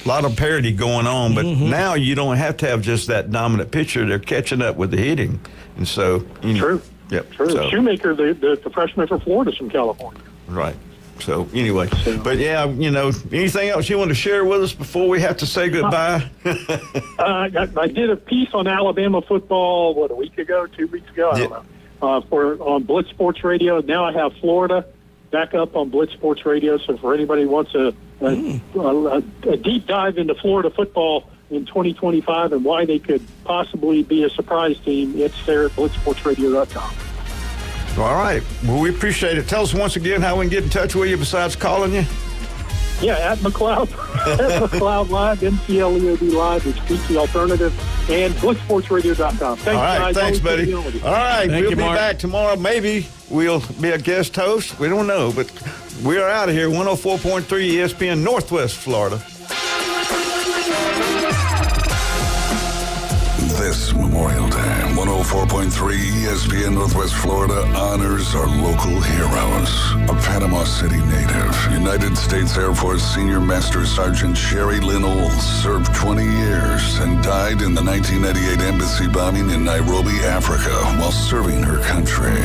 lot of parity going on, but now you don't have to have just that dominant pitcher. They're catching up with the hitting, and so true. Yep. True. So, Shoemaker, the freshman for Florida, from California. Right. So anyway, but anything else you want to share with us before we have to say goodbye? I did a piece on Alabama football, 2 weeks ago? I don't know. On Blitz Sports Radio. Now I have Florida back up on Blitz Sports Radio. So for anybody who wants a deep dive into Florida football in 2025 and why they could possibly be a surprise team, it's there at blitzsportsradio.com. All right. Well, we appreciate it. Tell us once again how we can get in touch with you besides calling you. Yeah, at McLeod, at McLeod Live, MCLEOD Live, which beats the alternative, and BlitzSportsRadio.com. Thanks, All right, guys. thanks, Always buddy. good dealing with you. All right, Thank we'll you, be Mark. back tomorrow. Maybe we'll be a guest host. We don't know, but we are out of here. 104.3 ESPN Northwest Florida. This Memorial Day, 104.3 ESPN Northwest Florida honors our local heroes. A Panama City native, United States Air Force Senior Master Sergeant Sherry Lynn Olds served 20 years and died in the 1998 embassy bombing in Nairobi, Africa, while serving her country.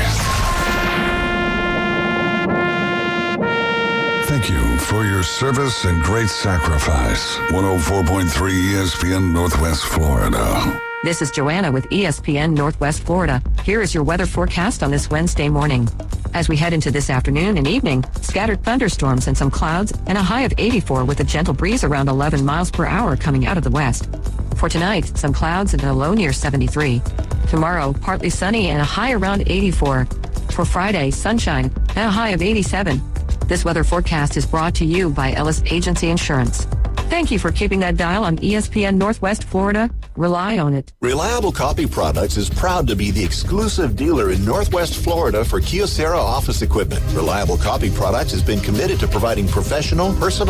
Thank you for your service and great sacrifice. 104.3 ESPN Northwest Florida. This is Joanna with ESPN Northwest Florida. Here is your weather forecast on this Wednesday morning. As we head into this afternoon and evening, scattered thunderstorms and some clouds, and a high of 84 with a gentle breeze around 11 miles per hour coming out of the west. For tonight, some clouds and a low near 73. Tomorrow, partly sunny and a high around 84. For Friday, sunshine and a high of 87. This weather forecast is brought to you by Ellis Agency Insurance. Thank you for keeping that dial on ESPN Northwest Florida. Rely on it. Reliable Copy Products is proud to be the exclusive dealer in Northwest Florida for Kyocera office equipment. Reliable Copy Products has been committed to providing professional, personal